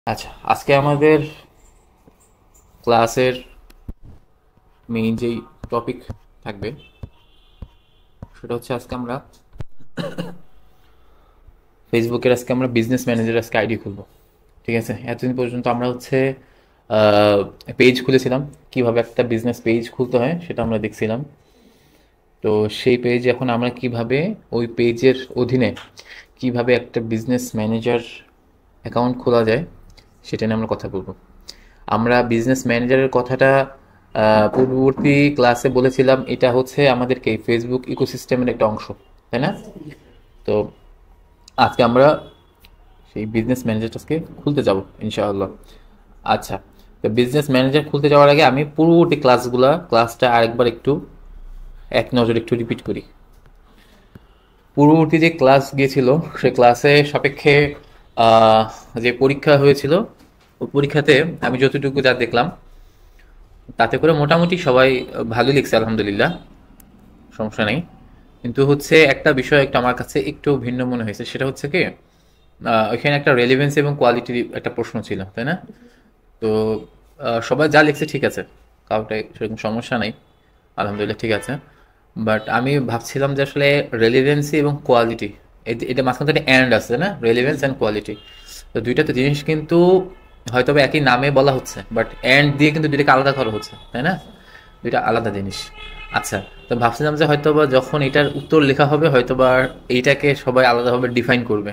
আচ্ছা, আজকে আমাদের ক্লাসের মেইন যেই টপিক থাকবে সেটা হচ্ছে আজকে আমরা ফেসবুকের বিজনেস ম্যানেজার আইডি খুলবো। ঠিক আছে, এতদিন পর্যন্ত আমরা পেজ খুলেছিলাম, কিভাবে একটা বিজনেস পেজ খুলতে হয় সেটা আমরা দেখছিলাম। তো সেই পেজ এখন আমরা কিভাবে ওই পেজের অধীনে কিভাবে একটা বিজনেস ম্যানেজার অ্যাকাউন্ট খোলা যায় সেটা নিয়ে আমরা কথা বলবো। আমরা বিজনেস ম্যানেজারের কথাটা পূর্ববর্তী ক্লাসে বলেছিলাম, এটা হচ্ছে আমাদেরকে ফেসবুক ইকোসিস্টেমের একটা অংশ, তাই না? তো আজকে আমরা সেই বিজনেস ম্যানেজারটাকে খুলতে যাব ইনশাআল্লাহ। আচ্ছা, তো বিজনেস ম্যানেজার খুলতে যাওয়ার আগে আমি পূর্ববর্তী ক্লাসটা আরেকবার এক নজর একটু রিপিট করি। পূর্ববর্তী যে ক্লাস গিয়েছিল সেই ক্লাসে সাপেক্ষে যে পরীক্ষা হয়েছিল ওই পরীক্ষাতে আমি যতটুকু যা দেখলাম তাতে করে মোটামুটি সবাই ভালো লিখছে, আলহামদুলিল্লাহ, সমস্যা নেই। কিন্তু হচ্ছে একটা বিষয় একটা আমার কাছে একটু ভিন্ন মনে হয়েছে, সেটা হচ্ছে কি ওইখানে একটা রেলিভেন্স এবং কোয়ালিটির একটা প্রশ্ন ছিল, তাই না? তো সবাই যা লিখছে ঠিক আছে, কাউটাই সেরকম সমস্যা নেই, আলহামদুলিল্লাহ ঠিক আছে। বাট আমি ভাবছিলাম যে আসলে রেলিভেন্সি এবং কোয়ালিটি, এটা মাঝখানে তো একটা অ্যান্ড আছে না, রেলিভেন্স অ্যান্ড কোয়ালিটি। তো দুইটা তো জিনিস কিন্তু হয়তো বা একই নামে বলা হচ্ছে, বাট অ্যান্ড দিয়ে কিন্তু দুইটাকে আলাদা করা হচ্ছে, তাই না? দুইটা আলাদা জিনিস। আচ্ছা, তো ভাবছিলাম যে হয়তোবা যখন এটার উত্তর লেখা হবে হয়তোবা এইটাকে সবাই আলাদাভাবে ডিফাইন করবে।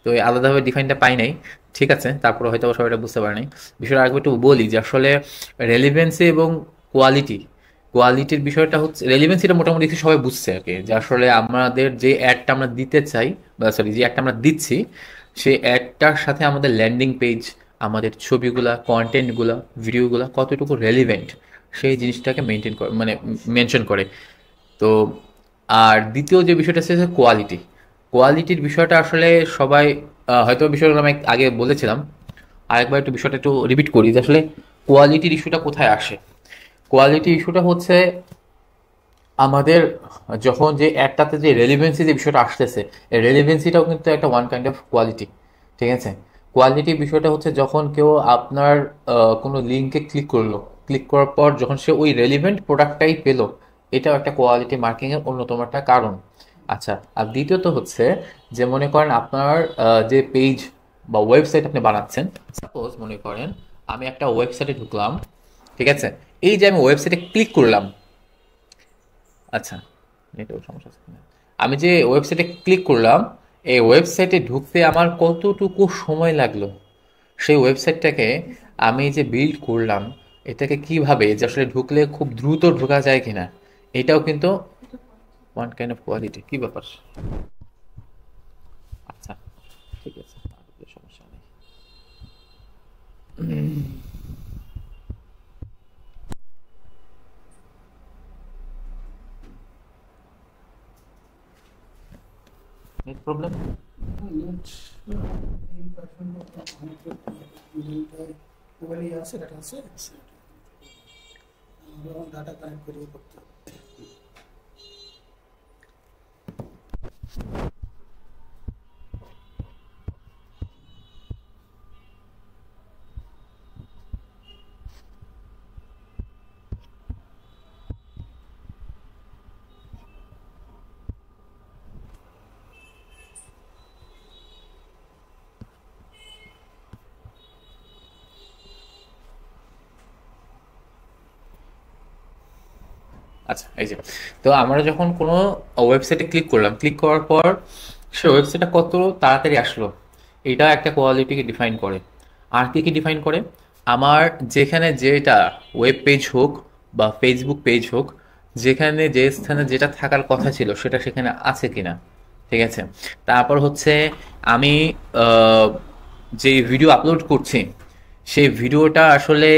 তো এই আলাদাভাবে ডিফাইনটা পাই নাই, ঠিক আছে, তারপরে হয়তো সবাই এটা বুঝতে পারে নাই। বিষয়টা আরেকবার একটু বলি যে আসলে রেলিভেন্সি এবং কোয়ালিটি, কোয়ালিটির বিষয়টা হচ্ছে, রেলিভেন্সিটা মোটামুটি সবাই বুঝছে আর কি, যে আসলে আমাদের যে অ্যাডটা আমরা দিতে চাই, বা সরি যে অ্যাডটা আমরা দিচ্ছি সেই অ্যাডটার সাথে আমাদের ল্যান্ডিং পেজ, আমাদের ছবিগুলা, কন্টেন্টগুলা, ভিডিওগুলা কতটুকু রেলিভেন্ট সেই জিনিসটাকে মেনটেন করে, মানে মেনশন করে। তো আর দ্বিতীয় যে বিষয়টা হচ্ছে কোয়ালিটি। কোয়ালিটির বিষয়টা আসলে সবাই হয়তো বিষয়গুলো আমি আগে বলেছিলাম, আরেকবার একটু বিষয়টা একটু রিপিট করি যে আসলে কোয়ালিটির ইস্যুটা কোথায় আসে। কোয়ালিটি ইস্যুটা হচ্ছে আমাদের যখন যে অ্যাডটাতে যে রেলিভেন্সি যে বিষয়টা আসতেছে, এই রেলিভেন্সিটাও কিন্তু একটা ওয়ান কাইন্ড অফ কোয়ালিটি। ঠিক আছে, কোয়ালিটির বিষয়টা হচ্ছে যখন কেউ আপনার কোনো লিঙ্কে ক্লিক করলো, ক্লিক করার পর যখন সে ওই রেলিভেন্ট প্রোডাক্টটাই পেলো, এটাও একটা কোয়ালিটি মার্কিংয়ের অন্যতম একটা কারণ। আচ্ছা, আর দ্বিতীয়ত হচ্ছে যে মনে করেন আপনার যে পেজ বা ওয়েবসাইট আপনি বানাচ্ছেন, সাপোজ মনে করেন আমি একটা ওয়েবসাইটে ঢুকলাম, ঠিক আছে, এই যে আমি ওয়েবসাইটে ক্লিক করলাম, আচ্ছা, নেটওয়ার্ক সমস্যা আছে কিনা, আমি যে ওয়েবসাইটে ক্লিক করলাম, এই ওয়েবসাইটে ঢুকতে আমার কতটুকু সময় লাগলো, সেই ওয়েবসাইটটাকে আমি যে বিল্ড করলাম এটাকে কিভাবে যে আসলে ঢুকলে খুব দ্রুত ঢোকা যায় কিনা, এটাও কিন্তু ওয়ান কাইন্ড অফ কোয়ালিটি। কি ব্যাপার? আচ্ছা, ঠিক আছে, সমস্যা নেই। Net problem? ডাটা কানেক্ট করে করতে হবে। আচ্ছা, এই যে, তো আমরা যখন কোনো ওয়েবসাইটে ক্লিক করলাম, ক্লিক করার পর সে ওয়েবসাইটটা কত তাড়াতাড়ি আসলো, এটা একটা কোয়ালিটিকে ডিফাইন করে। আর কি কি ডিফাইন করে, আমার যেখানে যেটা ওয়েব পেজ হোক বা ফেসবুক পেজ হোক, যেখানে যে স্থানে যেটা থাকার কথা ছিল সেটা সেখানে আছে কিনা। ঠিক আছে, তারপর হচ্ছে আমি আহ, যে ভিডিও আপলোড করছি সেই ভিডিওটা আসলে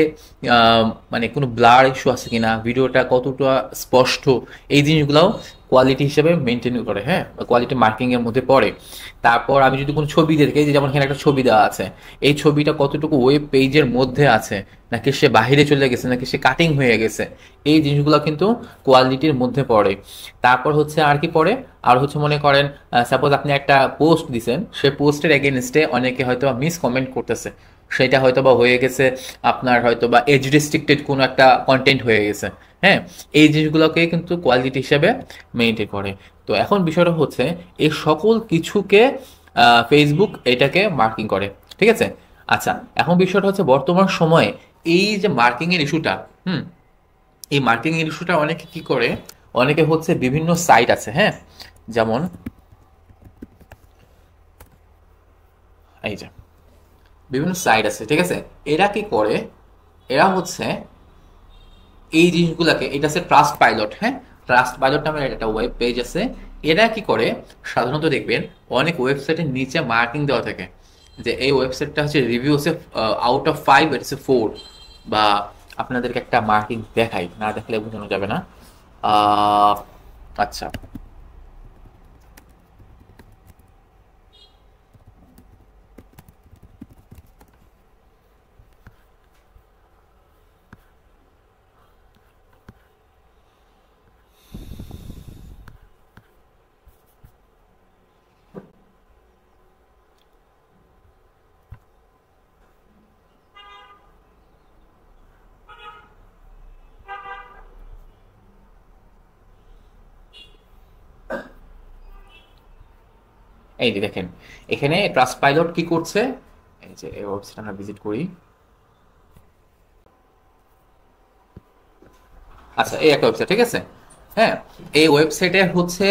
মানে কোনো ব্লার ইস্যু আছে কিনা, ভিডিওটা কতটা স্পষ্ট, এই জিনিসগুলোও কোয়ালিটি হিসেবে মেনটেন করে, হ্যাঁ, কোয়ালিটি মার্কিং এর মধ্যে পড়ে। তারপর আমি যদি কোনো ছবি দেখি, যে যেমন এখানে একটা ছবি দেওয়া আছে, এই ছবিটা কতটুকু ওয়েব পেজের মধ্যে আছে, নাকি সে বাহিরে চলে গেছে, নাকি সে কাটিং হয়ে গেছে, এই জিনিসগুলো কিন্তু কোয়ালিটির মধ্যে পড়ে। তারপর হচ্ছে আর কি পড়ে, আর হচ্ছে মনে করেন সাপোজ আপনি একটা পোস্ট দিছেন, সে পোস্টের এগেনস্টে অনেকে হয়তো মিস কমেন্ট করতেছে, সেটা হয়তো বা হয়ে গেছে আপনার হয়তো বা এজ রেস্ট্রিক্টেড কোনো একটা কন্টেন্ট হয়ে গেছে, হ্যাঁ, এই জিনিসগুলোকে কিন্তু কোয়ালিটি হিসেবে মেনটেন করে। তো এখন বিষয়টা হচ্ছে এই সকল কিছুকে ফেসবুক এটাকে মার্কিং করে, ঠিক আছে। আচ্ছা, এখন বিষয়টা হচ্ছে বর্তমান সময়ে এই যে মার্কিং এর ইস্যুটা, হুম, এই মার্কিং এর ইস্যুটা অনেকে কি করে, অনেকে হচ্ছে বিভিন্ন সাইট আছে, হ্যাঁ, যেমন এই যে বিভিন্ন সাইট আছে, ঠিক আছে, এরা কি করে, এরা হচ্ছে এই জিনিসগুলোকে, এটা হচ্ছে ট্রাস্ট পাইলট, হ্যাঁ, ট্রাস্ট পাইলট নামের একটা ওয়েব পেজ আছে। এরা কি করে, সাধারণত দেখবেন অনেক ওয়েবসাইটের নিচে মার্কিং দেওয়া থাকে, যে এই ওয়েবসাইটটা হচ্ছে রিভিউ হচ্ছে আউট অফ 5 এটা হচ্ছে 4, বা আপনাদেরকে একটা মার্কিং দেখাই, না দেখলে বোঝানো যাবে না। আহ, আচ্ছা, এই যে দেখেন, এখানে ট্রাস্ট পাইলট কি করছে, এই যে এই ওয়েবসাইট আমরা ভিজিট করি। আচ্ছা, এই একটা ওয়েবসাইট, ঠিক আছে, হ্যাঁ, এই ওয়েবসাইটে হচ্ছে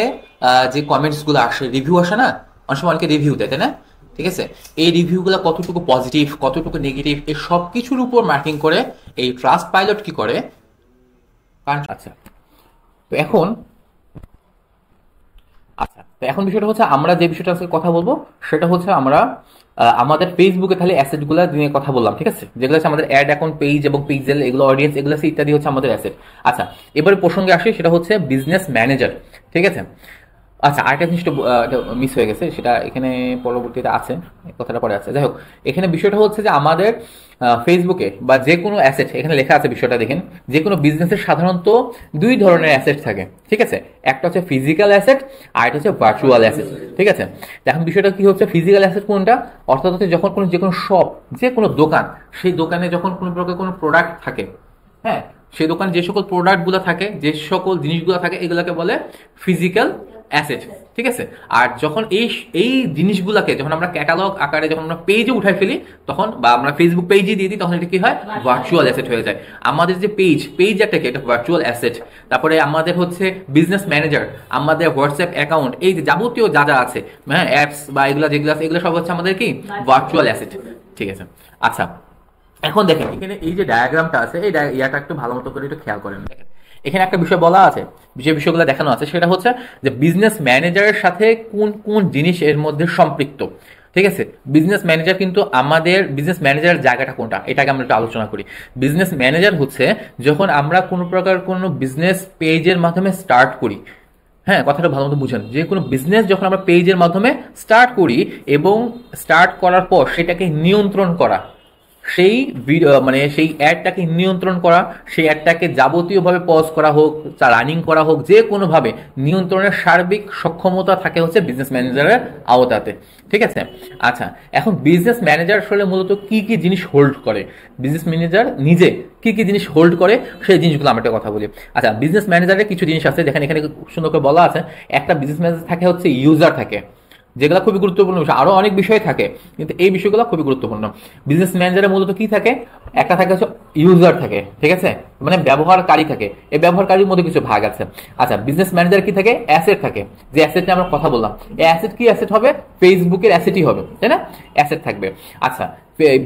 যে কমেন্টস গুলো আসে, রিভিউ আসে না, অনেক সময় অনেকে রিভিউ দেয়, তাই না, ঠিক আছে, এই রিভিউ গুলো কতটুকু পজিটিভ, কতটুকু নেগেটিভ, এই সব কিছুর উপর মার্কিং করে এই ট্রাস্ট পাইলট কি করে। আচ্ছা, তো এখন, আচ্ছা, তো এখন বিষয়টা হচ্ছে আমরা যে বিষয়টা আজকে কথা বলবো, সেটা হচ্ছে আমরা আমাদের ফেসবুকে খালি অ্যাসেট গুলা নিয়ে কথা বললাম, ঠিক আছে, যেগুলো হচ্ছে আমাদের অ্যাড অ্যাকাউন্ট, পেজ এবং পিক্সেল, এগুলো অডিয়েন্স, এগুলো ইত্যাদি হচ্ছে আমাদের অ্যাসেট। আচ্ছা, এবারে প্রসঙ্গে আসি, সেটা হচ্ছে বিজনেস ম্যানেজার, ঠিক আছে। আচ্ছা, আরেকটা জিনিসটা মিস হয়ে গেছে, সেটা এখানে পরবর্তীতে আছে, এই কথাটা পরে আছে, যাই হোক, এখানে বিষয়টা হচ্ছে যে আমাদের ফেসবুকে বা যে কোনো অ্যাসেট, এখানে লেখা আছে বিষয়টা দেখেন, যে কোনো বিজনেসের সাধারণত দুই ধরনের অ্যাসেট থাকে, ঠিক আছে, একটা হচ্ছে ফিজিক্যাল অ্যাসেট, আর একটা হচ্ছে ভার্চুয়াল অ্যাসেট, ঠিক আছে। এখন বিষয়টা কি হচ্ছে, ফিজিক্যাল অ্যাসেট কোনটা, অর্থাৎ হচ্ছে যখন কোনো যে কোনো শপ, যে কোনো দোকান, সেই দোকানে যখন কোনো প্রকার কোনো প্রোডাক্ট থাকে, হ্যাঁ, সেই দোকানে যে সকল প্রোডাক্টগুলো থাকে, যে সকল জিনিসগুলো থাকে, এগুলোকে বলে ফিজিক্যাল অ্যাসেট, ঠিক আছে। আর যখন এই এই জিনিসগুলোকে যখন আমরা ক্যাটালগ আকারে যখন আমরা পেজে উঠাই ফেলি, তখন বা আমরা ফেসবুক পেজে দিয়ে দিই, তখন এটা কি হয়, ভার্চুয়াল অ্যাসেট হয়ে যায়। আমাদের যে পেজ একটা কি, এটা ভার্চুয়াল অ্যাসেট। তারপরে আমাদের হচ্ছে বিজনেস ম্যানেজার, আমাদের হোয়াটসঅ্যাপ অ্যাকাউন্ট, এই যে যাবতীয় যা যা আছে, হ্যাঁ, অ্যাপস বা এগুলো যেগুলো আছে, এগুলো সব হচ্ছে আমাদের কি ভার্চুয়াল অ্যাসেট, ঠিক আছে। আচ্ছা, এখন দেখেন এখানে এই যে ডায়াগ্রামটা আছে, এই ইয়াটা একটু ভালো মতো করে একটু খেয়াল করেন, দেখেন এখানে একটা বিষয় বলা আছে, যে বিষয়গুলো দেখানো আছে, সেটা হচ্ছে যে বিজনেস ম্যানেজারের সাথে কোন কোন জিনিস এর মধ্যে সম্পৃক্ত, ঠিক আছে। বিজনেস ম্যানেজার কিন্তু আমাদের বিজনেস ম্যানেজারের জায়গাটা কোনটা, এটাকে আমরা একটু আলোচনা করি। বিজনেস ম্যানেজার হচ্ছে যখন আমরা কোনো প্রকার কোনো বিজনেস পেজের মাধ্যমে স্টার্ট করি, হ্যাঁ, কথাটা ভালো মতো বুঝেন, যে কোনো বিজনেস যখন আমরা পেজের মাধ্যমে স্টার্ট করি এবং স্টার্ট করার পর সেটাকে নিয়ন্ত্রণ করা, সেই মানে সেই অ্যাডটাকে নিয়ন্ত্রণ করা, সেই অ্যাডটাকে যাবতীয়ভাবে পজ করা হোক, রানিং করা হোক, যে কোনোভাবে নিয়ন্ত্রণের সার্বিক সক্ষমতা থাকে হচ্ছে বিজনেস ম্যানেজারের আওতাতে, ঠিক আছে। আচ্ছা, এখন বিজনেস ম্যানেজার আসলে মূলত কি কি জিনিস হোল্ড করে, বিজনেস ম্যানেজার নিজে কি কি জিনিস হোল্ড করে, সেই জিনিসগুলো আমরা একটা কথা বলি। আচ্ছা, বিজনেস ম্যানেজারের কিছু জিনিস আছে, যেখানে এখানে সুন্দর করে বলা আছে, একটা বিজনেস ম্যানেজার থাকে হচ্ছে ইউজার থাকে, যেগুলো খুবই গুরুত্বপূর্ণ বিষয়, আরো অনেক বিষয় থাকে, কিন্তু এই বিষয়গুলো খুবই গুরুত্বপূর্ণ। বিজনেস ম্যানেজারের মূলত কি থাকে, একটা থাকে হচ্ছে ইউজার থাকে, ঠিক আছে, মানে ব্যবহারকারী থাকে, এই ব্যবহারকারীর মধ্যে কিছু ভাগ আছে। আচ্ছা, বিজনেস ম্যানেজার কি থাকে? অ্যাসেট থাকে, যে অ্যাসেট নিয়ে আমরা কথা বললাম। এই অ্যাসেট কি অ্যাসেট হবে? ফেসবুকের অ্যাসেটই হবে, তাই না? অ্যাসেট থাকবে। আচ্ছা,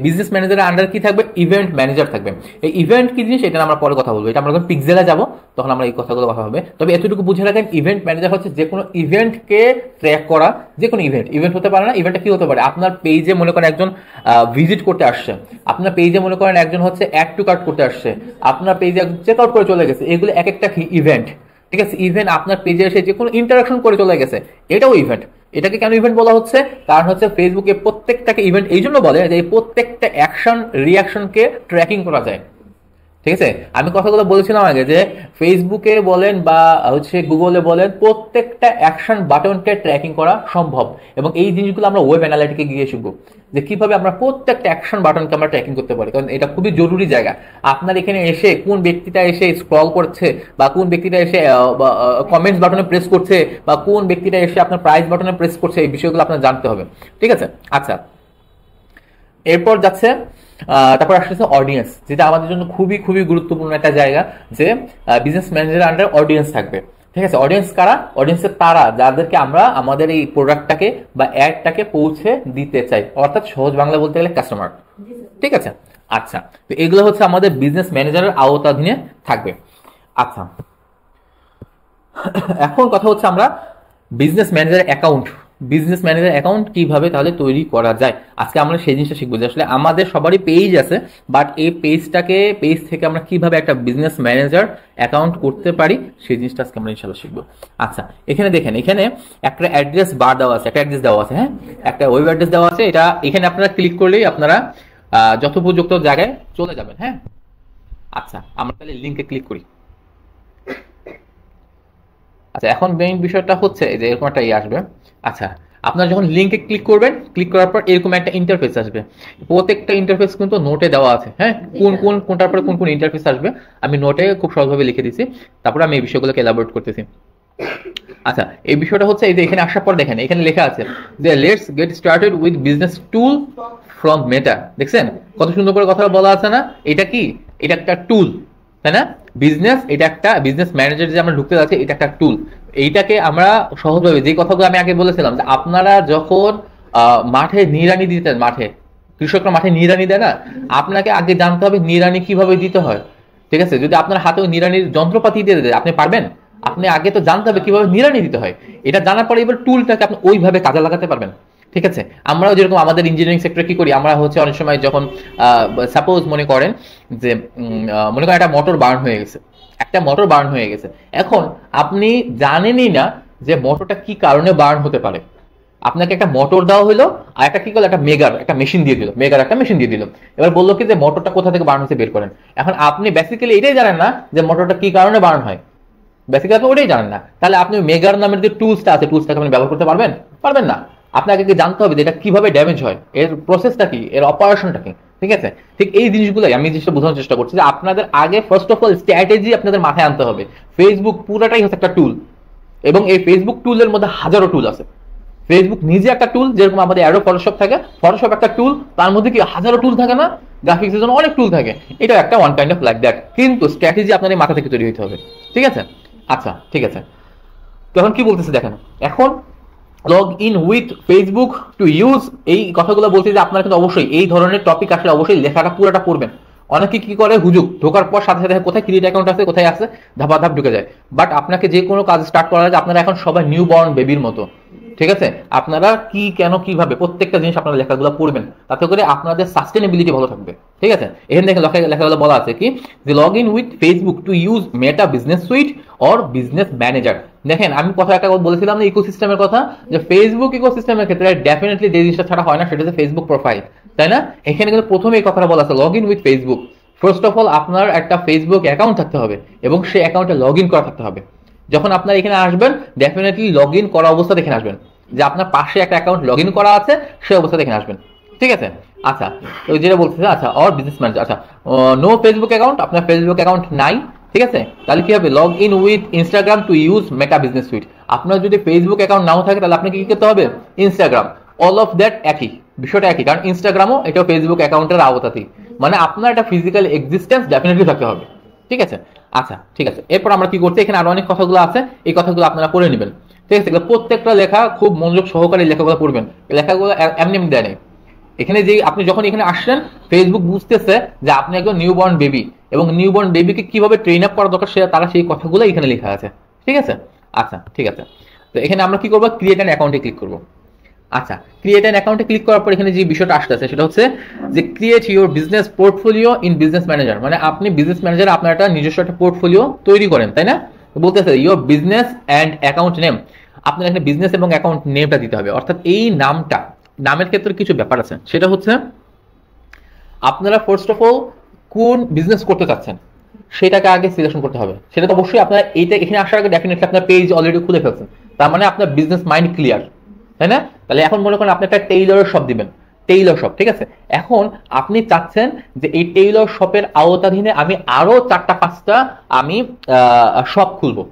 বিজনেস ম্যানেজারের আন্ডার কি থাকবে? ইভেন্ট ম্যানেজার থাকবে। এই ইভেন্ট কি জিনিস এটা আমরা পরে কথা বলবো, এটা আমরা যখন পিক্সেলে যাব তখন আমরা এই কথাগুলো কথা হবে। তবে এতটুকু বুঝে রাখেন, ইভেন্ট ম্যানেজার হচ্ছে যে কোনো ইভেন্টকে ট্র্যাক করা। যে কোনো ইভেন্ট হতে পারে না, ইভেন্টটা কি হতে পারে? আপনার পেজে মনে করেন একজন ভিজিট করতে আসছে, আপনার পেজে মনে করেন একজন হচ্ছে অ্যাড টু কার্ট করতে আসছে, আপনার পেজে চেক আউট করে চলে গেছে, এগুলো এক একটা ইভেন্ট। ঠিক আছে, ইভেন্ট আপনার পেজে এসে যে কোনো ইন্টারাকশন করে চলে গেছে, এটাও ইভেন্ট। এটাকে কেন ইভেন্ট বলা হচ্ছে? কারণ হচ্ছে ফেসবুকে প্রত্যেকটাকে ইভেন্ট এই জন্য বলে যে এই প্রত্যেকটা অ্যাকশন রিয়াকশনকে ট্র্যাকিং করা যায়। ঠিক আছে, আমি কথাগুলো বলেছিলাম আগে যে ফেসবুকে বলেন বা হচ্ছে গুগলে বলেন, প্রত্যেকটা অ্যাকশন বাটনকে ট্র্যাকিং করা সম্ভব। এবং এই জিনিসগুলো আমরা ওয়েব অ্যানালিটিকে গিয়ে শিখবো যে কিভাবে আমরা প্রত্যেকটা অ্যাকশন বাটনকে আমরা ট্র্যাকিং করতে পারি, কারণ এটা খুবই জরুরি জায়গা। আপনার এখানে এসে কোন ব্যক্তিটা এসে স্ক্রল করছে, বা কোন ব্যক্তিটা এসে কমেন্টস বাটনে প্রেস করছে, বা কোন ব্যক্তিটা এসে আপনার প্রাইস বাটনে প্রেস করছে, এই বিষয়গুলো আপনার জানতে হবে। ঠিক আছে, আচ্ছা, এরপর যাচ্ছে তারপর আসতেছে অডিয়েন্স, যেটা আমাদের জন্য খুবই খুবই গুরুত্বপূর্ণ একটা জায়গা, যে বিজনেস ম্যানেজারের আন্ডার অডিয়েন্স থাকবে। ঠিক আছে, অডিয়েন্স কারা? অডিয়েন্সের তারা যাদেরকে আমরা আমাদের এই প্রোডাক্টটাকে বা অ্যাডটাকে পৌঁছে দিতে চাই, অর্থাৎ সহজ বাংলা বলতে গেলে কাস্টমার। ঠিক আছে, আচ্ছা, তো এগুলো হচ্ছে আমাদের বিজনেস ম্যানেজারের আওতাধীনে থাকবে। আচ্ছা, এখন কথা হচ্ছে আমরা বিজনেস ম্যানেজার অ্যাকাউন্ট কিভাবে তাহলে তৈরি করা যায়, আজকে আমরা সেই জিনিসটা শিখবো। যে আসলে আমাদের সবারই পেজ আছে, বাট এই পেজ থেকে আমরা কিভাবে একটা বিজনেস ম্যানেজার অ্যাকাউন্ট করতে পারি, সেই জিনিসটা আজকে আমরা ইনশাআল্লাহ শিখবো। আচ্ছা, এখানে দেখেন, এখানে একটা অ্যাড্রেস বার দেওয়া আছে, একটা অ্যাড্রেস দেওয়া আছে, হ্যাঁ, একটা ওয়েব অ্যাড্রেস দেওয়া আছে। এটা এখানে আপনারা ক্লিক করলেই আপনারা যথোপযুক্ত জায়গায় চলে যাবেন। হ্যাঁ, আচ্ছা, আমরা তাহলে লিঙ্কে ক্লিক করি। আচ্ছা, এখন মেইন বিষয়টা হচ্ছে যে এরকম একটা আসবে। আচ্ছা, আপনারা যখন লিঙ্কে ক্লিক করবেন, ক্লিক করার পর এরকম একটা ইন্টারফেস আসবে। প্রত্যেকটা ইন্টারফেস কিন্তু নোটে দেওয়া আছে। হ্যাঁ, কোনটার পরে কোন ইন্টারফেস আসবে আমি নোটে খুব সহজভাবে লিখে দিছি, তারপরে আমি এই বিষয়গুলোকে এলাবোরেট করতেছি। আচ্ছা, এই বিষয়টা হচ্ছে এই যে এখানে আসার পর দেখেন, এখানে লেখা আছে যে let's get started with business tool from Meta. দেখছেন কত সুন্দর করে কথা বলা আছে না? এটা কি? এটা একটা টুল, তাই না? এটা একটা বিজনেস ম্যানেজার যে আমরা ঢুকতে যাচ্ছি, এটা একটা টুল। এইটাকে আমরা সহজভাবে, যে কথাগুলো আমি আগে বলেছিলাম, যে আপনারা যখন মাঠে নিড়ানি দিতেন, কৃষকরা মাঠে নিড়ানি দেয় না, আপনাকে আগে জানতে হবে নিড়ানি কিভাবে দিতে হয়। ঠিক আছে, যদি আপনার হাতে ওই নিড়ানির যন্ত্রপাতি দিয়ে দেয়, আপনি পারবেন? আপনি আগে তো জানতে হবে কিভাবে নিড়ানি দিতে হয়। এটা জানার পরে এবার টুলটাকে আপনি ওইভাবে কাজে লাগাতে পারবেন। ঠিক আছে, আমরাও যেরকম আমাদের ইঞ্জিনিয়ারিং সেক্টরে কি করি, আমরা হচ্ছে অনেক সময় যখন সাপোজ মনে করেন যে মনে করেন একটা মোটর বার্ন হয়ে গেছে, এখন আপনি জানেনই না যে মোটরটা কি কারণে বার্ন হতে পারে। আপনাকে একটা মোটর দেওয়া হলো, আর একটা কি করলো, একটা মেশিন দিয়ে দিল। এবার বললো কি যে মোটরটা কোথা থেকে বার্ন হচ্ছে বের করেন। এখন আপনি বেসিক্যালি এটাই জানেন না যে মোটরটা কি কারণে বার্ন হয়, বেসিক্যালি আপনি ওটাই জানেন না। তাহলে আপনি মেগার নামের যে টুলসটা আছে, টুলসটাকে আপনি ব্যবহার করতে পারবেন না। আপনাকে জানতে হবে যে এটা কিভাবে ড্যামেজ হয়, এর প্রসেসটা কি, এর অপারেশনটা কি। ঠিক আছে, ঠিক এই জিনিসগুলোই আমি জিনিসটা বোঝানোর চেষ্টা করছি, যে আপনাদের আগে ফার্স্ট অফ অল স্ট্র্যাটেজি আপনাদের মাথায় আনতে হবে। ফেসবুক পুরাটাই হচ্ছে একটা টুল, এবং এই ফেসবুক টুলের মধ্যে হাজারো টুল আছে। ফেসবুক নিজে একটা টুল, যেরকম আমাদের অ্যাডো ফটোশপ থাকে, ফটোশপ একটা টুল, তার মধ্যে কি হাজারো টুল থাকে না? গ্রাফিক্সের জন্য অনেক টুল থাকে, এটা একটা one kind of like that. কিন্তু স্ট্র্যাটেজি আপনাদের মাথা থেকে তৈরি হতে হবে। ঠিক আছে, আচ্ছা, ঠিক আছে, তো এখন কি বলতেছে দেখেন, এখন log in with Facebook to use, এই কথাগুলো বলছি যে আপনারা কিন্তু অবশ্যই এই ধরনের টপিক আসলে অবশ্যই লেখাটা পুরোটা পড়বেন। অনেকে কি করে, হুজুক ঢোকার পর সাথে সাথে কোথায় ক্রিয়েট অ্যাকাউন্ট আছে, কোথায় আছে, ধাপ ঢুকে যায়। বাট আপনাকে যে কোনো কাজ স্টার্ট করার আগে আপনারা এখন সবাই নিউ বর্ন বেবির মতো। ঠিক আছে, আপনারা কি, কেন, কিভাবে প্রত্যেকটা জিনিস আপনারা লেখাগুলো পড়বেন, তাতে করে আপনাদের সাস্টেনেবিলিটি ভালো থাকবে। ঠিক আছে, এখানে দেখেন লেখাগুলো বলা আছে কি, যে log in with Facebook to use meta business sweet or business manager. দেখেন আমি কথা একটা বলেছিলাম না ইকোসিস্টেমের কথা, যে ফেসবুক ইকোসিস্টেমের ক্ষেত্রে ডেফিনেটলি যে জিনিসটা ছাড়া হয় না সেটা হচ্ছে ফেসবুক প্রোফাইল, তাই না? এখানে কিন্তু প্রথমে এই কথাটা বলা আছে, log in with Facebook. First of all আপনার একটা ফেসবুক অ্যাকাউন্ট থাকতে হবে, এবং সেই অ্যাকাউন্টে লগ ইন করা থাকতে হবে। যখন আপনার এখানে আসবেন, ডেফিনেটলি লগ ইন করা অবস্থা দেখে আসবেন, যে আপনার পাশে একটা অ্যাকাউন্ট লগ ইন করা আছে, সেই অবস্থা দেখে আসবেন। ঠিক আছে, আচ্ছা, তো যেটা বলতেছে, আচ্ছা, অর বিজনেস ম্যানেজার, আচ্ছা, নো ফেসবুক অ্যাকাউন্ট, আপনার ফেসবুক অ্যাকাউন্ট নাই। ঠিক আছে, তাহলে কি হবে, log in with Instagram to use meta business sweet. আপনার যদি ফেসবুক অ্যাকাউন্ট নাও থাকে, তাহলে আপনাকে কি করতে হবে, ইনস্টাগ্রাম, অল অফ দ্যাট একই বিষয়টা একই, কারণ ইনস্টাগ্রামও এটা ফেসবুক অ্যাকাউন্টের আওতাতেই। মানে আপনার একটা ফিজিক্যাল এক্সিস্টেন্স ডেফিনেটলি থাকতে হবে। ঠিক আছে? আচ্ছা ঠিক আছে, এরপর আমরা কি করছি, এখানে আরো অনেক কথাগুলো আছে, এই কথাগুলো আপনারা পড়ে নেবেন। ঠিক আছে, এগুলো প্রত্যেকটা লেখা খুব মনোযোগ সহকারে লেখাগুলো পড়বেন, এই লেখাগুলো এমনি এমনি দেয় নেই। এখানে যে আপনি যখন এখানে আসছেন, ফেসবুক বুঝতেছে যে আপনি একজন নিউবর্ন বেবি, এবং নিউবর্ন বেবিকে কিভাবে ট্রেন আপ করা দরকার তারা সেই কথাগুলো এখানে লেখা আছে। ঠিক আছে? আচ্ছা ঠিক আছে, তো এখানে আমরা কি করবো, ক্রিয়েট অ্যান অ্যাকাউন্টে ক্লিক করবো। আচ্ছা, ক্রিয়েট অ্যান অ্যাকাউন্টে ক্লিক করার পর এখানে যে বিষয়টা আসতেছে সেটা হচ্ছে যে create your business portfolio in business manager, মানে আপনি বিজনেস ম্যানেজার আপনার একটা নিজস্ব একটা পোর্টফোলিও তৈরি করেন, তাই না? বলতেছে your business and account name, আপনার এখানে বিজনেস এবং অ্যাকাউন্ট নেমটা দিতে হবে। অর্থাৎ এই নামটা, নামের ক্ষেত্রে কিছু ব্যাপার আছে, সেটা হচ্ছে আপনারা ফার্স্ট অফ অল কোন বিজনেস করতে চাচ্ছেন সেটাকে আগে সিলেকশন করতে হবে। সেটা তো অবশ্যই আপনারা এইটা এখানে আসার আগে ডেফিনেটলি আপনার পেজ অলরেডি খুলে ফেলছেন, তার মানে আপনার বিজনেস মাইন্ড ক্লিয়ার, তাই না? তাহলে এখন মনে করেন আপনি একটা টেইলর শপ দিবেন, টেইলর শপ, ঠিক আছে? এখন আপনি চাচ্ছেন যে এই টেইলর শপের আওতাধীনে আমি আরো 4টা 5টা আমি শপ খুলবো।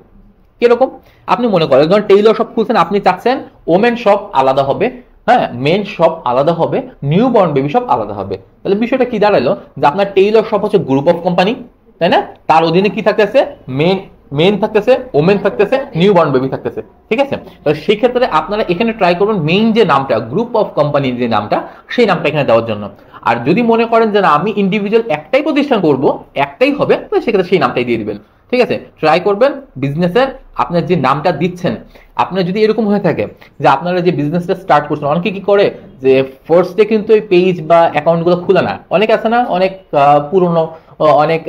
কিরকম? আপনি মনে করেন যখন টেইলর শপ খুলছেন, আপনি চাচ্ছেন ওমেন শপ আলাদা হবে, হ্যাঁ, মেন শপ আলাদা হবে, নিউ বর্ন বেবি শপ আলাদা হবে। তাহলে বিষয়টা কি দাঁড়ালো যে আপনার টেইলর শপ হচ্ছে গ্রুপ অফ কোম্পানি, তাই না? তার অধীনে কি থাকতেছে, মেন মেন থাকতেছে, ওমেন থাকতেছে, নিউ বর্ন বেবি থাকতেছে। ঠিক আছে? তো সেই ক্ষেত্রে আপনারা এখানে ট্রাই করুন মেইন যে নামটা, গ্রুপ অফ কোম্পানির যে নামটা, সেই নামটা এখানে দেওয়ার জন্য। আর যদি মনে করেন যে না আমি ইন্ডিভিজুয়াল একটাই প্রতিষ্ঠান করব, একটাই হবে, তাহলে সেক্ষেত্রে সেই নামটাই দিয়ে দিবেন। ঠিক আছে? ট্রাই করবেন বিজনেসের আপনার যে নামটা দিচ্ছেন, আপনার যদি এরকম হয়ে থাকে যে আপনারা যে বিজনেসটা স্টার্ট করছেন, অনেকে কি করে যে ফার্স্টে কিন্তু এই পেজ বা অ্যাকাউন্ট গুলো খোলে না, অনেক আছে না, অনেক পুরনো, অনেক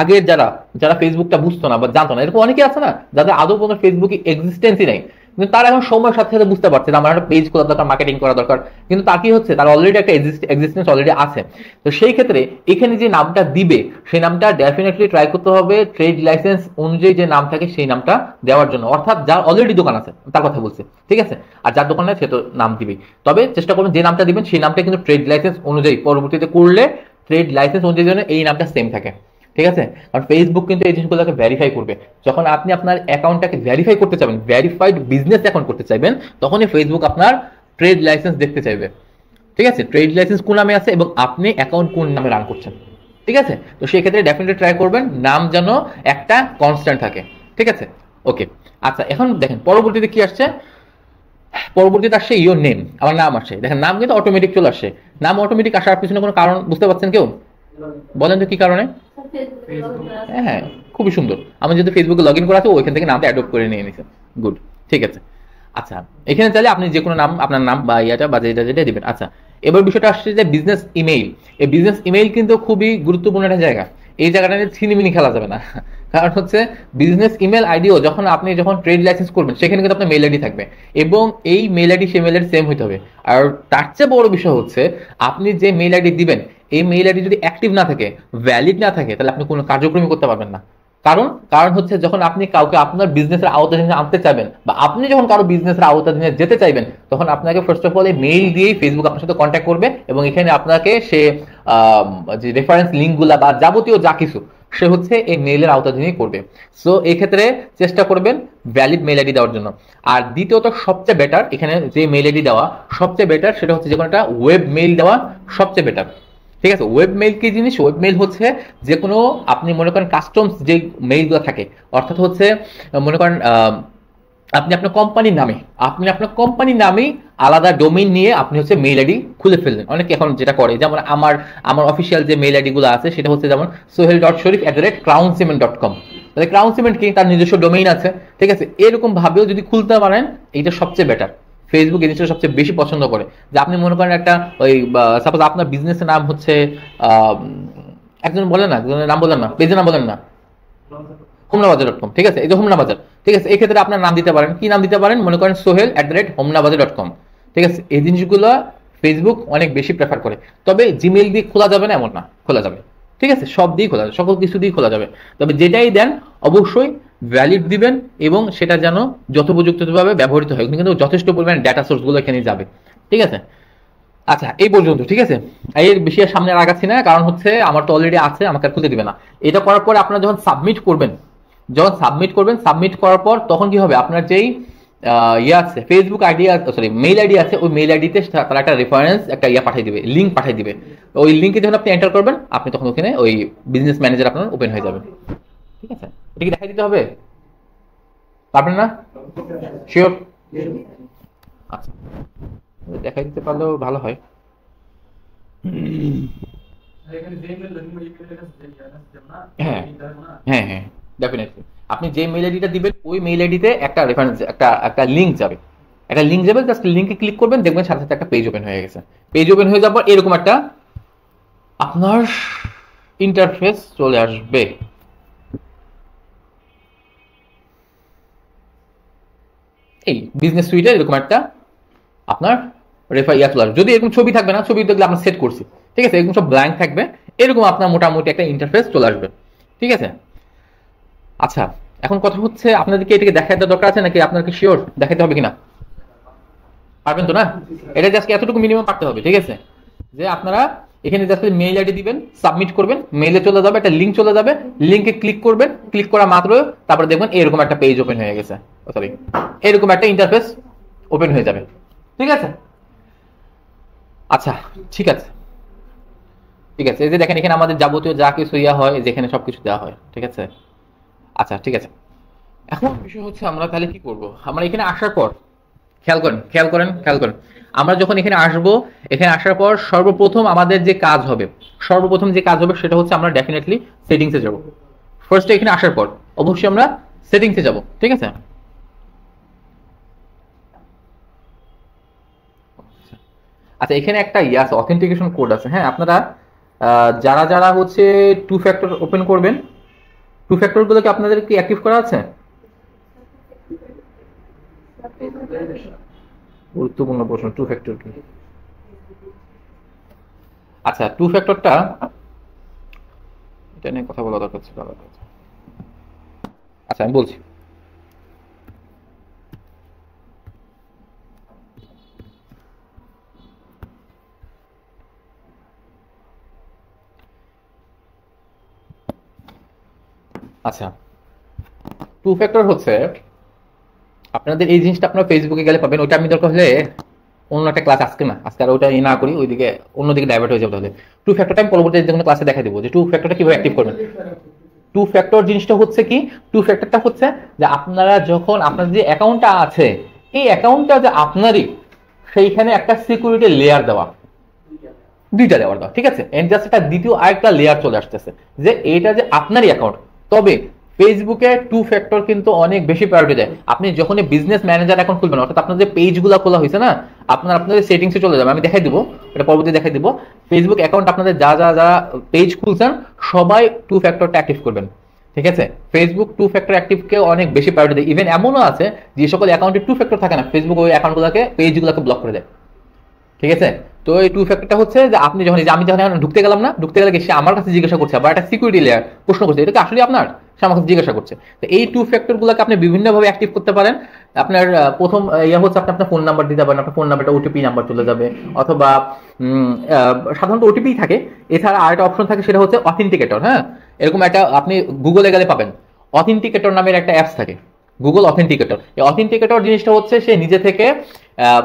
আগের যারা যারা ফেসবুকটা বুঝতো না বা জানতো না, এরকম অনেকে আছে না যাদের আদৌ কোনো ফেসবুকে এক্সিস্টেন্সই নেই, কিন্তু তারা এখন সময়ের সাথে সাথে বুঝতে পারছে যে আমার একটা পেজ খোলা দরকার, মার্কেটিং করা দরকার। কিন্তু তার কি হচ্ছে, তার অলরেডি একটা এক্সিস্টেন্স অলরেডি আছে। তো সেই ক্ষেত্রে এখানে যে নামটা দিবে সেই নামটা ডেফিনেটলি ট্রাই করতে হবে ট্রেড লাইসেন্স অনুযায়ী যে নাম থাকে সেই নামটা দেওয়ার জন্য, অর্থাৎ যার অলরেডি দোকান আছে তার কথা বলছে। ঠিক আছে? আর যার দোকান নেই সে তো নাম দিবেই, তবে চেষ্টা করবেন যে নামটা দিবেন সেই নামটা কিন্তু ট্রেড লাইসেন্স অনুযায়ী পরবর্তীতে করলে ট্রেড লাইসেন্স অনুযায়ী যেন এই নামটা সেম থাকে। ঠিক আছে? কারণ ফেসবুক কিন্তু এই জিনিসগুলোকে ভেরিফাই করবে। যখন আপনি আপনার অ্যাকাউন্টটাকে ভেরিফাই করতে চাইবেন, ভেরিফাইড বিজনেস অ্যাকাউন্ট করতে চাইবেন, তখনই ফেসবুক আপনার ট্রেড লাইসেন্স দেখতে চাইবে। ঠিক আছে? ট্রেড লাইসেন্স কোন নামে আছে এবং আপনি অ্যাকাউন্ট কোন নামে রান করছেন। ঠিক আছে? তো সেই ক্ষেত্রে ডেফিনেটলি ট্রাই করবেন নাম যেন একটা কনস্ট্যান্ট থাকে। ঠিক আছে? ওকে। আচ্ছা, এখন দেখেন পরবর্তীতে কি আসছে, পরবর্তীতে আসছে ইওর নেম, আমার নাম আসছে। দেখেন নাম কিন্তু অটোমেটিক চলে আসছে। নাম অটোমেটিক আসার পিছনে কোনো কারণ বুঝতে পারছেন কেউ? বলেন তো কি কারণে? হ্যাঁ হ্যাঁ, খুবই সুন্দর। আমি যেহেতু ফেসবুকে লগ ইন করা আছে, ওইখান থেকে নামটা অ্যাডপ্ট করে নিয়ে নিছে। গুড, ঠিক আছে। আচ্ছা, এখানে চাইলে আপনি যে কোনো নাম, আপনার নাম বা ইয়াটা বা যেটা যেটা দিবেন। আচ্ছা, এবার বিষয়টা আসছে যে বিজনেস ইমেইল। এই বিজনেস ইমেইল কিন্তু খুবই গুরুত্বপূর্ণ একটা জায়গা। এই জায়গাটা নিয়ে ছিনিমিনি খেলা যাবে না। কারণ হচ্ছে বিজনেস ইমেল আইডিও যখন আপনি যখন ট্রেড লাইসেন্স করবেন, সেখানে কিন্তু আপনার মেল আইডি থাকবে এবং এই মেল আইডি সেই মেল আইডি সেম হইতে হবে। আর তার চেয়ে বড় বিষয় হচ্ছে আপনি যে মেল আইডি দিবেন, এই মেইল আইডি যদি অ্যাক্টিভ না থাকে, ভ্যালিড না থাকে, তাহলে আপনি কোনো কার্যক্রমই করতে পারবেন না। কারণ কারণ হচ্ছে যখন আপনি কাউকে আপনার বিজনেসের আওতাধীনে আনতে চাইবেন বা আপনি যখন কারো বিজনেসের আওতাধীনে যেতে চাইবেন, তখন আপনাকে ফার্স্ট অফ অল এই মেইল দিয়েই ফেসবুক আপনার সাথে কন্ট্যাক্ট করবে এবং এখানে আপনাকে সে যে রেফারেন্স লিঙ্কগুলা বা যাবতীয় যা কিছু সে হচ্ছে এই মেইলের আওতাধীনেই করবে। সো এই ক্ষেত্রে চেষ্টা করবেন ভ্যালিড মেইল আইডি দেওয়ার জন্য। আর দ্বিতীয়ত সবচেয়ে বেটার, এখানে যে মেইল আইডি দেওয়া সবচেয়ে বেটার, সেটা হচ্ছে যে কোনো একটা ওয়েব মেইল দেওয়া সবচেয়ে বেটার। ঠিক আছে? ওয়েব মেইল কি জিনিস? ওয়েব মেইল হচ্ছে যে কোনো, আপনি মনে করেন কাস্টমস যে মেইলগুলো থাকে, অর্থাৎ হচ্ছে মনে করেন আপনি আপনার কোম্পানির নামে, আপনি আপনার কোম্পানির নামেই আলাদা ডোমেইন নিয়ে আপনি হচ্ছে মেইল আইডি খুলে ফেললেন। অনেকে এখন যেটা করে, যেমন আমার আমার অফিসিয়াল যে মেইল আইডি গুলো আছে সেটা হচ্ছে যেমন sohel.sharif@crown-cement.com। তাহলে ক্রাউন সিমেন্ট কি, তার নিজস্ব ডোমেইন আছে। ঠিক আছে? এরকম ভাবেও যদি খুলতে পারেন, এইটা সবচেয়ে বেটার। ফেসবুক এই জিনিসটা সবচেয়ে বেশি পছন্দ করে যে আপনি মনে করেন একটা ওই সাপোজ আপনার বিজনেসের নাম হচ্ছে একজন বলেন না, একজনের নাম বলেন না, পেজের নাম বলেন না, হোমনাবাজার.com। ঠিক আছে? এই যে হোমনাবাজার, ঠিক আছে, এই ক্ষেত্রে আপনার নাম দিতে পারেন, কি নাম দিতে পারেন, মনে করেন sohel@homenabajar.com। ঠিক আছে? এই জিনিসগুলো ফেসবুক অনেক বেশি প্রেফার করে। তবে জিমেইল দিয়ে খোলা যাবে না এমন না, খোলা যাবে। ঠিক আছে? সব দিয়ে খোলা যাবে, সকল কিছু দিয়ে খোলা যাবে। তবে যেটাই দেন অবশ্যই ভ্যালিড দিবেন এবং সেটা যেন যথোপযুক্তভাবে ব্যবহৃত হয়, কিন্তু যথেষ্ট পরিমাণে ডাটা সোর্সগুলো এখানে যাবে। ঠিক আছে? আচ্ছা, এই পর্যন্ত। ঠিক আছে? এর বেশি আর সামনে আগাচ্ছি না, কারণ হচ্ছে আমার তো অলরেডি আছে, আমাকে আর খুলতে দিবে না। এটা করার পর আপনারা যখন সাবমিট করবেন, সাবমিট করার পর তখন কি হবে, আপনার যেই ইয়ে আছে, Facebook ID, sorry mail ID আছে, ওই মেইল আইডিতে তারা একটা রেফারেন্স, একটা ইয়া পাঠিয়ে দিবে, লিঙ্ক পাঠিয়ে দিবে। ওই লিঙ্কে যখন আপনি এন্টার করবেন, আপনি তখন ওখানে ওই বিজনেস ম্যানেজার আপনার ওপেন হয়ে যাবে। ঠিক আছে, এটা কি দেখাই দিতে হবে? পারবেন না? শিওর? আচ্ছা, দেখাই দিতে পারলেও ভালো হয়। হ্যাঁ হ্যাঁ হ্যাঁ, ডেফিনেটলি। আপনি যে মেইল আইডিটা দিবেন ওই মেইল আইডিতে একটা রেফারেন্স, একটা একটা লিঙ্ক যাবে, একটা লিঙ্ক যাবে, জাস্ট লিঙ্কে ক্লিক করবেন, দেখবেন সাথে সাথে একটা পেজ ওপেন হয়ে গেছে। পেজ ওপেন হয়ে যাওয়ার পর এরকম একটা আপনার ইন্টারফেস চলে আসবে। এই বিজনেস সুইটে এরকম একটা আপনার রেফার ইয়া চলে আসবে। যদি এরকম ছবি থাকবে না, ছবি দেখলে আমরা সেট করছি, ঠিক আছে, এরকম সব ব্ল্যাঙ্ক থাকবে, এরকম আপনার মোটামুটি একটা ইন্টারফেস চলে আসবে। ঠিক আছে, আচ্ছা, এখন কথা হচ্ছে আপনাদেরকে এটাকে দেখাতে দরকার আছে নাকি? আপনার কি শিওর দেখাতে হবে কিনা? পারবেন তো না? এটা জাস্ট এতটুকু মিনিমাম পারতে হবে। ঠিক আছে, যে আপনারা এখানে জাস্ট মেইল আইডি দিবেন, সাবমিট করবেন, মেইলে চলে যাবে, একটা লিঙ্ক চলে যাবে, লিঙ্কে ক্লিক করবেন, ক্লিক করা মাত্র তারপরে দেখবেন এরকম একটা পেজ ওপেন হয়ে গেছে, সরি এরকম একটা ইন্টারফেস ওপেন হয়ে যাবে। ঠিক আছে, আচ্ছা, ঠিক আছে, ঠিক আছে। এই যে দেখেন এখানে আমাদের যাবতীয় যা কিছু ইয়া হয়, যেখানে সবকিছু দেওয়া হয়। ঠিক আছে, আচ্ছা, ঠিক আছে। এখন বিষয় হচ্ছে আমরা তাহলে কি করব? আমরা এখানে আসার পর খেয়াল করেন, খেয়াল করেন, খেয়াল করেন, আমরা যখন এখানে আসবো, এখানে আসার পর সর্বপ্রথম আমাদের যে কাজ হবে, সর্বপ্রথম যে কাজ হবে সেটা হচ্ছে আমরা ডেফিনেটলি সেটিংসে যাব। ফার্স্টে এখানে আসার পর অবশ্যই আমরা সেটিংসে যাব। ঠিক আছে, আচ্ছা, এখানে একটা ইয়ে আছে, অথেন্টিকেশন কোড আছে। হ্যাঁ, আপনারা যারা যারা হচ্ছে টু ফ্যাক্টর ওপেন করবেন, টু ফ্যাক্টর গুলোকে আপনাদের কি অ্যাক্টিভ করা আছে? গুরুত্বপূর্ণ প্রশ্ন, টু ফ্যাক্টর কি? আচ্ছা, টু ফ্যাক্টরটা, এটা নিয়ে কথা বলা দরকার ছিল আলাদা। আচ্ছা, আমি বলছি। আচ্ছা, টু ফ্যাক্টর হচ্ছে আপনাদের এই জিনিসটা আপনার ফেসবুকে গেলে পাবেন। ওইটা আমি দরকার হলে অন্য একটা ক্লাস, আজকে না, আজকে আর ওইটা না করি, ওইদিকে অন্যদিকে ডাইভার্ট হয়ে যাবে। তাহলে টু ফ্যাক্টরটা আমি পরবর্তী যে কোনো ক্লাসে দেখা দেবো যে টু ফ্যাক্টরটা কিভাবে অ্যাক্টিভ করবেন। টু ফ্যাক্টর জিনিসটা হচ্ছে কি? টু ফ্যাক্টরটা হচ্ছে যে আপনারা যখন আপনার যে অ্যাকাউন্টটা আছে, এই অ্যাকাউন্টটা যে আপনারই, সেইখানে একটা সিকিউরিটি লেয়ার দেওয়া, দুইটা দেওয়ার দাও। ঠিক আছে, এন্ড জাস্ট একটা দ্বিতীয় আরেকটা লেয়ার চলে আসতেছে যে এটা যে আপনারই অ্যাকাউন্ট। তবে ফেসবুকে টু ফ্যাক্টর কিন্তু অনেক বেশি প্রায়োরিটি দেয়। আপনি যখন বিজনেস ম্যানেজার অ্যাকাউন্ট খুলবেন, অর্থাৎ আপনার যে পেজগুলো খোলা হয়েছে না, আপনাদের সেটিংসে চলে যাবে, আমি দেখাই দিব, এটা পরবর্তী দেখাই দিব। ফেসবুক অ্যাকাউন্ট আপনাদের যা যা যা পেজ খুলছেন সবাই টু ফ্যাক্টরটা অ্যাক্টিভ করবেন। ঠিক আছে, ফেসবুক টু ফ্যাক্টর অ্যাক্টিভকে অনেক বেশি প্রায়োরিটি দেয়। ইভেন এমনও আছে যে সকল অ্যাকাউন্টে টু ফ্যাক্টর থাকে না, ফেসবুক ওই অ্যাকাউন্টগুলোকে, পেজগুলোকে ব্লক করে দেয়। ঠিক আছে, তো এই টু ফ্যাক্টরটা হচ্ছে যে আপনি যখন, আমি যখন ঢুকতে গেলাম না, ঢুকতে গেলে সে আমার কাছে জিজ্ঞাসা করছে, আবার একটা সিকিউরিটি লেয়ার প্রশ্ন করছে, এটা কি আসলে আপনার, সে আমার কাছে জিজ্ঞাসা করছে। তো এই টু ফ্যাক্টর গুলোকে আপনি বিভিন্নভাবে অ্যাক্টিভ করতে পারেন। আপনার প্রথম ইয়ে হচ্ছে আপনি আপনার ফোন নাম্বার দিতে পারেন, আপনার ফোন নাম্বারটা ওটিপি নাম্বার চলে যাবে, অথবা সাধারণত ওটিপি থাকে। এছাড়া আরেকটা অপশন থাকে, সেটা হচ্ছে অথেন্টিকেটর। হ্যাঁ, এরকম একটা আপনি গুগলে গেলে পাবেন, অথেন্টিকেটর নামের একটা অ্যাপস থাকে, গুগল অথেন্টিকেটর। এই অথেন্টিকেটর জিনিসটা হচ্ছে সে নিজে থেকে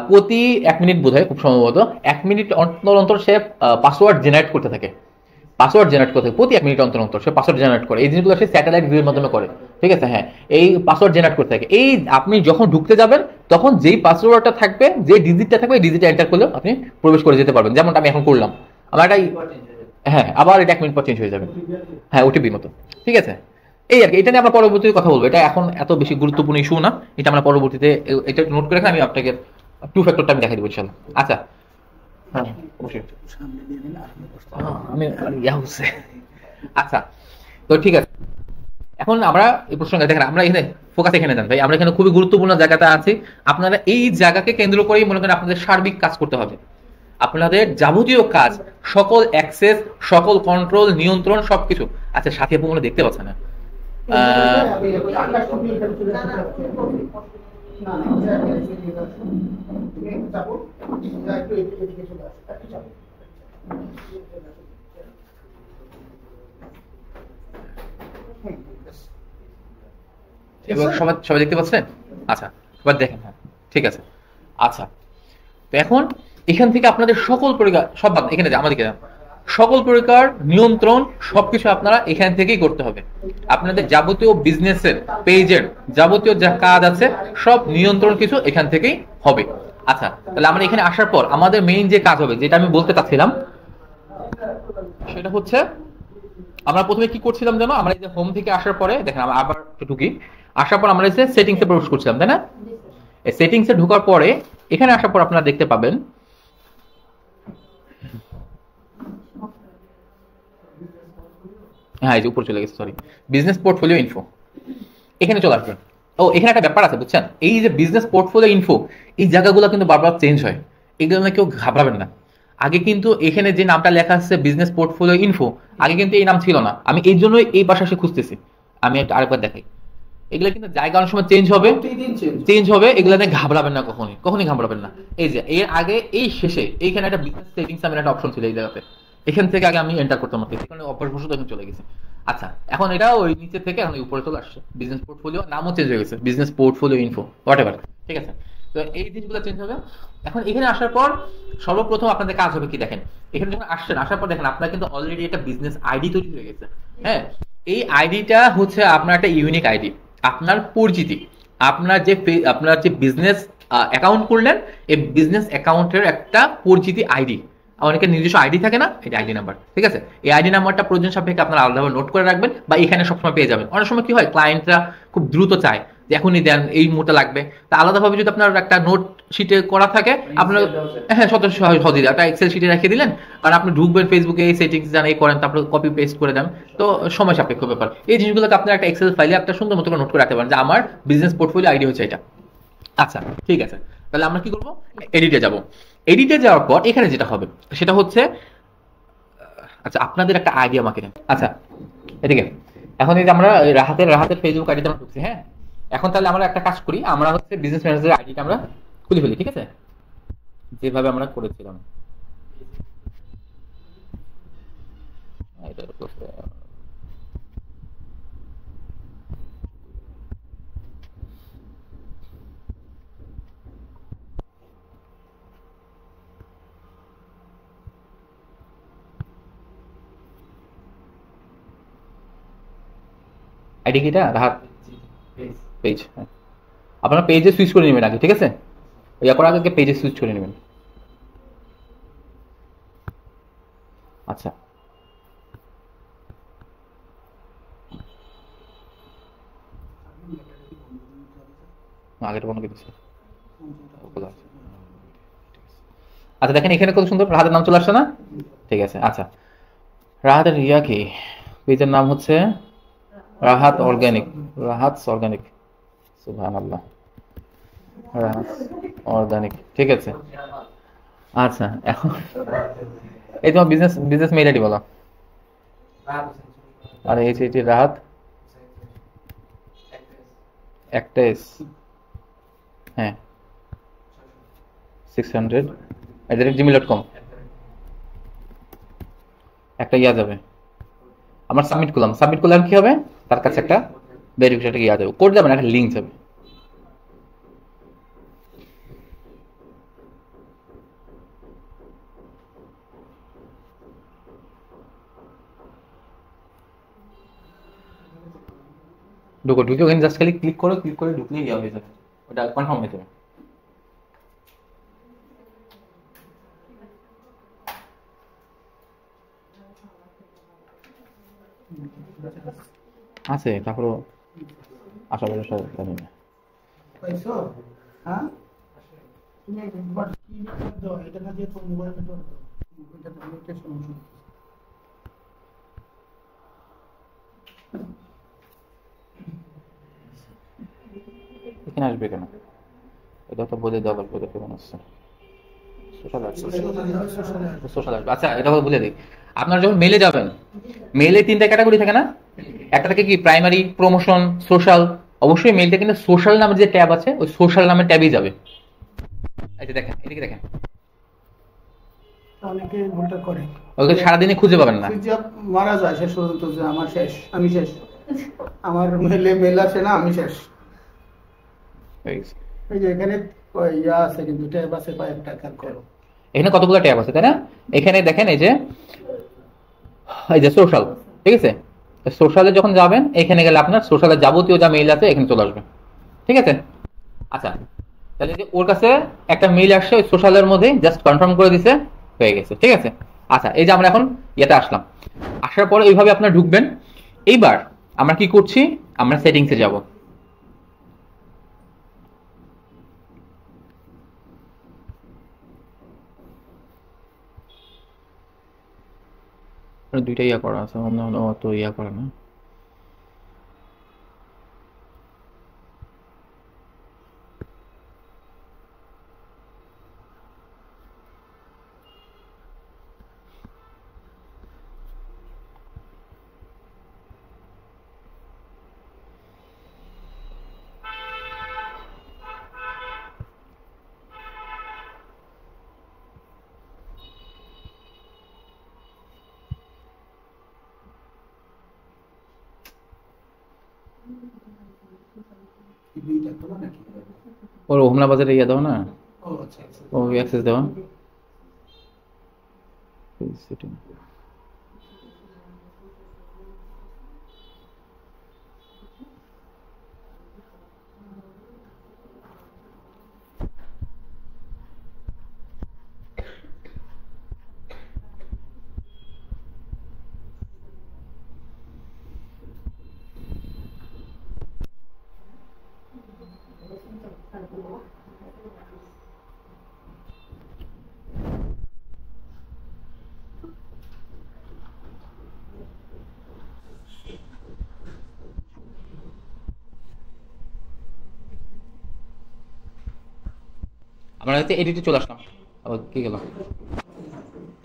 প্রতি 1 মিনিট বোধ হয়, খুব সম্ভবত 1 মিনিট অন্তর অন্তর সে পাসওয়ার্ড জেনারেট করতে থাকে, পাসওয়ার্ড জেনারেট করতে থাকে প্রতি 1 মিনিট অন্তর অন্তর সে পাসওয়ার্ড জেনারেট করে। এই জিনিসগুলো সে স্যাটেলাইট ভিউর মাধ্যমে করে। ঠিক আছে, হ্যাঁ, এই পাসওয়ার্ড জেনারেট করতে থাকে। এই আপনি যখন ঢুকতে যাবেন তখন যেই পাসওয়ার্ডটা থাকবে, যে ডিজিটটা থাকবে, এই ডিজিটটা এন্টার করলে আপনি প্রবেশ করে যেতে পারবেন। যেমনটা আমি এখন করলাম, আমার একটা, হ্যাঁ, আবার এটা 1 মিনিট পর চেঞ্জ হয়ে যাবে। হ্যাঁ, ওটিপির মতো। ঠিক আছে, এই আর কি। এটা নিয়ে আমরা পরবর্তীতে কথা বলবো, এটা এখন এত বেশি গুরুত্বপূর্ণ ইস্যু না, এটা আমরা পরবর্তীতে, এটা নোট করে রাখলে আমি আপনাকে টু ফ্যাক্টরটা আমি দেখাই দেবো ইনশাল্লাহ। আচ্ছা, হ্যাঁ, অবশ্যই। সামনে দিয়ে দিন, আরম্ভ করতে হ্যাঁ, আমি ইয়া হচ্ছে। আচ্ছা, তো ঠিক আছে, এখন আমরা এই প্রসঙ্গে দেখেন, আমরা এখানে ফোকাস এখানে দেন ভাই, আমরা এখানে খুবই গুরুত্বপূর্ণ জায়গাতে আছি। আপনারা এই জায়গাকে কেন্দ্র করেই মনে করেন আপনাদের সার্বিক কাজ করতে হবে। আপনাদের যাবতীয় কাজ, সকল অ্যাক্সেস, সকল কন্ট্রোল, নিয়ন্ত্রণ, সবকিছু। আচ্ছা, সাথী আপু মনে দেখতে পাচ্ছে না। আকাশ টুপি এখানে চলে আসতে হবে। না না, চাপো, যা একটু এদিকে চলে আসে, একটু চাপো। এবার সবাই সবাই দেখতে পাচ্ছেন? আচ্ছা, এবার দেখেন, হ্যাঁ ঠিক আছে। আচ্ছা, তো এখন এখান থেকে আপনাদের সকল প্রকার সব এখানে আমাদেরকে সকল প্রকার নিয়ন্ত্রণ সবকিছু আপনারা এখান থেকেই করতে হবে। আপনাদের যাবতীয় বিজনেসের পেজের যাবতীয় যা কাজ আছে সব নিয়ন্ত্রণ কিছু এখান থেকেই হবে। আচ্ছা, তাহলে আমরা এখানে আসার পর আমাদের মেইন যে কাজ হবে, যেটা আমি বলতে চাচ্ছিলাম, সেটা হচ্ছে আমরা প্রথমে কি করছিলাম জানো, আমরা এই যে হোম থেকে আসার পরে দেখেন আমরা আবার ঢুকি, আসার পর আমরা এই যে সেটিংসে প্রবেশ করছিলাম, তাই না? এই সেটিংসে ঢোকার পরে এখানে আসার পর আপনারা দেখতে পাবেন হ্যাঁ এই যে উপরে চলে গেছে, সরি, বিজনেস পোর্টফোলিও ইনফো, এখানে চলে আসবেন। ও এখানে একটা ব্যাপার আছে বুঝছেন, এই যে বিজনেস পোর্টফোলিও ইনফো, এই জায়গাগুলো কিন্তু বারবার চেঞ্জ হয়, এগুলো না কেউ ঘাবড়াবেন না। আগে কিন্তু এখানে যে নামটা লেখা আছে বিজনেস পোর্টফোলিও ইনফো, আগে কিন্তু এই নাম ছিল না, আমি এই জন্যই এই পাশে খুঁজতেছি। আমি একটা আরেকবার দেখাই, এগুলো কিন্তু জায়গা অনেক সময় চেঞ্জ হবে, চেঞ্জ হবে, এগুলো নিয়ে ঘাবড়াবেন না, কখনই কখনই ঘাবড়াবেন না। এই যে এর আগে এই শেষে এইখানে একটা বিজনেস সেটিংস নামের একটা অপশন ছিল এই জায়গাতে, এখান থেকে আগে আমি এন্টার করতাম না, এখানে অভ্যাসবশত এখন চলে গেছে। আচ্ছা, এখন এটা ওই নিচে থেকে এখন উপরে চলে আসছে, বিজনেস পোর্টফোলিও নামও চেঞ্জ হয়ে গেছে, business portfolio info what ever, ঠিক আছে? তো এই জিনিসগুলো চেঞ্জ হবে। এখন এখানে আসার পর সর্বপ্রথম আপনাদের কাজ হবে কি দেখেন, এখানে যখন আসছেন, আসার পর দেখেন আপনার কিন্তু অলরেডি একটা বিজনেস আইডি তৈরি হয়ে গেছে। হ্যাঁ, এই আইডিটা হচ্ছে আপনার একটা ইউনিক আইডি, আপনার পরিচিতি, আপনার যে বিজনেস অ্যাকাউন্ট করলেন, এই বিজনেস অ্যাকাউন্টের একটা পরিচিতি আইডি, অনেকের নিজস্ব আইডি থাকে না, এটা আইডি নাম্বার, ঠিক আছে? এই আইডি নাম্বারটা প্রয়োজন সাপেক্ষে আপনারা আলাদাভাবে নোট করে রাখবেন, বা এখানে সবসময় পেয়ে যাবেন। অনেক সময় কি হয়, ক্লায়েন্টরা খুব দ্রুত চায় যে এখনই দেন, এই মুহূর্তে লাগবে, তা আলাদাভাবে যদি আপনার একটা নোট শিটে করা থাকে, আপনার হ্যাঁ সদস্য সহজে একটা এক্সেল শিটে রেখে দিলেন, কারণ আপনি ঢুকবেন ফেসবুকে, এই সেটিংস জানেন, এই করেন, তারপরে কপি পেস্ট করে দেন, তো সময় সাপেক্ষ ব্যাপার। এই জিনিসগুলোকে আপনার একটা এক্সেল ফাইলে একটা সুন্দর মতো করে নোট করে রাখতে পারেন যে আমার বিজনেস পোর্টফোলিও আইডি হচ্ছে এটা। আচ্ছা ঠিক আছে, তাহলে আমরা কি করবো, এডিটে যাব। এডিটে যাওয়ার পর এখানে যেটা হবে সেটা হচ্ছে, আচ্ছা আপনাদের একটা আইডিয়া আমাকে দেন। আচ্ছা এদিকে, এখন এই যে আমরা রাহাতের ফেসবুক আইডিতে আমরা ঢুকছি, হ্যাঁ। এখন তাহলে আমরা একটা কাজ করি, আমরা হচ্ছে বিজনেস ম্যানেজারের আইডিটা আমরা খুলে ফেলি, ঠিক আছে, যেভাবে আমরা করেছিলাম। আইডি কিটা রাহাত পেজ, হ্যাঁ আপনারা পেজে সুইচ করে নেবেন আগে, ঠিক আছে, ইয়া করার আগে পেজে সুইচ করে নেবেন। আচ্ছা আগের বন্ধ করে দিচ্ছি। আচ্ছা দেখেন এখানে কত সুন্দর রাহাতের নাম চলে আসছে না, ঠিক আছে। আচ্ছা রাহাতের ইয়া কি, পেজের নাম হচ্ছে রাহাত অর্গানিক, রাহাতস অর্গানিক, সুবহানাল্লাহ, রাহাত অর্গানিক, ঠিক আছে। আচ্ছা এখন এই তোমার বিজনেস মেইল আইডি বলো, আর এই রাহাত একটা এস, হ্যাঁ 600@gmail.com, একটা ইয়া যাবে, আমার সাবমিট করলাম, সাবমিট করলে কি হবে, তার কাছে একটা ভেরিফিকেশন ইয়া যাবে, কোড যাবে না, একটা লিঙ্ক যাবে। ঢুকে ওখানে জাস্ট খালি ক্লিক করে ঢুকলেই ইয়া হয়ে যাবে, ওটা কনফার্ম হয়ে যাবে। আছে তারপরও আশা করি সব জানি না। পাইছো? হ্যাঁ? বাট কি দাও, এটা না দিয়ে তো মোবাইলে তো এটা তো একটা সমস্যা। এখানে আসবে কেন, এটা তো বলে দেওয়া লাগবে, এটা কেমন আসছে সোশ্যাল আসবে। আচ্ছা এটা বলে দিই, আপনারা যখন মেলে যাবেন, মেলে 3টা ক্যাটাগরি থাকে না, একটা থাকে কি প্রাইমারি, প্রমোশন, সোশ্যাল, অবশ্যই মেলটা কিন্তু সোশ্যাল নামের যে ট্যাব আছে ওই সোশ্যাল নামের ট্যাবেই যাবে। এই দেখেন এদিকে দেখেন, অনেকে ভুলটা করে, ওকে সারাদিনে খুঁজে পাবেন না, মারা যায় শেষ পর্যন্ত যে আমার শেষ, আমি শেষ, আমার মেলে মেল আসে না, আমি শেষ। এই যে এখানে ইয়া আছে, কিন্তু ট্যাব আছে কয়েকটা, খেয়াল করো। এখানে কতগুলো ট্যাব আছে তাই না? এখানে দেখেন এই যে সোশ্যাল, ঠিক আছে? সোশ্যালে যখন যাবেন, এখানে গেলে আপনার সোশ্যালের যাবতীয় যা মেইল আছে এখানে চলে আসবে, ঠিক আছে? আচ্ছা, তাহলে যে ওর কাছে একটা মেইল আসছে ওই সোশ্যালের মধ্যে, জাস্ট কনফার্ম করে দিছে, হয়ে গেছে, ঠিক আছে? আচ্ছা, এই যে আমরা এখন ইয়েতে আসলাম, আসার পরে এইভাবে আপনার ঢুকবেন। এইবার আমরা কি করছি, আমরা সেটিংসে যাব। দুইটা ইয়া করা আছে, অত ইয়া করা না। দুইটা তো নাকি? ওর হোমনা বাজারে ইয়া দাও না, ও আচ্ছা আচ্ছা। ও অ্যাক্সেস দেওয়া। সেটিং আমরা হয়তো এডিটে চলে আসলাম, আবার কি গেল?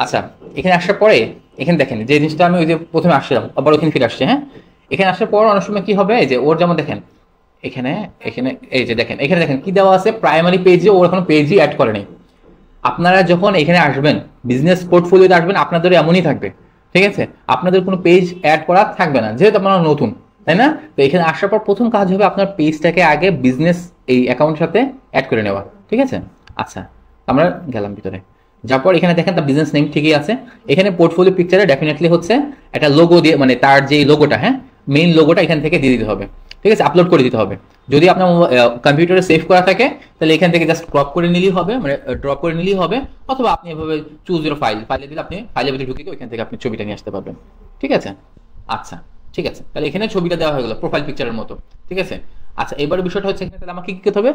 আচ্ছা, এখানে আসার পরে এখানে দেখেন যে জিনিসটা আমি ওই যে প্রথমে আসলাম, আবার ওখানে ফিরে আসছে। হ্যাঁ, এখানে আসার পর অনেক সময় কি হবে, এই যে ওর যেমন দেখেন এখানে এখানে এই যে দেখেন এখানে দেখেন কি দেওয়া আছে, প্রাইমারি পেজে ওর এখনো পেজই অ্যাড করে নেই। আপনারা যখন এখানে আসবেন, বিজনেস পোর্টফোলিওতে আসবেন, আপনাদের এমনই থাকবে, ঠিক আছে? আপনাদের কোনো পেজ অ্যাড করা থাকবে না, যেহেতু আপনারা নতুন, তাই না? তো এখানে আসার পর প্রথম কাজ হবে আপনার পেজটাকে আগে বিজনেস এই অ্যাকাউন্টের সাথে অ্যাড করে নেওয়া, ঠিক আছে? আচ্ছা, আমরা গেলাম ভিতরে, যারপর এখানে দেখেন তার বিজনেস নেম ঠিকই আছে। এখানে পোর্টফোলিও পিকচারে ডেফিনেটলি হচ্ছে একটা লোগো দিয়ে, মানে তার যে লোগোটা, হ্যাঁ, মেইন লোগোটা এখান থেকে দিয়ে দিতে হবে, ঠিক আছে? আপলোড করে দিতে হবে। যদি আপনার কম্পিউটারে সেভ করা থাকে তাহলে এখান থেকে জাস্ট ক্রপ করে নিলেই হবে, মানে ড্রপ করে নিলেই হবে, অথবা আপনি এভাবে চুজ ইউর ফাইলে দিলে আপনি ফাইলের ভিতরে ঢুকে ওইখান থেকে আপনি ছবিটা নিয়ে আসতে পারবেন, ঠিক আছে? আচ্ছা, ঠিক আছে, তাহলে এখানে ছবিটা দেওয়া হয়ে গেল প্রোফাইল পিকচারের মতো, ঠিক আছে? আচ্ছা, এবারে বিষয়টা হচ্ছে এখানে তাহলে আমাকে কি করতে হবে,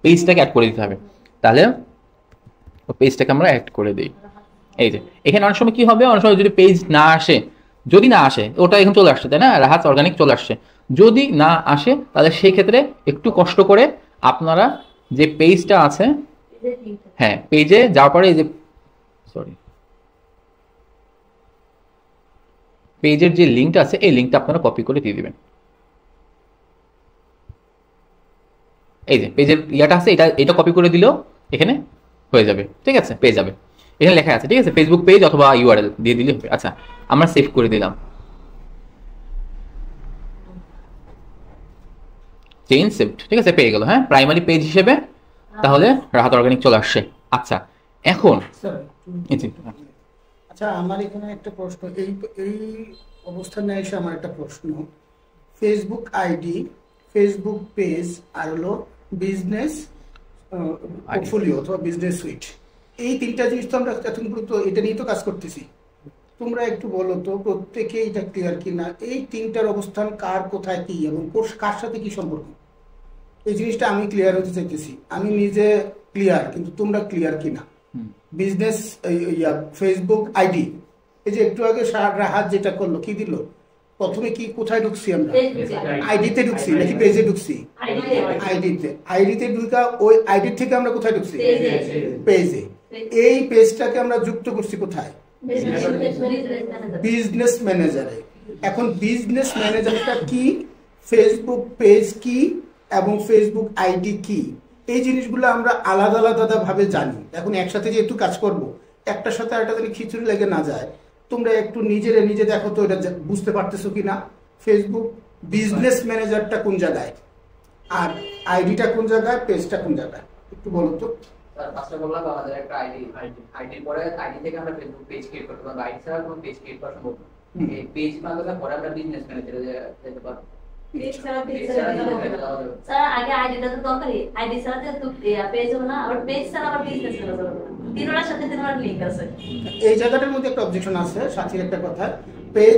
পেজটাকে অ্যাড করে দিতে হবে। তাহলে পেজটাকে আমরা অ্যাড করে দিই। এই যে এখানে অনেক সময় কি হবে, অনেক সময় যদি পেজ না আসে, যদি না আসে, ওটা এখন চলে আসছে তাই না, রাহাত অর্গানিক চলে আসছে। যদি না আসে তাহলে সেই ক্ষেত্রে একটু কষ্ট করে আপনারা যে পেজটা আছে, হ্যাঁ, পেজে যাওয়ার পরে এই যে সরি পেজের যে লিঙ্কটা আছে এই লিঙ্কটা আপনারা কপি করে দিয়ে দিবেন। এই যে পেজের ইয়াটা আছে, এটা কপি করে দিলেও এখানে হয়ে যাবে, ঠিক আছে? পেয়ে যাবে, এখানে লেখা আছে, ঠিক আছে? ফেসবুক পেজ অথবা ইউআরএল দিয়ে দিলে হবে। আচ্ছা, আমরা সেভ করে দিলাম, চেইন সেভড, ঠিক আছে? পেয়ে গেল, হ্যাঁ, প্রাইমারি পেজ হিসেবে তাহলে রাহাত অর্গানিক চলে আসছে। আচ্ছা, এখন আচ্ছা, আমার এখানে একটা প্রশ্ন, এই এই অবস্থানে এসে আমার একটা প্রশ্ন, ফেসবুক আইডি, ফেসবুক পেজ আর হলো বিজনেস পোর্টফোলিও অথবা বিজনেস সুইট, এই তিনটা জিনিস তো আমরা এখন পর্যন্ত এটা নিয়ে তো কাজ করতেছি। তোমরা একটু বলো তো প্রত্যেকে এটা ক্লিয়ার কিনা, এই তিনটার অবস্থান কার কোথায় কি এবং কার সাথে কি সম্পর্ক, এই জিনিসটা আমি ক্লিয়ার হতে চাইতেছি। আমি নিজে ক্লিয়ার, কিন্তু তোমরা ক্লিয়ার কিনা। বিজনেস ফেসবুক আইডি, এই যে একটু আগে রাহাত যেটা করলো, কি দিল, প্রথমে কি কোথায় ঢুকছি আমরা, আইডিতে ঢুকছি নাকি পেজে ঢুকছি? আইডিতে ঢুকা, ওই আইডি থেকে আমরা কোথায় ঢুকছি? পেজে। এই পেজটাকে আমরা যুক্ত করছি কোথায়? বিজনেস ম্যানেজারে। এখন বিজনেস ম্যানেজারটা কি, ফেসবুক পেজ কি এবং ফেসবুক আইডি কি, এই জিনিসগুলো আমরা আলাদা আলাদা ভাবে জানি। এখন একসাথে যেহেতু কাজ করব, একটার সাথে আরেকটা যদি খিচুড়ি লেগে না যায়, তোমরা একটু নিজে দেখো তো এটা বুঝতে পারতেছো কিনা, ফেসবুক বিজনেস ম্যানেজারটা কোন জায়গায়, আর আইডিটা কোন জায়গায়, পেজটা কোন জায়গায়, একটু বলো তো। ফার্স্টে বললাম আমাদের একটা আইডির পরে আইডি থেকে আমরা ফেসবুক পেজ ক্রিয়েট করতে পারবো, আইডি ছাড়া কোনো পেজ ক্রিয়েট করা সম্ভব না। এই পেজ মাধ্যমে পরে আমরা বিজনেস ম্যানেজারে যেতে পারবো। পেজ ছাড়া স্যার আগে আইডিটা তো দরকারি, আইডি ছাড়া তো পেজ হবে না, আবার পেজ ছাড়া আবার বিজনেস ম্যানেজার হবে না, তিনটার সাথে তিনটার লিংক আছে। এই জায়গাটার মধ্যে একটা অবজেকশন আছে, সাথীর একটা কথা, পেজ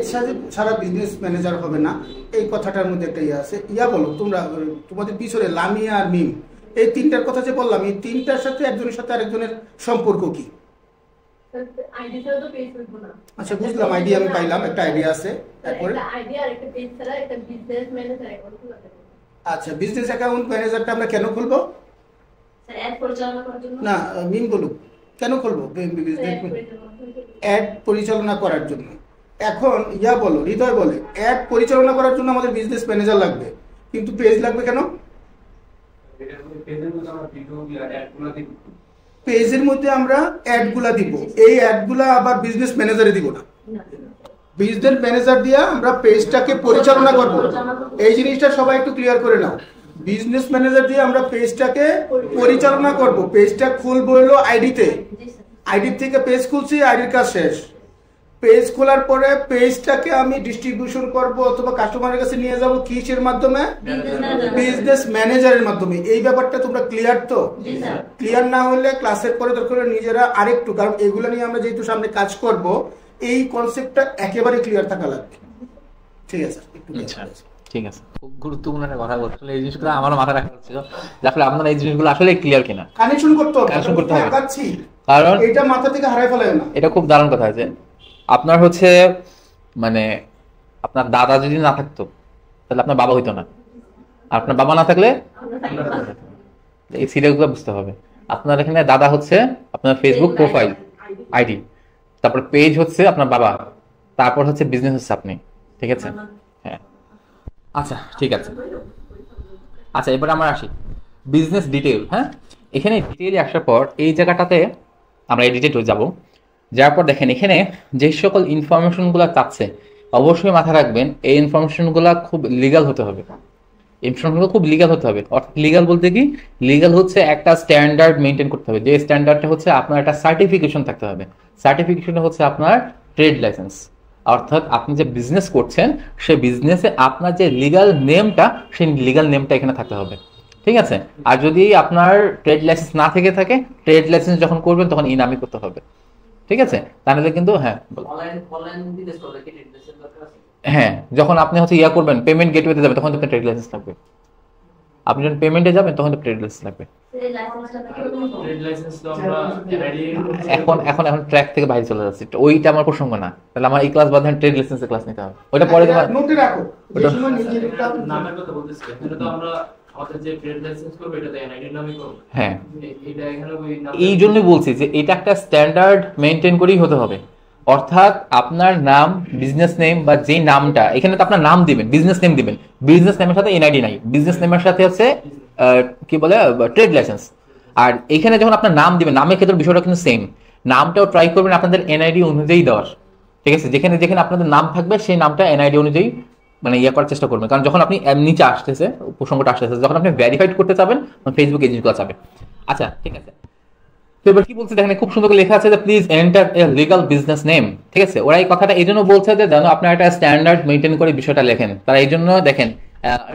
ছাড়া বিজনেস ম্যানেজার হবে না, এই কথাটার মধ্যে একটা ইয়ে আছে। বলো তোমরা, তোমাদের পিছনে লামিয়া আর মিম, এই তিনটার কথা যে বললাম, এই তিনটার সাথে একজনের সাথে আরেকজনের সম্পর্ক কি? আইডি ছাড়া তো পেজ হবে না। আচ্ছা বুঝলাম, আইডি আমি পাইলাম, একটা আইডিয়া আছে, তারপরে একটা আইডি আর একটা পেজ ছাড়া একটা বিজনেস ম্যানেজার অ্যাকাউন্ট খোলা যাবে। আচ্ছা বিজনেস অ্যাকাউন্ট ম্যানেজারটা আমরা কেন খুলবো? স্যার অ্যাড পরিচালনা করার জন্য। না মিম বলুক, কেন খুলবো? অ্যাড পরিচালনা করার জন্য। এখন বলো, হৃদয় বলে অ্যাড পরিচালনা করার জন্য আমাদের বিজনেস ম্যানেজার লাগবে, কিন্তু পেজ লাগবে কেন? পেজের মধ্যে আমরা অ্যাডগুলা দিব, এই অ্যাডগুলা আবার বিজনেস ম্যানেজারে দিব না, বিজনেস ম্যানেজার দিয়ে আমরা পেজটাকে পরিচালনা করব। এই জিনিসটা সবাই একটু ক্লিয়ার করে নাও, বিজনেস ম্যানেজার দিয়ে আমরা পেজটাকে পরিচালনা করব। পেজটা খুলবো হলো আইডিতে, আইডি থেকে পেজ খুলছি, আইডির কাজ শেষ। পেজ খোলার পরে পেজটাকে আমি ডিস্ট্রিবিউশন করব অথবা কাস্টমারের কাছে নিয়ে যাব কিসের মাধ্যমে? বিজনেস ম্যানেজারের মাধ্যমে। এই ব্যাপারটা তোমরা ক্লিয়ার তো? ক্লিয়ার না হলে ক্লাসের পরে দরকার নিজেরা আরেকটু, কারণ এগুলো নিয়ে আমরা যেহেতু সামনে কাজ করব, এই কনসেপ্টটা একেবারে ক্লিয়ার থাকা লাগবে। ঠিক আছে, ঠিক আছে, খুব গুরুত্বপূর্ণ একটা কথা বলছিল, এই জিনিসগুলো আমারও মাথায় রাখা হচ্ছিল যে আসলে আপনারা এই জিনিসগুলো আসলে ক্লিয়ার কিনা, কানেকশন করতে হবে, কারণ এটা মাথা থেকে হারাই ফেলায় না। এটা খুব দারুণ কথা যে আপনার হচ্ছে মানে আপনার দাদা যদি না থাকতো তাহলে আপনার বাবা হইতো না, আর আপনার বাবা না থাকলে এই সিরিয়ালগুলো বুঝতে হবে। আপনার এখানে দাদা হচ্ছে আপনার ফেসবুক প্রোফাইল আইডি, তারপর পেজ হচ্ছে আপনার বাবা, তারপর হচ্ছে বিজনেস হচ্ছে আপনি। ঠিক আছে, হ্যাঁ আচ্ছা ঠিক আছে। আচ্ছা এবার আমরা আসি বিজনেস ডিটেইল। হ্যাঁ, এখানে ডিটেইলে আসার পর এই জায়গাটাতে আমরা এই ডিটেইলে যাবো। যার পর দেখেন এখানে যে সকল ইনফরমেশনগুলো চাচ্ছে অবশ্যই মাথায় রাখবেন, এই ইনফরমেশনগুলো খুব লিগাল হতে হবে। ইনফরমেশনগুলো খুব লিগাল হতে হবে। অর্থাৎ লিগাল বলতে কি, লিগাল হচ্ছে একটা স্ট্যান্ডার্ড মেনটেন করতে হবে, যে স্ট্যান্ডার্ডটা হচ্ছে আপনার একটা সার্টিফিকেশন থাকতে হবে। সার্টিফিকেশনটা হচ্ছে আপনার ট্রেড লাইসেন্স, অর্থাৎ আপনি যে বিজনেস করছেন সেই বিজনেসে আপনার যে লিগাল নেমটা, সেই লিগাল নেমটা এখানে থাকতে হবে। ঠিক আছে, আর যদি আপনার ট্রেড লাইসেন্স না থেকে থাকে, ট্রেড লাইসেন্স যখন করবেন তখন এই নামই করতে হবে। ঠিক আছে, তাহলে কিন্তু হ্যাঁ যখন আপনি হচ্ছে করবেন পেমেন্ট গেটওয়েতে যাবেন তখন তো ট্রেড লাইসেন্স লাগবে। আপনি যখন পেমেন্টে যাবেন তখন তো ট্রেড লাইসেন্স লাগবে। এখন এখন এখন ট্র্যাক থেকে বাইরে চলে যাচ্ছে, ওইটা আমার প্রসঙ্গ না। তাহলে আমার এই ক্লাস বাদ দিয়ে ট্রেড লাইসেন্সের ক্লাস নিতে হবে, ওইটা পরে তোমার নোটে রাখো। নামের কথা বলতেছি, এটা তো আমরা আমাদের যে ট্রেড লাইসেন্স করব এটা তো এনআইডির নামে করব। হ্যাঁ, এটা এখানে ওই নাম, এই জন্য বলছি যে এটা একটা স্ট্যান্ডার্ড মেইনটেইন করেই হতে হবে। অর্থাৎ আপনার নাম, বিজনেস নেম বা যে নামটা, এখানে তো আপনার নাম দিবেন, বিজনেস নেম দিবেন, বিজনেস নেমের সাথে এনআইডি নাই, বিজনেস নেমের সাথে হচ্ছে কি বলে ট্রেড লাইসেন্স। আর এখানে যখন আপনার নাম দিবেন, নামের ক্ষেত্রে বিষয়টা কিন্তু সেম, নামটাও ট্রাই করবেন আপনাদের এনআইডি অনুযায়ী দেওয়ার। ঠিক আছে, যেখানে যেখানে আপনাদের নাম থাকবে সেই নামটা এনআইডি অনুযায়ী মানে করার চেষ্টা করবেন। কারণ যখন আপনি নিচে আসতেছে, প্রসঙ্গটা আসতেছে, যখন আপনি ভেরিফাইড করতে চাবেন ফেসবুক এজেন্টগুলো চাবে। আচ্ছা ঠিক আছে, তো এবার কি বলছে দেখেন, খুব সুন্দর করে লেখা আছে যে please enter a legal business name. ঠিক আছে, ওরা এই কথাটা এই জন্য বলছে যে যেন আপনার একটা স্ট্যান্ডার্ড মেনটেন করে বিষয়টা লেখেন। তারা এই জন্য দেখেন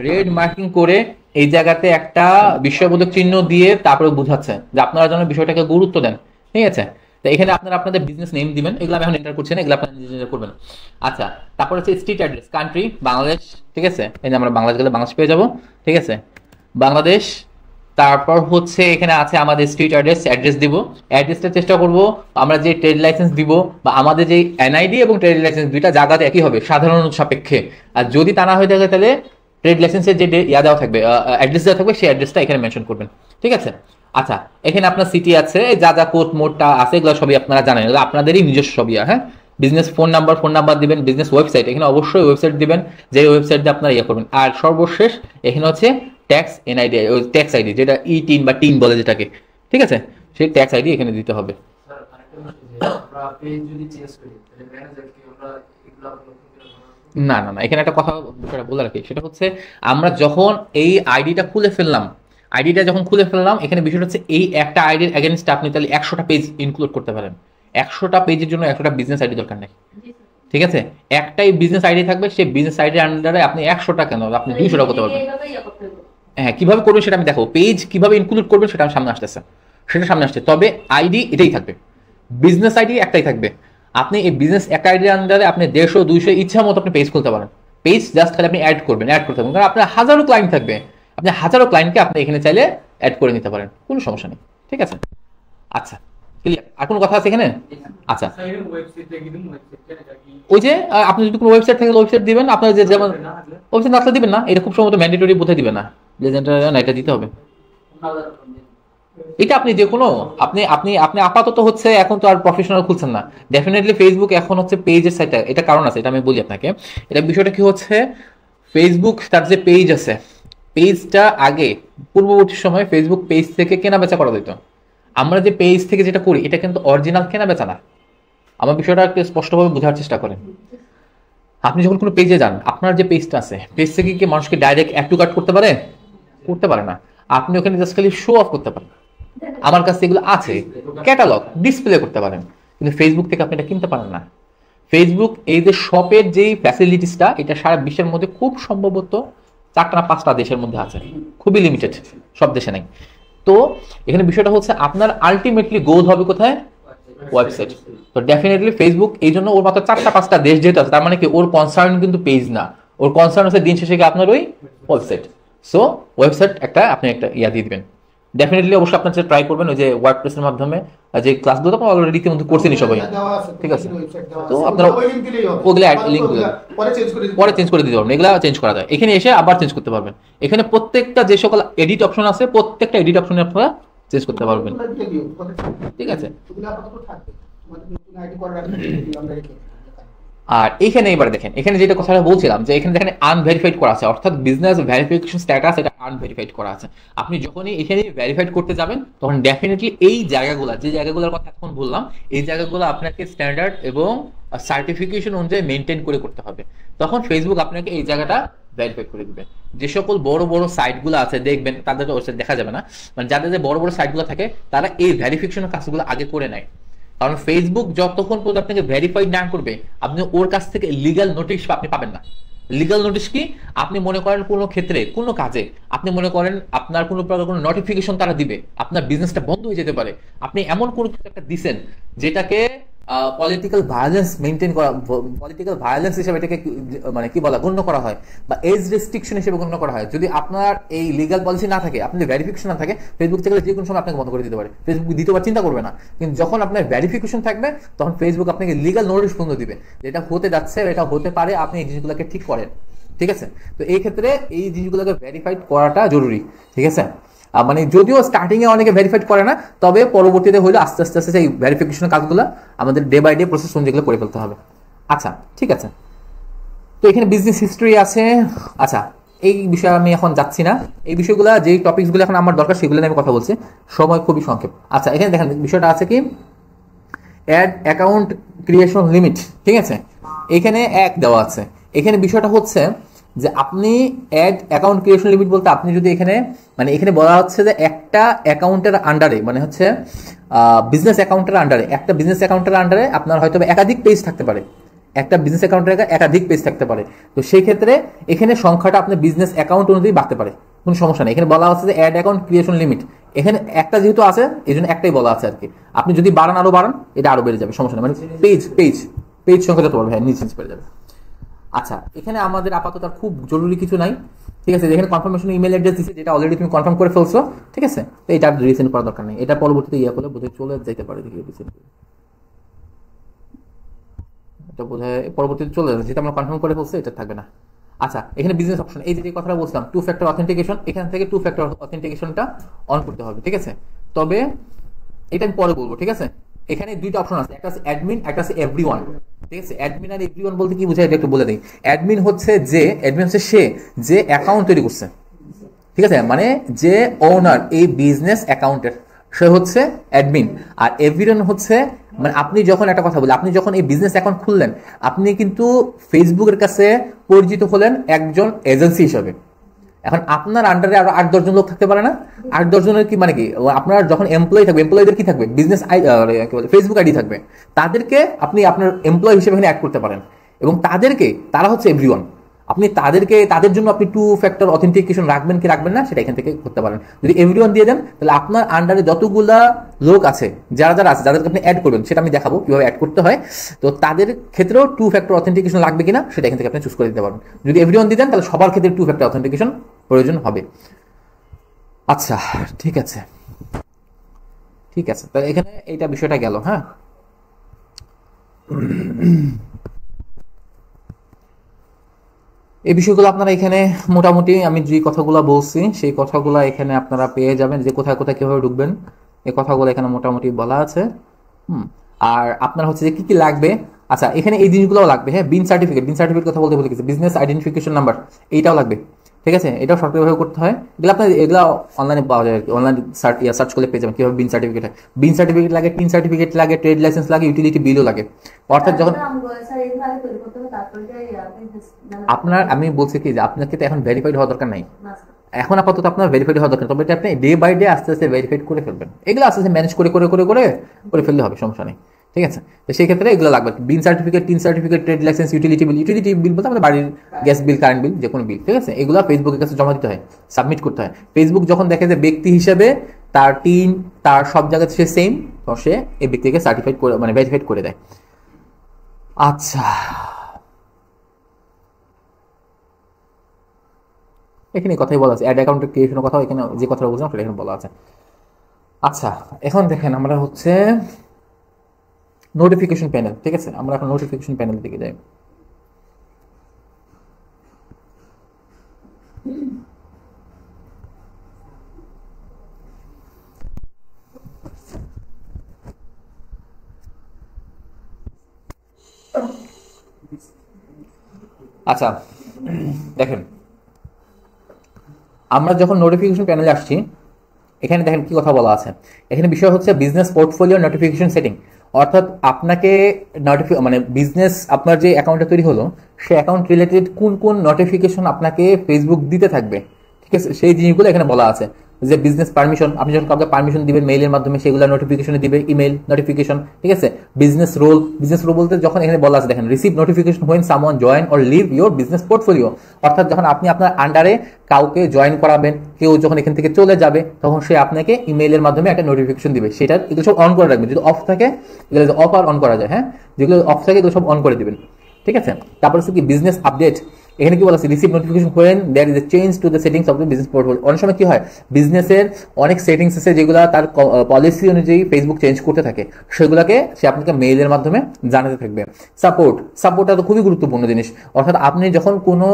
রেড মার্কিং করে এই জায়গাতে একটা বিস্ময়বোধক চিহ্ন দিয়ে তারপরে বুঝাচ্ছে যে আপনারা যেন বিষয়টাকে গুরুত্ব দেন। ঠিক আছে, তো এখানে আপনারা আপনাদের বিজনেস নেম দিবেন, এগুলো আমি এখন এন্টার করছি না, এগুলো আপনারা নিজে নিজে করবেন। আচ্ছা, তারপর হচ্ছে স্ট্রিট অ্যাড্রেস, কান্ট্রি বাংলাদেশ। ঠিক আছে, এই যে আমরা বাংলাদেশ গেলে বাংলাদেশ পেয়ে যাবো। ঠিক আছে, বাংলাদেশ। তারপর হচ্ছে এখানে আছে আমাদের স্ট্রিট অ্যাড্রেস দিব। অ্যাড্রেসটা চেষ্টা করব আমরা যে ট্রেড লাইসেন্স দিব বা আমাদের যে এনআইডি এবং ট্রেড লাইসেন্স দুইটা জায়গাতে একই হবে সাধারণ সাপেক্ষে। আর যদি তা না হয়ে থাকে তাহলে ট্রেড লাইসেন্সের যে দেওয়া থাকবে, অ্যাড্রেস দেওয়া থাকবে, সেই অ্যাড্রেসটা এখানে মেনশন করবেন। ঠিক আছে, আচ্ছা এখানে আপনার সিটি আছে, যা যা কোড মোডটা আছে এগুলো সবই আপনারা জানেন, এগুলো আপনাদেরই নিজস্ব ছবি। হ্যাঁ, বিজনেস ফোন নাম্বার দিবেন, বিজনেস ওয়েবসাইট, এখানে অবশ্যই ওয়েবসাইট দিবেন যে ওয়েবসাইট দিয়ে আপনারা করবেন। আর সর্বশেষ এখানে হচ্ছে ট্যাক্স এনআইডি, ট্যাক্স আইডি, যেটা ই-টিন বা টিন বলে যেটাকে। ঠিক আছে, সেই ট্যাক্স আইডি এখানে দিতে হবে। না না না, এখানে একটা কথা বিষয়টা বলে রাখি, সেটা হচ্ছে আমরা যখন এই আইডিটা খুলে ফেললাম, এখানে বিষয়টা হচ্ছে এই একটা আইডির এগেনস্টে আপনি তাহলে 100টা পেজ ইনক্লুড করতে পারেন। 100টা পেজের জন্য 100টা বিজনেস আইডি দরকার নেই, ঠিক আছে? একটাই বিজনেস আইডি থাকবে, সেই বিজনেস আইডির আন্ডারে আপনি 100টা কেন, আপনি 200টা করতে পারবেন। হ্যাঁ, কিভাবে করবেন সেটা আমি দেখাবো, পেজ কিভাবে ইনক্লুড করবেন সেটা সামনে আসছে, তবে আইডি এটাই থাকবে, বিজনেস আইডি একটাই থাকবে। আপনি এই বিজনেস একটা আইডির আন্ডারে আপনি 150 200 ইচ্ছা মতো আপনি পেজ খুলতে পারেন। পেজ জাস্ট খালি আপনি অ্যাড করতে পারবেন, কারণ আপনার হাজারো ক্লায়েন্ট থাকবে, আপনি হাজারো ক্লায়েন্টকে আপনি এখানে চাইলে অ্যাড করে নিতে পারেন, কোনো সমস্যা নেই, ঠিক আছে? আচ্ছা, ক্লিয়ার? আর কোনো কথা আছে এখানে? আচ্ছা, ওই যে আপনি যদি কোনো ওয়েবসাইট থাকে ওয়েবসাইট দিবেন, আপনার যে যেমন ওয়েবসাইট না দিবেন না, এটা খুব সম্ভবত ম্যান্ডেটরি বোধহয় দিবে না, না এটা দিতে হবে। এটা আপনি যে কোনো আপনি আপনি আপনি আপাতত হচ্ছে এখন তো আর প্রফেশনাল খুলছেন না, ডেফিনেটলি ফেসবুক এখন হচ্ছে পেজের সাইট, এটা কারণ আছে, এটা আমি বলি আপনাকে। এটা বিষয়টা কি হচ্ছে, ফেসবুক তার যে পেজ আছে, পেজটা আগে পূর্ববর্তী সময়ে ফেসবুক পেজ থেকে কেনা বেচা করা যেত। আমরা যে পেজ থেকে যেটা করি এটা কিন্তু অরিজিনাল কেনা বেচা না। আমার বিষয়টা একটু স্পষ্টভাবে বোঝার চেষ্টা করেন। আপনি যখন কোনো পেজে যান, আপনার যে পেজটা আছে, পেজ থেকে কি মানুষকে ডাইরেক্ট অ্যাড টু কার্ট করতে পারে না। আপনি ওখানে জাস্ট খালি শো অফ করতে পারেন, আমার কাছে এগুলো আছে, ক্যাটালগ ডিসপ্লে করতে পারেন, কিন্তু ফেসবুক থেকে আপনি এটা কিনতে পারেন না। ফেসবুক এই যে শপের যেই ফ্যাসিলিটিসটা, এটা সারা বিশ্বের মধ্যে খুব সম্ভবত 4টা না 5টা দেশের মধ্যে আছে, খুবই লিমিটেড, সব দেশে নাই। তো এখানে বিষয়টা হচ্ছে আপনার আলটিমেটলি গোল হবে কোথায়, ওয়েবসাইট। তো ডেফিনেটলি ফেসবুক এই জন্য ওর মাত্র 4টা 5টা দেশ যেহেতু আছে, তার মানে কি ওর কনসার্ন কিন্তু পেজ না, ওর কনসার্ন হচ্ছে দিন শেষে আপনার ওই ওয়েবসাইট। সো ওয়েবসাইট আপনি একটা ইয়া দিয়ে দিবেন। ডেফিনেটলি অবশ্যই আপনার ট্রাই করবেন ওই যে ওয়ার্ডপ্রেসের মাধ্যমে যে ক্লাসগুলো তো অলরেডি রীতিমতো করছেনই সবাই, ঠিক আছে? তো আপনারা ওগুলো লিঙ্কগুলো পরে চেঞ্জ করে দিতে পারবেন, এগুলো চেঞ্জ করা যায়, এখানে এসে আবার চেঞ্জ করতে পারবেন। এখানে প্রত্যেকটা যে সকল এডিট অপশন আছে, প্রত্যেকটা এডিট অপশনে আপনারা চেঞ্জ করতে পারবেন, ঠিক আছে? আর এখানে এবার দেখেন, এখানে যেটা কথাটা বলছিলাম যে এখানে দেখেন আনভেরিফাইড করা আছে, অর্থাৎ বিজনেস ভেরিফিকেশন স্ট্যাটাস এটা আনভেরিফাইড করা আছে। আপনি যখনই এখানে ভেরিফাইড করতে যাবেন তখন ডেফিনেটলি এই জায়গাগুলো, যে জায়গাগুলোর কথা এখন বললাম, এই জায়গাগুলো আপনাকে স্ট্যান্ডার্ড এবং সার্টিফিকেশন অনুযায়ী মেনটেন করে করতে হবে। তখন ফেসবুক আপনাকে এই জায়গাটা ভেরিফাই করে দিবে। যে সকল বড় বড় সাইটগুলো আছে দেখবেন, তাদের দেখা যাবে না, মানে যাদের যে বড় বড় সাইটগুলো থাকে তারা এই ভেরিফিকেশনের কাজগুলো আগে করে নেয়। কারণ ফেসবুক যতক্ষণ পর্যন্ত আপনাকে ভেরিফাইড না করবে, আপনি ওর কাছ থেকে লিগ্যাল নোটিশ আপনি পাবেন না। লিগ্যাল নোটিশ কি, আপনি মনে করেন কোনো ক্ষেত্রে কোনো কাজে আপনি মনে করেন আপনার কোনো প্রকার কোনো নোটিফিকেশন তারা দিবে, আপনার বিজনেসটা বন্ধ হয়ে যেতে পারে, আপনি এমন কোনো কিছু একটা দিচ্ছেন যেটাকে পলিটিক্যাল ভায়োলেন্স মেনটেন করা, পলিটিক্যাল ভায়োলেন্স হিসেবে এটাকে মানে কি বলা গণ্য করা হয়, বা এজ রেস্ট্রিকশন হিসেবে গণ্য করা হয়। যদি আপনার এই লিগ্যাল পলিসি না থাকে, আপনার ভেরিফিকেশন না থাকে, ফেসবুক থেকে যে কোনো সময় আপনাকে বন্ধ করে দিতে পারে। ফেসবুক দ্বিতীয়বার চিন্তা করবে না, কিন্তু যখন আপনার ভেরিফিকেশন থাকবে তখন ফেসবুক আপনাকে লিগ্যাল নোটিশ পর্যন্ত দিবে, যেটা হতে যাচ্ছে, এটা হতে পারে, আপনি এই জিনিসগুলোকে ঠিক করেন, ঠিক আছে? তো এই ক্ষেত্রে এই জিনিসগুলোকে ভেরিফাইড করাটা জরুরি, ঠিক আছে? মানে যদিও স্টার্টিং এ অনেকে ভেরিফাইড করে না, তবে পরবর্তীতে হইলে আস্তে আস্তে আস্তে এই ভেরিফিকেশনের কাজগুলো আমাদের ডে বাই ডে প্রসেস অনুযায়ী করে ফেলতে হবে। আচ্ছা, ঠিক আছে। তো এখানে বিজনেস হিস্ট্রি আছে। আচ্ছা, এই বিষয়ে আমি এখন যাচ্ছি না, এই বিষয়গুলো যে টপিকসগুলো এখন আমার দরকার সেগুলো নিয়ে আমি কথা বলছি, সময় খুবই সংক্ষেপ। আচ্ছা, এখানে দেখেন বিষয়টা আছে কি, অ্যাড অ্যাকাউন্ট ক্রিয়েশন লিমিট, ঠিক আছে? এখানে এক দেওয়া আছে। এখানে বিষয়টা হচ্ছে যে আপনি অ্যাড অ্যাকাউন্ট ক্রিয়েশন লিমিট বলতে আপনি যদি এখানে মানে এখানে বলা হচ্ছে যে একটা অ্যাকাউন্টের আন্ডারে, মানে হচ্ছে বিজনেস অ্যাকাউন্টের আন্ডারে, একটা বিজনেস অ্যাকাউন্টের আন্ডারে আপনার হয়তো একাধিক পেজ থাকতে পারে, একটা বিজনেস অ্যাকাউন্টের একাধিক পেজ থাকতে পারে। তো সেই ক্ষেত্রে এখানে সংখ্যাটা আপনার বিজনেস অ্যাকাউন্ট অনুযায়ী বাড়তে পারে, কোনো সমস্যা নেই। এখানে বলা হচ্ছে যে অ্যাড অ্যাকাউন্ট ক্রিয়েশন লিমিট, এখানে একটা যেহেতু আছে এই জন্য একটাই বলা আছে আর কি। আপনি যদি বাড়ান আরো বাড়ান, এটা আরো বেড়ে যাবে, সমস্যা নেই। মানে পেজ সংখ্যা যত বাড়বে, হ্যাঁ নিচে বেড়ে যাবে। আচ্ছা, এখানে আমাদের আপাতত আর খুব জরুরি কিছু নাই, ঠিক আছে? এখানে কনফার্মেশন ইমেল অ্যাড্রেস দিচ্ছে, যেটা অলরেডি তুমি কনফার্ম করে ফেলছো, ঠিক আছে? তো এটা রিসেন্ড করার দরকার নেই, এটা পরবর্তীতে ইয়া করলে বোধহয় চলে যেতে পারে, এটা বোধহয় পরবর্তীতে চলে যাবে, যেটা আমরা কনফার্ম করে ফেলছি এটা থাকবে না। আচ্ছা, এখানে বিজনেস অপশন, এই যে কথাটা বলছিলাম 2 ফ্যাক্টর অথেন্টিকেশন, এখান থেকে 2 ফ্যাক্টর অথেন্টিকেশনটা অন করতে হবে, ঠিক আছে? তবে এটা আমি পরে বলবো, ঠিক আছে? এখানে দুইটা অপশন আছে, একটা আছে অ্যাডমিন, একটা আছে এভরিওয়ান, ঠিক আছে? অ্যাডমিন আর এভরিওয়ান বলতে কি বোঝায় এটা একটু বলে দেই। অ্যাডমিন হচ্ছে সে যে অ্যাকাউন্ট তৈরি করছে, ঠিক আছে? মানে যে ওনার এই বিজনেস অ্যাকাউন্টের, সে হচ্ছে অ্যাডমিন। আর এভরিওয়ান হচ্ছে মানে আপনি যখন একটা কথা বলি, আপনি যখন এই বিজনেস অ্যাকাউন্ট খুললেন, আপনি কিন্তু ফেসবুকের কাছে পরিচিত হলেন একজন এজেন্সি হিসাবে। এখন আপনার আন্ডারে আরো 8-10 জন লোক থাকতে পারে না? 8-10 জনের কি মানে কি, আপনার যখন এমপ্লয়ি থাকবে, এমপ্লয়ীদের কি থাকবে, বিজনেস ফেসবুক আইডি থাকবে, তাদেরকে আপনি আপনার এমপ্লয়ি হিসেবে এখানে অ্যাড করতে পারেন। এবং তারা হচ্ছে এভরিওয়ান। আপনি তাদের জন্য আপনি 2 ফ্যাক্টর অথেন্টিকেশন রাখবেন কি রাখবেন না, সেটা এখান থেকে করতে পারেন। যদি এভরিওয়ান দিয়ে দেন, তাহলে আপনার আন্ডারে যতগুলা লোক আছে, যারা আছে, যাদেরকে আপনি অ্যাড করবেন, সেটা আমি দেখাবো কিভাবে অ্যাড করতে হয়। তো তাদের ক্ষেত্রেও 2 ফ্যাক্টর অথেন্টিকেশন লাগবে কিনা, সেটা এখান থেকে আপনি চুজ করে দিতে পারবেন। যদি এভরিওয়ান দিয়ে দেন, তাহলে সবার ক্ষেত্রে 2 ফ্যাক্টর অথেন্টিকেশন প্রয়োজন হবে। আচ্ছা, ঠিক আছে, তাহলে এখানে এইটা বিষয়টা গেল। হ্যাঁ, এই বিষয়গুলো আপনারা এখানে মোটামুটি আমি যে কথাগুলো বলছি, সেই কথাগুলো এখানে আপনারা পেয়ে যাবেন, যে কোথায় কোথায় কিভাবে ঢুকবেন, এই কথাগুলো এখানে মোটামুটি বলা আছে। আর আপনার হচ্ছে যে কি কি লাগবে, আচ্ছা এখানে এই জিনিসগুলো লাগবে। হ্যাঁ, বিন সার্টিফিকেট কথা বলতে ভুলে গেছি, বিজনেস আইডেন্টিফিকেশন নাম্বার, এইটাও লাগবে। ঠিক আছে, এটাও সরকারিভাবে করতে হয়। এগুলো অনলাইনে পাওয়া যায়, অনলাইন সার্চ করলে পেয়ে যাবেন কিভাবে বিন সার্টিফিকেট হয়। বিন সার্টিফিকেট লাগে, টিন সার্টিফিকেট লাগে, ট্রেড লাইসেন্স লাগে, ইউটিলিটি বিলও লাগে। অর্থাৎ যখন আমি বলছি কি যে আপনাকে তো এখন ভেরিফাইড হওয়া দরকার নাই, এখন আপাতত আপনার ভেরিফাইড হওয়া দরকার, তবে এটা আপনি ডে বাই ডে আস্তে আস্তে ভেরিফাইড করে ফেলবেন। এগুলো আস্তে আস্তে ম্যানেজ করে ফেললে হবে, সমস্যা নেই। ঠিক আছে, তো সেই ক্ষেত্রে এগুলো লাগবে, BIN certificate, TIN certificate, trade licence, utility bill বলতে আমাদের বাড়ির গ্যাস বিল, কারেন্ট বিল, যে কোনো বিল। ঠিক আছে, এগুলো ফেসবুকের কাছে জমা দিতে হয়, সাবমিট করতে হয়। ফেসবুক যখন দেখে যে ব্যক্তি হিসেবে তার টিন, তার সব জায়গাতে সে সেম, তো সে এই ব্যক্তিকে সার্টিফাইড করে, মানে ভেরিফাইড করে দেয়। আচ্ছা, এখানে কথাই বলা আছে, অ্যাড অ্যাকাউন্টের ক্রিয়েশনের কথা, এখানে যে কথাটা বলছিলাম সেটা এখানে বলা আছে। আচ্ছা, এখন দেখেন আমরা হচ্ছে নোটিফিকেশন প্যানেল। ঠিক আছে, আমরা এখন নোটিফিকেশন প্যানেল দিকে যাই। আচ্ছা দেখেন, আমরা যখন নোটিফিকেশন প্যানেলে আসছি, এখানে দেখেন কি কথা বলা আছে। এখানে বিষয় হচ্ছে বিজনেস পোর্টফোলিও নোটিফিকেশন সেটিং। অর্থাৎ আপনাকে মানে বিজনেস, আপনার যে অ্যাকাউন্টটা তৈরি হলো, সেই অ্যাকাউন্ট রিলেটেড কোন কোন নোটিফিকেশন আপনাকে ফেসবুক দিতে থাকবে। ঠিক আছে, সেই জিনিসগুলো এখানে বলা আছে। যে বিজনেস পারমিশন, আপনি যখন কাউকে পারমিশন দিবেন মেইলের মাধ্যমে, সেগুলো নোটিফিকেশনে দিবে, ইমেল নোটিফিকেশন। ঠিক আছে, বিজনেস রোল বলতে যখন এখানে বলা আছে দেখেন, receive notification when someone join or leave your business portfolio. অর্থাৎ যখন আপনি আপনার আন্ডারে কাউকে জয়েন করাবেন, কেউ যখন এখান থেকে চলে যাবে, তখন সে আপনাকে ইমেইলের মাধ্যমে একটা নোটিফিকেশন দিবে। সেটা এগুলো সব অন করে রাখবেন, যদি অফ থাকে এগুলো অফ আর অন করা যায়। হ্যাঁ, যেগুলো অফ থাকে এগুলো সব অন করে দিবেন। ঠিক আছে, তারপর হচ্ছে কি বিজনেস আপডেট। এখানে কি বলা আছে, receive notification when there is a change to the settings of the business portfolio. অনেক সময় কি হয়, বিজনেসের অনেক সেটিংস আছে যেগুলো তার পলিসি অনুযায়ী ফেসবুক চেঞ্জ করতে থাকে, সেগুলোকে সে আপনাকে মেইলের মাধ্যমে জানাতে থাকবে। সাপোর্টটা তো খুবই গুরুত্বপূর্ণ জিনিস। অর্থাৎ আপনি যখন কোনো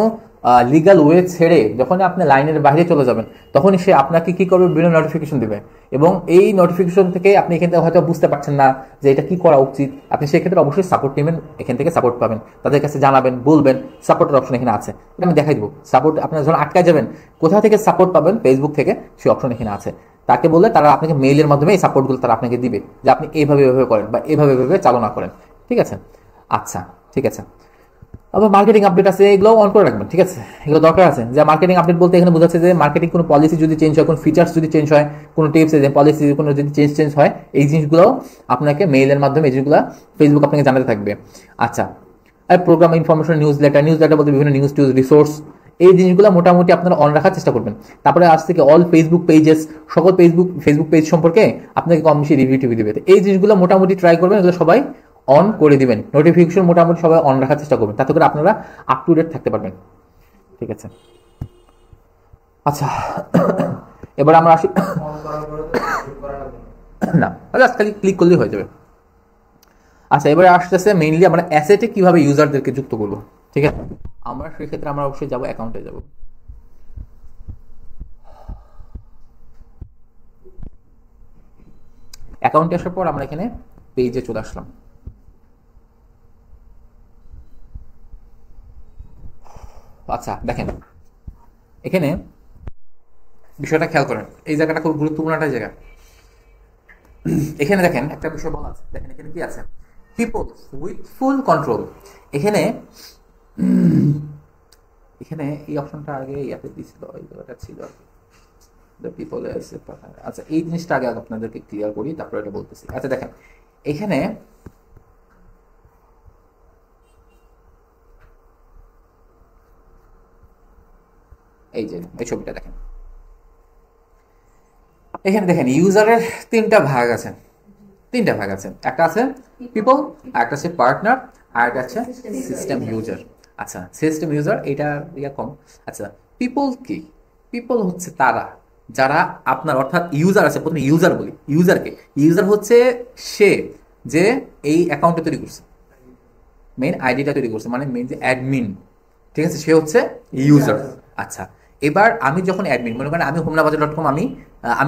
লিগাল ওয়ে ছেড়ে যখন আপনি লাইনের বাইরে চলে যাবেন, তখনই সে আপনাকে কি করবে, বিভিন্ন নোটিফিকেশন দিবে। এবং এই নোটিফিকেশন থেকে আপনি এখান থেকে হয়তো বুঝতে পারছেন না যে এটা কি করা উচিত, আপনি সেক্ষেত্রে অবশ্যই সাপোর্ট নেবেন, এখান থেকে সাপোর্ট পাবেন, তাদের কাছে জানাবেন, বলবেন। সাপোর্টের অপশন এখানে আছে, এটা আমি দেখাই দিব। সাপোর্ট, আপনার যখন আটকায় যাবেন, কোথা থেকে সাপোর্ট পাবেন, ফেসবুক থেকে, সেই অপশন এখানে আছে। তাকে বললে তারা আপনাকে মেইলের মাধ্যমে এই সাপোর্টগুলো তারা আপনাকে দিবে, যে আপনি এইভাবে করেন বা এইভাবে চালনা করেন। ঠিক আছে, আচ্ছা ঠিক আছে। আবার মার্কেটিং আপডেট আছে, এগুলো অন করে রাখবেন। ঠিক আছে, এগুলো দরকার আছে। যে মার্কেটিং আপডেট বলতে এখানে বোঝাচ্ছে যে মার্কেটিং কোনো পলিসি যদি চেঞ্জ হয়, কোনো ফিচার্স যদি চেঞ্জ হয়, কোনো টিপস, পলিসি কোনো যদি চেঞ্জ হয়, এই জিনিসগুলো আপনাকে মেইলের মাধ্যমে এই জিনিসগুলো ফেসবুক আপনাকে জানাতে থাকবে। আচ্ছা, আর প্রোগ্রাম ইনফরমেশন, নিউজ লেটার বলতে বিভিন্ন নিউজ রিসোর্স, এই জিনিসগুলো মোটামুটি আপনারা অন রাখার চেষ্টা করবেন। তারপরে আজ থেকে অল ফেসবুক পেজেস, সকল ফেসবুক পেজ সম্পর্কে আপনাকে কম বেশি রিভিউ দিবে। এই জিনিসগুলো মোটামুটি ট্রাই করবেন, এগুলো সবাই অন করে দিবেন। নোটিফিকেশন মোটামুটি সবাই অন রাখার চেষ্টা করবেন, তাতে করে আপনারা আপ টু ডেট থাকতে পারবেন। ঠিক আছে, আচ্ছা এবার আমরা আসি না, খালি ক্লিক করলেই হয়ে যাবে। আচ্ছা, এবারে আসতেছে মেইনলি আমরা অ্যাসেটে কিভাবে ইউজারদেরকে যুক্ত করবো। ঠিক আছে, আমরা সেক্ষেত্রে আমরা অবশ্যই যাবো অ্যাকাউন্টে যাব। অ্যাকাউন্টে আসার পর আমরা এখানে পেজে চলে আসলাম। আচ্ছা দেখেন, এখানে বিষয়টা খেয়াল করেন, এই জায়গাটা খুব গুরুত্বপূর্ণ একটা জায়গা। এখানে দেখেন একটা বিষয় বলা আছে, দেখেন এখানে কি আছে, পিপল উইথ ফুল কন্ট্রোল। এখানে এখানে এই অপশনটা আগে ইয়াতে দিছিল, এই জায়গাটা ছিল আর কি, পিপল। আচ্ছা এই জিনিসটা আগে আপনাদেরকে ক্লিয়ার করি, তারপর এটা বলতেছি। আচ্ছা দেখেন এখানে এই যে এই ছবিটা দেখেন, এখানে দেখেন ইউজারের তিনটা ভাগ আছে, একটা আছে পিপল, আর একটা আছে পার্টনার, আর একটা আছে সিস্টেম ইউজার। আচ্ছা সিস্টেম ইউজার এটা কম। আচ্ছা পিপল কি? পিপল হচ্ছে তারা যারা আপনার অর্থাৎ ইউজার আছে, প্রথমে ইউজার বলি, ইউজার হচ্ছে সে যে এই অ্যাকাউন্টটা তৈরি করছে, মেইন আইডিটা তৈরি করছে, মানে মেইন যে অ্যাডমিন, ঠিক আছে, সে হচ্ছে ইউজার। আচ্ছা এবার আমি যখন অ্যাডমিন, মনে করেন আমি হোমনাবাজার.com, আমি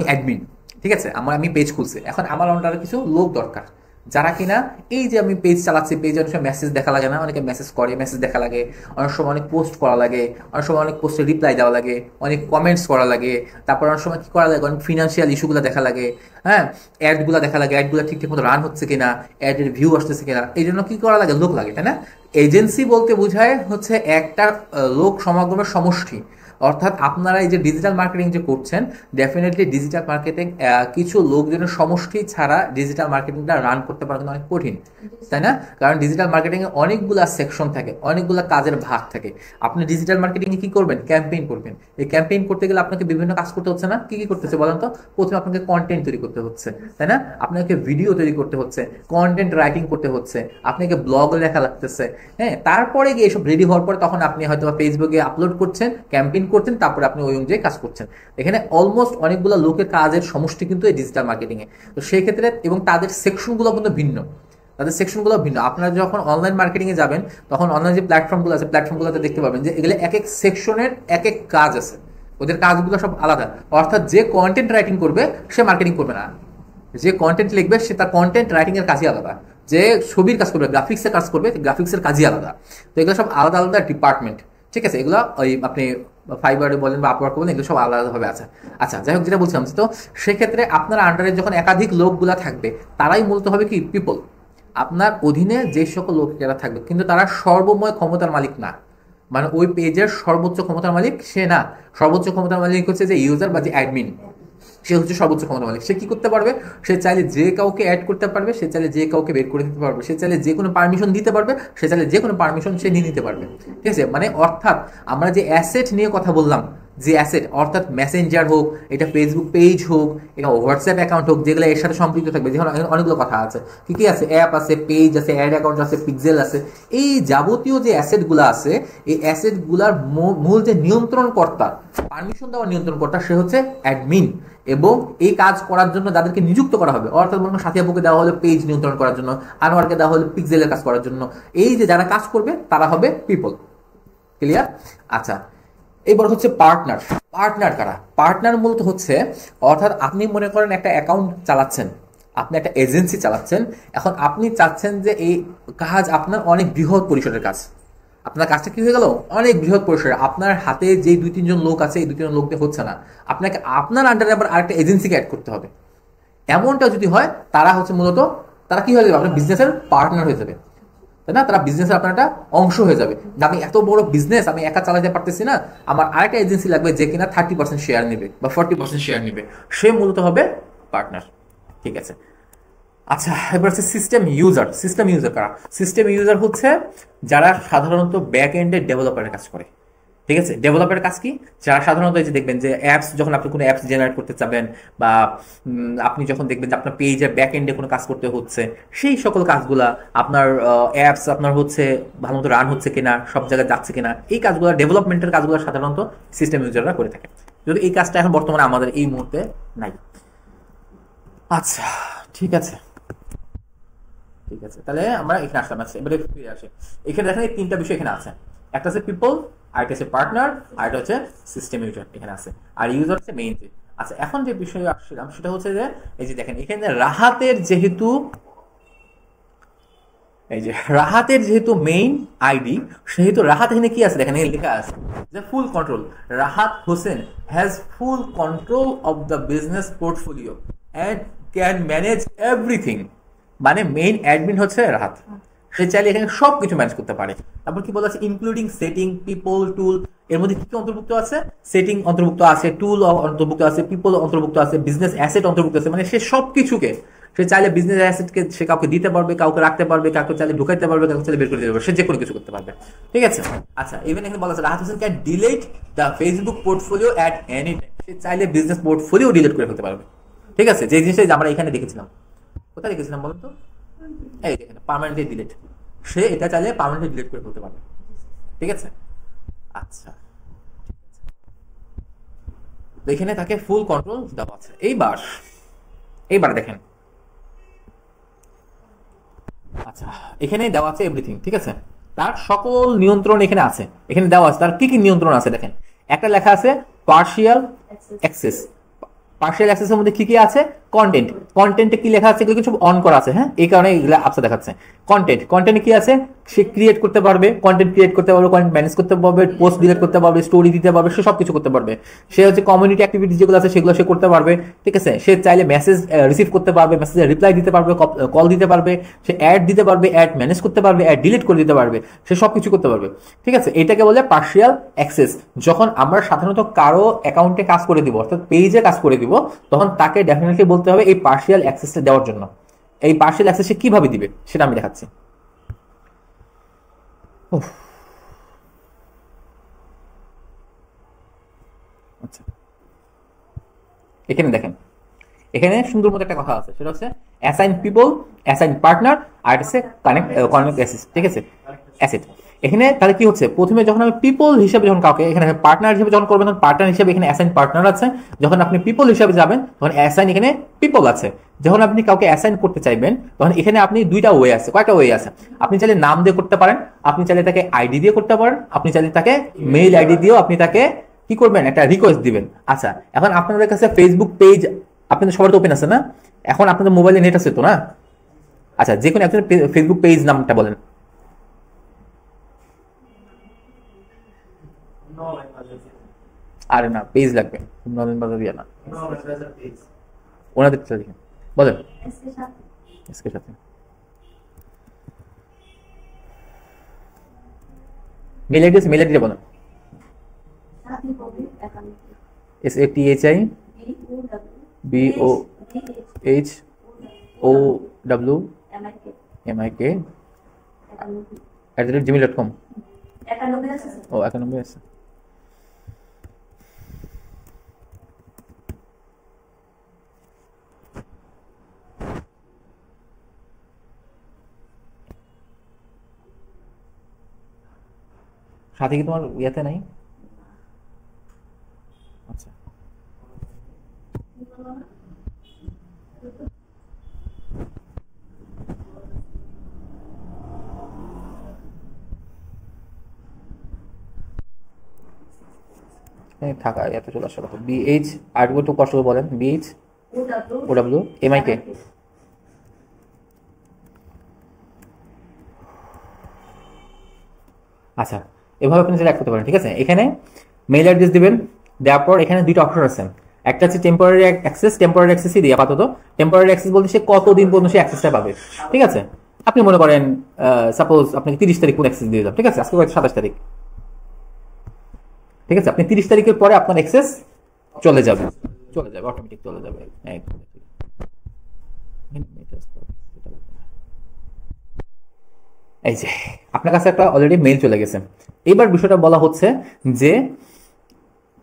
অ্যাডমিন, ঠিক আছে, আমি পেজ খুলছি, এখন আমার আন্ডারে কিছু লোক দরকার যারা কিনা এই যে আমি পেজ চালাচ্ছি, পেজে অনেক সময় মেসেজ দেখা লাগে না, অনেকে মেসেজ করে, মেসেজ দেখা লাগে, অনেক সময় অনেক পোস্ট করা লাগে, অনেক সময় অনেক পোস্টে রিপ্লাই দেওয়া লাগে, অনেক কমেন্টস করা লাগে, তারপর অনেক সময় কি করা লাগে, অনেক ফিনান্সিয়াল ইস্যুগুলো দেখা লাগে, হ্যাঁ, অ্যাডগুলো দেখা লাগে, অ্যাডগুলো ঠিকঠাক মতো রান হচ্ছে কিনা, অ্যাডের ভিউ আসতেছে কিনা, এই জন্য কি করা লাগে, লোক লাগে, তাই না? এজেন্সি বলতে বোঝায় হচ্ছে একটা লোক সমাগমের সমষ্টি। অর্থাৎ আপনারা এই যে ডিজিটাল মার্কেটিং যে করছেন, ডেফিনেটলি ডিজিটাল মার্কেটিং কিছু লোকজনের সমষ্টি ছাড়া ডিজিটাল মার্কেটিংটা রান করতে পারা কিন্তু অনেক কঠিন, তাই না? কারণ ডিজিটাল মার্কেটিং এ অনেকগুলা সেকশন থাকে, অনেকগুলা কাজের ভাগ থাকে। আপনি ডিজিটাল মার্কেটিং এ কি করবেন? ক্যাম্পেইন করবেন। এই ক্যাম্পেইন করতে গেলে আপনাকে বিভিন্ন কাজ করতে হচ্ছে না? কি কি করতে হচ্ছে বলেন তো? প্রথমে আপনাকে কন্টেন্ট তৈরি করতে হচ্ছে, তাই না? আপনাকে ভিডিও তৈরি করতে হচ্ছে, কন্টেন্ট রাইটিং করতে হচ্ছে, আপনাকে ব্লগ লেখা লাগতেছে, হ্যাঁ। তারপরে গিয়ে এসব রেডি হওয়ার পরে তখন আপনি হয়তো ফেসবুকে আপলোড করছেন, ক্যাম্পেইন করছেন, তারপরে আপনি ওই অনুযায়ী কাজ করছেন। এখানে অলমোস্ট অনেকগুলো লোকের কাজের সমষ্টি কিন্তু এই ডিজিটাল মার্কেটিং এ। তো সেই ক্ষেত্রে এবং তাদের সেকশনগুলো কিন্তু ভিন্ন, আপনারা যখন অনলাইন মার্কেটিং এ যাবেন তখন অনলাইন যে প্ল্যাটফর্মগুলো আছে, প্ল্যাটফর্মগুলোতে দেখতে পাবেন যে এগুলো এক এক সেকশনের এক এক কাজ আছে, ওদের কাজগুলো সব আলাদা। অর্থাৎ যে কন্টেন্ট রাইটিং করবে সে মার্কেটিং করবে না, যে কন্টেন্ট লিখবে সে তার কন্টেন্ট রাইটিং এর কাজই আলাদা, যে ছবির কাজ করবে, গ্রাফিক্সের কাজ করবে, গ্রাফিক্সের কাজই আলাদা। তো এগুলো সব আলাদা আলাদা ডিপার্টমেন্ট, ঠিক আছে? এগুলো ওই আপনি ফাইবারে বলেন বা আপওয়ার্ক বলেন, এগুলো সব আলাদা আলাদাভাবে আছে। আচ্ছা যাই হোক, যেটা বলছিলাম, তো সেক্ষেত্রে আপনার আন্ডারে যখন একাধিক লোকগুলা থাকবে, তারাই মূলত হবে কি পিপল। আপনার অধীনে যে সকল লোক যারা থাকবে, কিন্তু তারা সর্বময় ক্ষমতার মালিক না, মানে ওই পেজের সর্বোচ্চ ক্ষমতার মালিক সে না। সর্বোচ্চ ক্ষমতার মালিক হচ্ছে যে ইউজার বা যে অ্যাডমিন, সে হচ্ছে সর্বোচ্চ ক্ষমতার মালিক। সে কি করতে পারবে? সে চাইলে যে কাউকে অ্যাড করতে পারবে, সে চাইলে যে কাউকে বের করে দিতে পারবে, সে চাইলে যে কোনো পারমিশন দিতে পারবে, সে চাইলে যে কোনো পারমিশন সে নিয়ে নিতে পারবে, ঠিক আছে? মানে অর্থাৎ আমরা যে অ্যাসেট নিয়ে কথা বললাম, যে অ্যাসেট অর্থাৎ মেসেঞ্জার হোক, এটা ফেসবুক পেজ হোক, এটা হোয়াটসঅ্যাপ অ্যাকাউন্ট হোক, যেগুলো এর সাথে সম্পৃক্ত থাকবে, যেমন অনেকগুলো কথা আছে, কি কি আছে, অ্যাপ আছে, পেজ আছে, অ্যাড অ্যাকাউন্ট আছে, পিক্সেল আছে, এই যাবতীয় যে অ্যাসেটগুলো আছে, এই অ্যাসেটগুলার মূল যে নিয়ন্ত্রণকর্তা, পারমিশন দেওয়ার নিয়ন্ত্রণকর্তা, সে হচ্ছে অ্যাডমিন। এবং এই কাজ করার জন্য যাদেরকে নিযুক্ত করা হবে, অর্থাৎ মনে সাথী আপুকে দেওয়া হলো পেজ নিয়ন্ত্রণ করার জন্য, আনোয়ারকে দেওয়া হলো পিক্সেলের কাজ করার জন্য, এই যে যারা কাজ করবে তারা হবে পিপল। ক্লিয়ার? আচ্ছা এবার হচ্ছে পার্টনার। পার্টনার কারা? পার্টনার মূলত হচ্ছে, অর্থাৎ আপনি মনে করেন একটা অ্যাকাউন্ট চালাচ্ছেন, আপনি একটা এজেন্সি চালাচ্ছেন, এখন আপনি চাচ্ছেন যে এই কাজ আপনার অনেক বৃহৎ পরিসরের কাজ, আপনার কাজটা কি হয়ে গেল অনেক বৃহৎ পরিসরে, আপনার হাতে যে 2-3 জন লোক আছে, এই 2-3 জন লোকতে হচ্ছে না, আপনাকে আপনার আন্ডারে আবার আরেকটা এজেন্সিকে অ্যাড করতে হবে। এমনটা যদি হয়, তারা হচ্ছে মূলত তারা কি হয়ে যাবে, আপনার বিজনেসের পার্টনার হয়ে যাবে, তাই না? তারা বিজনেসের আপনার একটা অংশ হয়ে যাবে। আমি এত বড় বিজনেস আমি একা চালাতে পারতেছি না, আমার আরেকটা এজেন্সি লাগবে যে কিনা 30% শেয়ার নেবে বা 40% শেয়ার নেবে, সে মূলত হবে পার্টনার, ঠিক আছে? আচ্ছা এবার হচ্ছে সিস্টেম ইউজার। সিস্টেম ইউজার কারা? সিস্টেম ইউজার হচ্ছে যারা সাধারণত ব্যাক এন্ডে ডেভেলপারের কাজ করে, ঠিক আছে? ডেভেলপারের কাজ কি? যারা সাধারণত এই যে দেখবেন যে অ্যাপস, যখন আপনি কোনো অ্যাপস জেনারেট করতে চাবেন, বা আপনি যখন দেখবেন যে আপনার পেজের ব্যাক এন্ডে কোনো কাজ করতে হচ্ছে, সেই সকল কাজগুলা, আপনার অ্যাপস আপনার হচ্ছে ভালো মতো রান হচ্ছে কিনা, সব জায়গায় যাচ্ছে কিনা, এই কাজগুলো, ডেভেলপমেন্টের কাজগুলো সাধারণত সিস্টেম ইউজাররা করে থাকে, যদি এই কাজটা এখন বর্তমানে আমাদের এই মুহূর্তে নাই। আচ্ছা ঠিক আছে, ঠিক আছে, তাহলে আমরা এখানে আসলাম। আচ্ছা এবারে ফিরে আসি। এখানে দেখেন এই 3টা বিষয় এখানে আছে, একটা আছে পিপল, আরেকটা আছে পার্টনার, আরেকটা হচ্ছে সিস্টেম ইউজার এখানে আছে, আর ইউজার হচ্ছে মেইন। আচ্ছা এখন যে বিষয়ে আসছিলাম সেটা হচ্ছে যে এই যে দেখেন এখানে রাহাতের যেহেতু মেইন আইডি, সেহেতু রাহাত এখানে কি আছে দেখেন, এখানে লেখা আছে যে ফুল control. Rahat Hossain has full control of the business portfolio and can manage everything, মানে মেইন অ্যাডমিন হচ্ছে রাহাত, সে চাইলে এখানে সবকিছু ম্যানেজ করতে পারে। তারপর কি বলা আছে, ইনক্লুডিং সেটিং, পিপল, টুল, এর মধ্যে কি কি অন্তর্ভুক্ত আছে, সেটিং অন্তর্ভুক্ত আছে, টুল অন্তর্ভুক্ত আছে, পিপল অন্তর্ভুক্ত আছে, বিজনেস অ্যাসেট অন্তর্ভুক্ত আছে, মানে সে সবকিছুকে সে চাইলে বিজনেস অ্যাসেটকে সে কাউকে দিতে পারবে, কাউকে রাখতে পারবে, কাউকে চাইলে ঢুকাইতে পারবে, কাউকে চাইলে বের করে দিতে পারবে, সে যে কোনো কিছু করতে পারবে। ঠিক আছে, আচ্ছা ইভেন এখানে বলা আছে Rahat Hossain can delete the Facebook portfolio at any time, সে চাইলে বিজনেস পোর্টফোলিও ডিলিট করে ফেলতে পারবে। ঠিক আছে, যে জিনিসটা আমরা এখানে দেখেছিলাম, কোথায় দেখেছিলাম বলুন তো, এই দেখেন পার্মানেন্টলি ডিলিট, সে এটা চাইলে পার্মানেন্টলি ডিলিট করে ফেলতে পারবে। ঠিক আছে, আচ্ছা তো এখানে তাকে ফুল কন্ট্রোল দেওয়া আছে। এইবার দেখেন, আচ্ছা এখানে দেওয়া আছে এভরিথিং। ঠিক আছে, তার সকল নিয়ন্ত্রণ এখানে আছে, এখানে দেওয়া আছে তার কি কি নিয়ন্ত্রণ আছে। দেখেন একটা লেখা আছে পার্শিয়াল অ্যাক্সেস, পার্শিয়াল অ্যাক্সেসের মধ্যে কি কি আছে, কন্টেন্ট, কন্টেন্টে কি লেখা আছে, এগুলো কিছু অন করা আছে, হ্যাঁ এই কারণে এগুলো আপসা দেখাচ্ছে। কন্টেন্টে কি আছে, সে ক্রিয়েট করতে পারবে, কন্টেন্ট ক্রিয়েট করতে পারবে, কন্টেন্ট ম্যানেজ করতে পারবে, পোস্ট ডিলিট করতে পারবে, স্টোরি দিতে পারবে, সে সবকিছু করতে পারবে। সে হচ্ছে কমিউনিটি অ্যাক্টিভিটি যেগুলো আছে সেগুলো সে করতে পারবে। ঠিক আছে, সে চাইলে মেসেজ রিসিভ করতে পারবে, মেসেজে রিপ্লাই দিতে পারবে, কল দিতে পারবে, সে অ্যাড দিতে পারবে, অ্যাড ম্যানেজ করতে পারবে, অ্যাড ডিলিট করে দিতে পারবে, সে সবকিছু করতে পারবে। ঠিক আছে, এটাকে বলে পার্শিয়াল অ্যাক্সেস। যখন আমরা সাধারণত কারো অ্যাকাউন্টে কাজ করে দিব, অর্থাৎ পেজে কাজ করে দিব, তখন তাকে ডেফিনেটলি বলতে হবে এই পার্শিয়াল অ্যাক্সেসটা দেওয়ার জন্য। এই পার্শিয়াল অ্যাক্সেস কিভাবে দিবে সেটা আমি দেখাচ্ছি। আচ্ছা এখানে দেখেন, এখানে সুন্দর মতো একটা কথা আছে, সেটা হচ্ছে অ্যাসাইন পিপল, অ্যাসাইন পার্টনার, আর হচ্ছে কানেক্ট অ্যাসেট। ঠিক আছে, অ্যাসেট। এখানে তাহলে কি হচ্ছে, প্রথমে যখন আমি পিপল হিসেবে যখন কাউকে এখানে পার্টনার হিসেবে যখন করবেন, তখন পার্টনার হিসেবে এখানে অ্যাসাইন পার্টনার আছে। যখন আপনি পিপল হিসেবে যাবেন তখন অ্যাসাইন এখানে পিপল আছে। যখন আপনি কাউকে অ্যাসাইন করতে চাইবেন তখন এখানে আপনি দুইটা ওয়ে আছে, কয়টা ওয়ে আছে, আপনি চাইলে নাম দিয়ে করতে পারেন, আপনি চাইলে তাকে আইডি দিয়ে করতে পারেন, আপনি চাইলে তাকে মেইল আইডি দিয়েও আপনি তাকে কি করবেন, একটা রিকোয়েস্ট দিবেন। আচ্ছা এখন আপনাদের কাছে ফেসবুক পেজ আপনাদের সবার তো ওপেন আছে না, এখন আপনাদের মোবাইলে নেট আছে তো না? আচ্ছা যে কোনো একজন ফেসবুক পেজ নামটা বলেন। আরে না, পেজ লাগবে, নলেন বাজার দিয়া না, ওনাদের লিখেন, বলেন এসকে সাথে। মেল আইডিটা বলেন। SATHIBOWHOWMIK@gmail.com। ও 91 আছে। সাথে কি তোমার ইয়াতে নাই? আচ্ছা থাকা এত চলে আসার কথা। BH আর্টগুলো তো কষ্ট করে বলেন। BH OWMIK। আচ্ছা এভাবে আপনি সিলেক্ট করতে পারেন। ঠিক আছে, এখানে মেইল অ্যাড্রেস দিবেন, দেওয়ার পর এখানে দুইটা অপশন আছে, একটা হচ্ছে টেম্পোরারি অ্যাক্সেস, টেম্পোরারি অ্যাক্সেসই দিই আপাতত। টেম্পোরারি অ্যাক্সেস বলতে সে কতদিন পর্যন্ত সে অ্যাক্সেসটা পাবে। ঠিক আছে, আপনি মনে করেন সাপোজ আপনাকে 30 তারিখ কোন অ্যাক্সেস দিয়ে দিলাম। ঠিক আছে, আজকে 27 তারিখ। ঠিক আছে, আপনি 30 তারিখের পরে আপনার অ্যাক্সেস চলে যাবে, অটোমেটিক চলে যাবে। এই যে আপনার কাছে একটা অলরেডি মেইল চলে গেছে। এবার বিষয়টা বলা হচ্ছে যে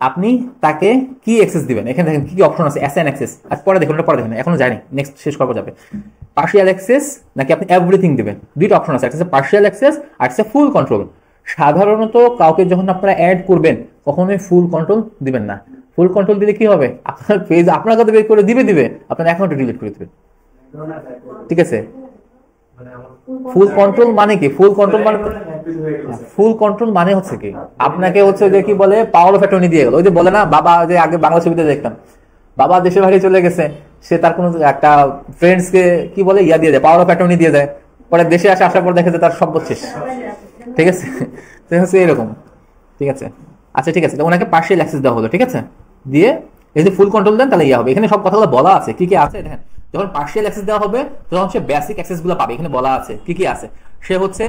আপনি তাকে কি অ্যাক্সেস দিবেন। এখানে দেখেন কি কি অপশন আছে, অ্যাসাইন অ্যাক্সেস। আজ পরে দেখুন, পরে দেখেন, এখনো জানি, নেক্সট শেষ করবো যাবে। পার্শিয়াল অ্যাক্সেস নাকি আপনি এভরিথিং দিবেন, দুইটা অপশন আছে, একটা পার্শিয়াল অ্যাক্সেস আর একটা ফুল কন্ট্রোল। সাধারণত কাউকে যখন আপনারা অ্যাড করবেন কখনোই ফুল কন্ট্রোল দিবেন না। ফুল কন্ট্রোল দিলে কি হবে, আপনার পেজ আপনার কাছে বের করে দিবে, আপনার অ্যাকাউন্টে ডিলিট করে দিবে। ঠিক আছে, ফুল কন্ট্রোল মানে কি, ফুল কন্ট্রোল মানে হচ্ছে কি, আপনাকে হচ্ছে যে কি বলে পাওয়ার অফ অ্যাটর্নি দিয়ে গেল। ওই যে বলে না, বাবা যে আগে বাংলা ছবিতে দেখতাম, বাবা দেশের বাইরে চলে গেছে, সে তার কোনো একটা ফ্রেন্ডস কে কি বলে ইয়া দিয়ে দেয়, পাওয়ার অফ অ্যাটর্নি দিয়ে দেয়, পরে দেশে আসার পর দেখে যে তার সব শেষ। ঠিক আছে, হচ্ছে এরকম। ঠিক আছে, আচ্ছা ঠিক আছে, ওনাকে পার্শিয়াল অ্যাক্সেস দেওয়া হলো। ঠিক আছে, দিয়ে যদি ফুল কন্ট্রোল দেন তাহলে ইয়া হবে। এখানে সব কথাগুলো বলা আছে, কি কি আছে দেখেন। যখন পার্শিয়াল অ্যাক্সেস দেওয়া হবে তখন সে বেসিক অ্যাক্সেস গুলো পাবে। এখানে বলা আছে কি কি আছে। সে হচ্ছে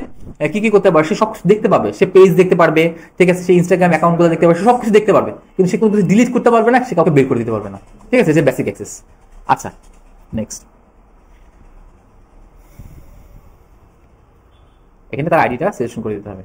কি কি করতে পারবে, সে সব দেখতে পাবে, সে পেজ দেখতে পারবে, ঠিক আছে, সে ইনস্টাগ্রাম অ্যাকাউন্ট গুলো দেখতে পারবে, সে সবকিছু দেখতে পারবে, কিন্তু সে কোনো কিছু ডিলিট করতে পারবে না, সে কাউকে বের করে দিতে পারবে না, ঠিক আছে, যে বেসিক অ্যাক্সেস। আচ্ছা নেক্সট, এখানে তার আইডিটা সিলেকশন করে দিতে হবে।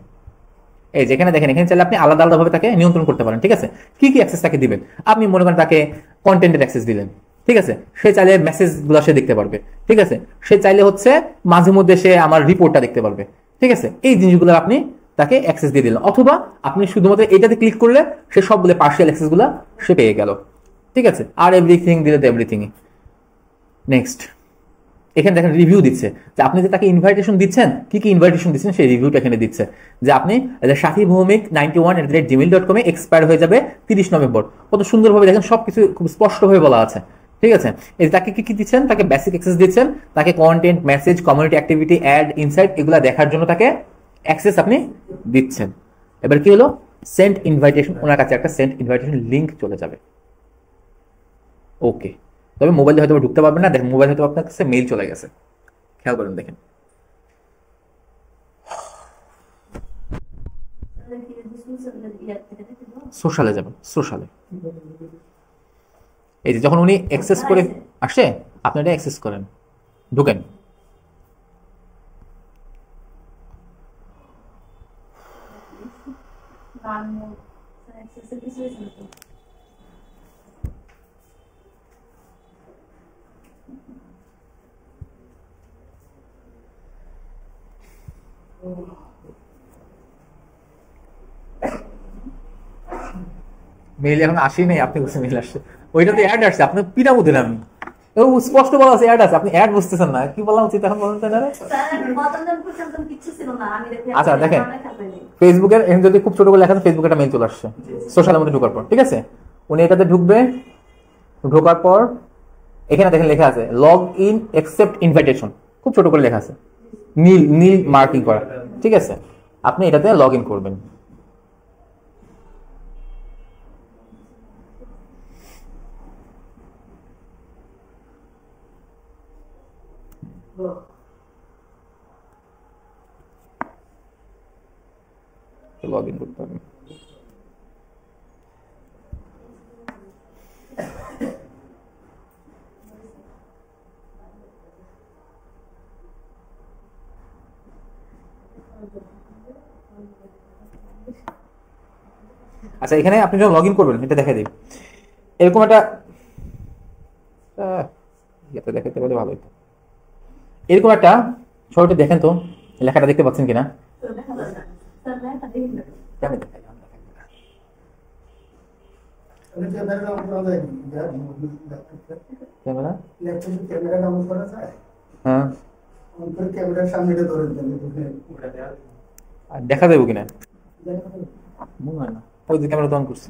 এই যেখানে দেখেন, এখানে চাইলে আপনি আলাদা আলাদা ভাবে তাকে নিয়ন্ত্রণ করতে পারেন, ঠিক আছে। কি কি অ্যাক্সেস তাকে দিবেন, আপনি মনে করেন তাকে কন্টেন্টের অ্যাক্সেস দিলেন, ঠিক আছে, সে চাইলে মেসেজ গুলো সে দেখতে পারবে, ঠিক আছে, সে চাইলে হচ্ছে মাঝে মধ্যে সে আমার রিপোর্টটা দেখতে পারবে, ঠিক আছে, এই জিনিসগুলো আপনি তাকে অ্যাক্সেস দিয়ে দিলেন। অথবা আপনি শুধুমাত্র এটাতে ক্লিক করলে সে সবগুলো পার্শিয়াল অ্যাক্সেস গুলো সে পেয়ে গেল, ঠিক আছে। আর এভরিথিং দিলে তো এভরিথিংই। নেক্সট, এখানে দেখেন রিভিউ দিচ্ছে, যে আপনি যে তাকে ইনভাইটেশন দিচ্ছেন, কি কি ইনভাইটেশন দিচ্ছেন সেই রিভিউটা এখানে দিচ্ছে, যে আপনি সাথী ভৌমিক 91@gmail.com এক্সপায়ার হয়ে যাবে 30 নভেম্বর। কত সুন্দরভাবে দেখেন, সবকিছু খুব স্পষ্টভাবে বলা আছে, ঠিক আছে। এই তাকে কি কি দিচ্ছেন, তাকে বেসিক অ্যাক্সেস দিচ্ছেন, তাকে content, message, community activity, ad, insight এগুলা দেখার জন্য তাকে অ্যাক্সেস আপনি দিচ্ছেন। এবার কি হলো, সেন্ড ইনভাইটেশন, ওনার কাছে একটা সেন্ড ইনভাইটেশন লিংক চলে যাবে। ওকে, তবে মোবাইলে হয়তো ঢুকতে পারবেন না, দেখেন মোবাইল হয়তো আপনার কাছে মেইল চলে গেছে, খেয়াল করেন, দেখেন সোশ্যালে যাবেন, সোশ্যালে এই যে যখন উনি অ্যাক্সেস করে আসে, আপনি এটা অ্যাক্সেস করেন, ঢুকেন। মেইল এখন আসেই নাই, আপনি বলছেন মেইল আসছে, ওইটাতে অ্যাড আসছে, আপনি পিটা বুঝেন, আমি স্পষ্ট বলা আছে অ্যাড আছে, আপনি অ্যাড বুঝতেছেন না, কি বলা উচিত এখন বলুন তো। আচ্ছা দেখেন, ফেসবুকের যদি খুব ছোট করে লেখা আছে, ফেসবুকে একটা মেইল চলে আসছে সোশ্যালের মধ্যে ঢোকার পর, ঠিক আছে। উনি এটাতে ঢুকবে, ঢোকার পর এখানে দেখেন লেখা আছে লগ ইন অ্যাকসেপ্ট ইনভাইটেশন, খুব ছোট করে লেখা আছে, নীল নীল মার্কিং করা, ঠিক আছে। আপনি এটাতে লগ ইন করবেন। লগ ইন করতে হবে। আচ্ছা, এখানে আপনি যখন লগ ইন করবেন, এটা দেখা দিই, এরকম একটা দেখাতে পারলে ভালো হতো। এরকম একটা ছবিটা দেখেন তো, লেখাটা দেখতে পাচ্ছেন কিনা? দেখা যাবো কিনা মনে হয় না, ওই যে ক্যামেরা অন করছি।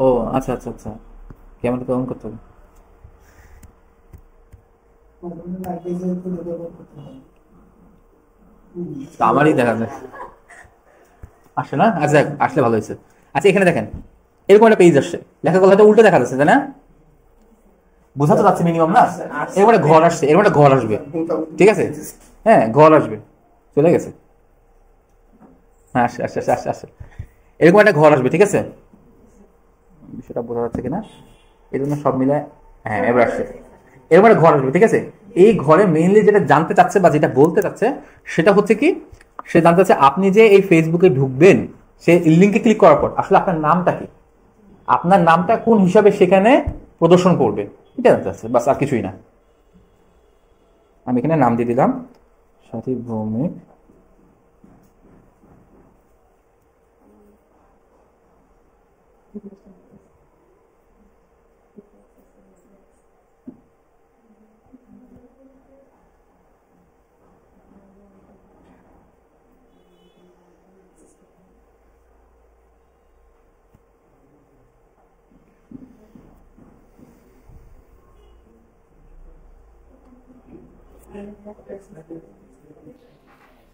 ও আচ্ছা আচ্ছা আচ্ছা, ক্যামেরা তো অন করতে হবে। আমারই দেখা যায় আসে না। আচ্ছা আসলে ভালো হয়েছে। আচ্ছা এখানে দেখেন এরকম একটা পেজ আসছে, লেখাগুলো হয়তো উল্টো দেখা যাচ্ছে, তাই না? বোঝা তো যাচ্ছে মিনিমাম না? এরকম একটা ঘর আসছে, এরকম একটা ঘর আসবে, ঠিক আছে, হ্যাঁ ঘর আসবে, চলে গেছে, হ্যাঁ আসছে আসছে আসছে আসছে, এরকম একটা ঘর আসবে, ঠিক আছে, বিষয়টা বোঝা যাচ্ছে কিনা, এই জন্য সব মিলে, হ্যাঁ এবার আসছে, এরকম একটা ঘর আসবে, ঠিক আছে। এই ঘরে মেইনলি যেটা জানতে চাচ্ছে বা যেটা বলতে চাচ্ছে সেটা হচ্ছে কি, সে জানতে চাচ্ছে আপনি যে এই ফেসবুকে ঢুকবেন, সে লিঙ্কে ক্লিক করার পর আসলে আপনার নামটা কি, আপনার নামটা কোন হিসাবে সেখানে প্রদর্শন করবে, এটা জানতে চাচ্ছে, বাস, আর কিছুই না। আমি এখানে নাম দিয়ে দিলাম সাথী ভৌমিক,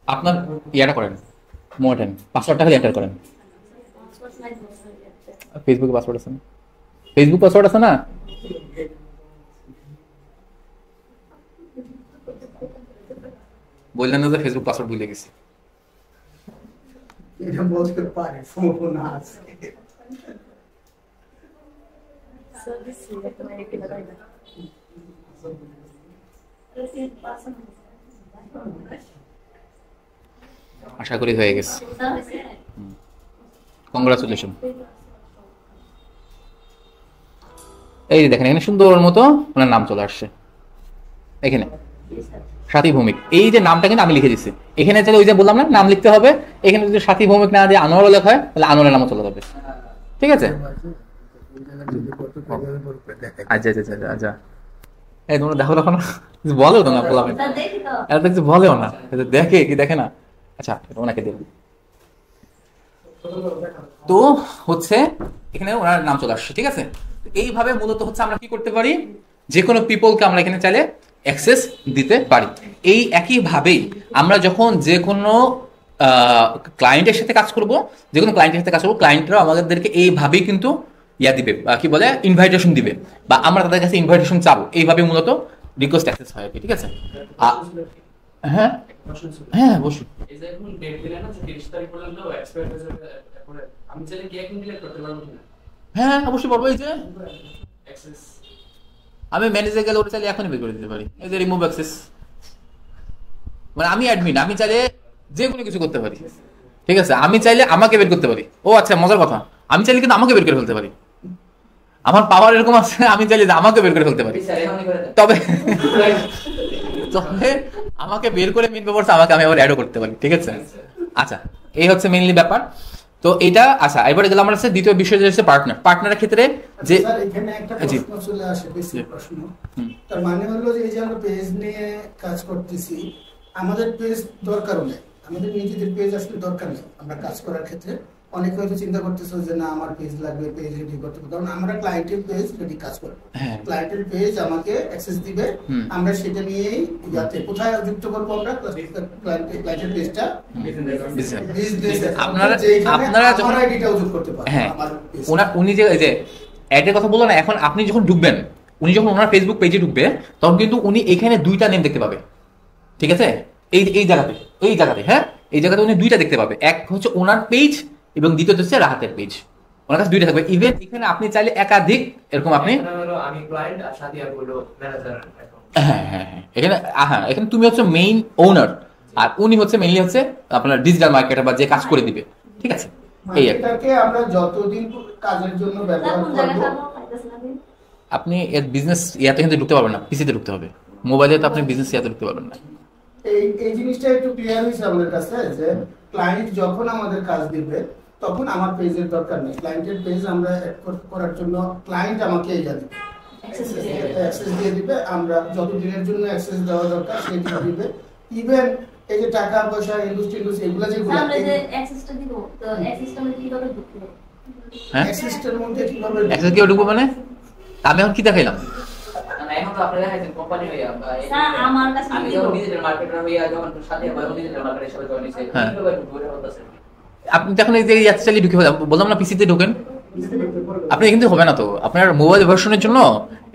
আপনার ইয়াটা করেন, মোটেন পাসওয়ার্ডটা খালি এন্টার করেন, ফেসবুকে পাসওয়ার্ড আছে। ফেসবুক পাসওয়ার্ড আছে না? বললেন না যে ফেসবুক পাসওয়ার্ড ভুলে গেছি। এটা বলতে পারি, ফোন আছে। আশা করি হয়ে গেছে। কংগ্রাচুলেশন। এই যে দেখেন এখানে সুন্দর মতো ওনার নাম চলে আসছে এখানে, সাথী ভৌমিক। এই যে নামটা কিন্তু আমি লিখে দিচ্ছি এখানে, চাইলে ওই যে বললাম না নাম লিখতে হবে, এখানে যদি সাথী ভৌমিক না দিয়ে আনোয়ারও লেখা হয় তাহলে আনোয়ারের নামও চলে যাবে। ঠিক আছে? আচ্ছা আচ্ছা আচ্ছা আচ্ছা, এই তোমরা দেখো দেখো না, বলো তো না বললাম, এটা কিছু বলেও না, দেখে কি দেখে না। আচ্ছা ওনাকে দেব। তো হচ্ছে এখানে ওনার নাম চলে আসছে। ঠিক আছে? এইভাবে মূলত হচ্ছে আমরা কি করতে পারি, যে কোনো পিপলকে আমরা এখানে চাইলে অ্যাক্সেস দিতে পারি। এই একইভাবেই আমরা যখন যে কোনো ক্লায়েন্টের সাথে কাজ করব, যে কোনো ক্লায়েন্টের সাথে কাজ করবো, ক্লায়েন্টরা আমাদেরকে এইভাবেই কিন্তু ইয়া দিবে, কি বলে, ইনভাইটেশন দিবে, বা আমরা তাদের কাছে ইনভাইটেশন চাবো। এইভাবে মূলত রিকোয়েস্ট অ্যাক্সেস হয় আর কি। ঠিক আছে? হ্যাঁ হ্যাঁ অবশ্যই। এই যে এখন ডেট দিলে না, 30 তারিখ পর্যন্ত এক্সপায়ার হয়ে যাবে, তারপরে আমি চাইলে কি এখন ডিলিট করতে পারবো কিনা? হ্যাঁ অবশ্যই পারবো। এই যে অ্যাক্সেস আমি ম্যানেজে গেলে ওটা চাইলে এখনই বের করে দিতে পারি। এই যে রিমুভ অ্যাক্সেস, মানে আমি অ্যাডমিন, আমি চাইলে যে কোনো কিছু করতে পারি। ঠিক আছে? আমি চাইলে আমাকে বের করতে পারি। ও আচ্ছা, মজার কথা, আমি চাইলে কিন্তু আমাকে বের করে ফেলতে পারি। আমার পাওয়ার এরকম আছে, আমি চাইলে আমাকে বের করে ফেলতে পারি। তবে তবে আমাকে বের করে মেন ব্যাপার আমাকে আমি আবার অ্যাডও করতে পারি। ঠিক আছে? আচ্ছা, এই হচ্ছে মেইনলি ব্যাপার। তো এটা আচ্ছা, এবারে গেলাম আমরা দ্বিতীয় বিষয়, যে হচ্ছে পার্টনার। পার্টনারের ক্ষেত্রে যে স্যার এখানে একটা প্রশ্ন চলে আসে, বেসিক প্রশ্ন। তার মানে হলো যে এই যে আমরা পেজ নিয়ে কাজ করতেছি, আমাদের পেজ দরকারও নেই, আমাদের নিজেদের পেজ আসলে দরকার নেই আমরা কাজ করার ক্ষেত্রে। অনেকে হয়তো চিন্তা করতেছে যে না আমার পেজ লাগবে, পেজ রেডি করতে হবে, কারণ আমরা ক্লায়েন্টের পেজ রেডি কাজ করবো। ক্লায়েন্টের পেজ আমাকে অ্যাক্সেস দিবে, আমরা সেটা নিয়েই যাতে কোথায় যুক্ত করবো, আমরা ক্লায়েন্টের পেজটা আপনারা যখন আইডিটাও যোগ করতে পারবো। হ্যাঁ, উনি যে অ্যাডের কথা বললো না, এখন আপনি যখন ঢুকবেন, উনি যখন ওনার ফেসবুক পেজে ঢুকবে, তখন কিন্তু উনি এখানে দুইটা নেম দেখতে পাবে। ঠিক আছে? এই জায়গাতে, হ্যাঁ, এই জায়গাতে উনি দুইটা দেখতে পাবে, এক হচ্ছে ওনার পেজ এবং দ্বিতীয় হচ্ছে রাহাতের পেজ। ওনার কাছে দুইটা থাকবে। ইভেন এখানে আপনি চাইলে একাধিক এরকম আপনি, আমি ক্লায়েন্ট আর সাথে আর হলো ম্যানেজার। হ্যাঁ হ্যাঁ হ্যাঁ, এখানে তুমি হচ্ছে মেইন ওনার, আর উনি হচ্ছে মেইনলি হচ্ছে আপনার ডিজিটাল মার্কেটার বা যে কাজ করে দিবে। ঠিক আছে? এই এটাকে আমরা যতদিন কাজের জন্য ব্যবহার করব, আপনি এর বিজনেস ইয়াতে কিন্তু ঢুকতে পারবেন না, পিসিতে ঢুকতে হবে। মোবাইলে তো আপনি বিজনেস ইয়াতে ঢুকতে পারবেন না। এই জিনিসটা একটু ক্লিয়ার হয়েছে আমাদের কাছে যে ক্লায়েন্ট যখন আমাদের কাজ দিবে তখন আমার পেজের দরকার নেই। ক্লায়েন্টের পেজ আমরা অ্যাড করার জন্য ক্লায়েন্ট আমাকে এটা দিবে, অ্যাক্সেস দিয়ে দিবে। আমরা যত দিনের জন্য অ্যাক্সেস দেওয়া দরকার সেটা দিবে। ইভেন এই যে টাকা পয়সা ইন্ডাস্ট্রি এগুলো যেগুলো আমরা যে অ্যাক্সেসটা দিব, তো অ্যাক্সেসটা আমরা কিভাবে ঢুকবো? হ্যাঁ, অ্যাক্সেসটার মধ্যে কিভাবে অ্যাক্সেস কিভাবে ঢুকবো মানে আমি এখন কি দেখাইলাম? এখন তো আপনারা দেখাইছেন কোম্পানি হইয়া, স্যার আমার কাছে আমি যখন ডিজিটাল মার্কেটার হইয়া যখন সাথে আমার ডিজিটাল মার্কেটের সাথে জয়েন হইছে, কিভাবে ঢুকবো এটা বলতেছেন আপনি যখন এই যে অ্যাকচুয়ালি ঢুকে বললাম না পিসিতে ঢোকেন, আপনি কিন্তু হবে না তো। আপনার মোবাইল ভার্সনের জন্য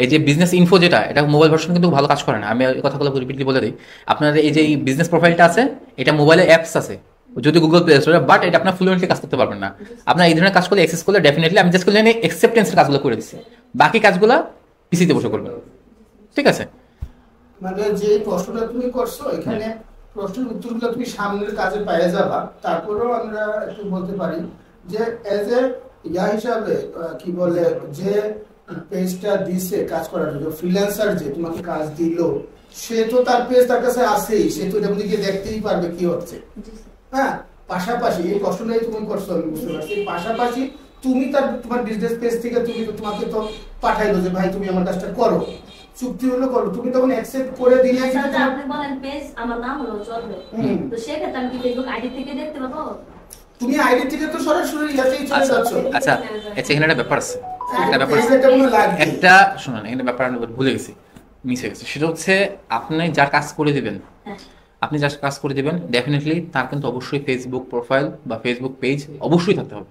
এই যে বিজনেস ইনফো যেটা, এটা মোবাইল ভার্সন কিন্তু ভালো কাজ করে না। আমি এই কথাগুলো রিপিটলি বলে দিই। আপনার এই যে বিজনেস প্রোফাইলটা আছে, এটা মোবাইলে অ্যাপস আছে যদি গুগল প্লে স্টোরে, বাট এটা আপনার ফ্লুয়েন্টলি কাজ করতে পারবেন না। আপনার এই ধরনের কাজ করলে অ্যাক্সেস করলে ডেফিনেটলি আমি জাস্ট করলে অ্যাকসেপ্টেন্সের কাজগুলো করে দিচ্ছি, বাকি কাজগুলো পিসিতে বসে করবেন। ঠিক আছে? মানে যে প্রশ্নটা তুমি করছো এখানে প্রশ্নের উত্তরগুলো তুমি সামনের কাজে পেয়ে যাবা। তারপরেও আমরা একটু বলতে পারি যে এজ এ ইয়া হিসাবে কি বলে, যে পেজটা দিছে কাজ করার জন্য, ফ্রিল্যান্সার যে তোমাকে কাজ দিল, সে তো তার পেজ তার কাছে আছেই, সে তো এটা গিয়ে দেখতেই পারবে কি হচ্ছে। হ্যাঁ, পাশাপাশি এই প্রশ্নটাই তুমি করছো, আমি বুঝতে পারছি। পাশাপাশি তুমি তোমার বিজনেস পেজ থেকে তোমাকে তো পাঠাইলো যে ভাই তুমি আমার কাজটা করো, চুক্তি হলো করো, তুমি তখন অ্যাকসেপ্ট করে দিলে আপনি বলেন পেজ আমার নাম হলো চলবে, তো সেক্ষেত্রে আমি কি ফেসবুক আইডি থেকে দেখতে পাবো? তুমি আইডি থেকে তো সরাসরি ইয়াতেই চলে যাচ্ছ। আচ্ছা এখানে একটা ব্যাপার আছে, একটা শোনেন, এখানে ব্যাপার আমি ভুলে গেছি, মিস হয়ে গেছে। সেটা হচ্ছে আপনি যার কাজ করে দিবেন, ডেফিনেটলি তার কিন্তু অবশ্যই ফেসবুক প্রোফাইল বা ফেসবুক পেজ অবশ্যই থাকতে হবে।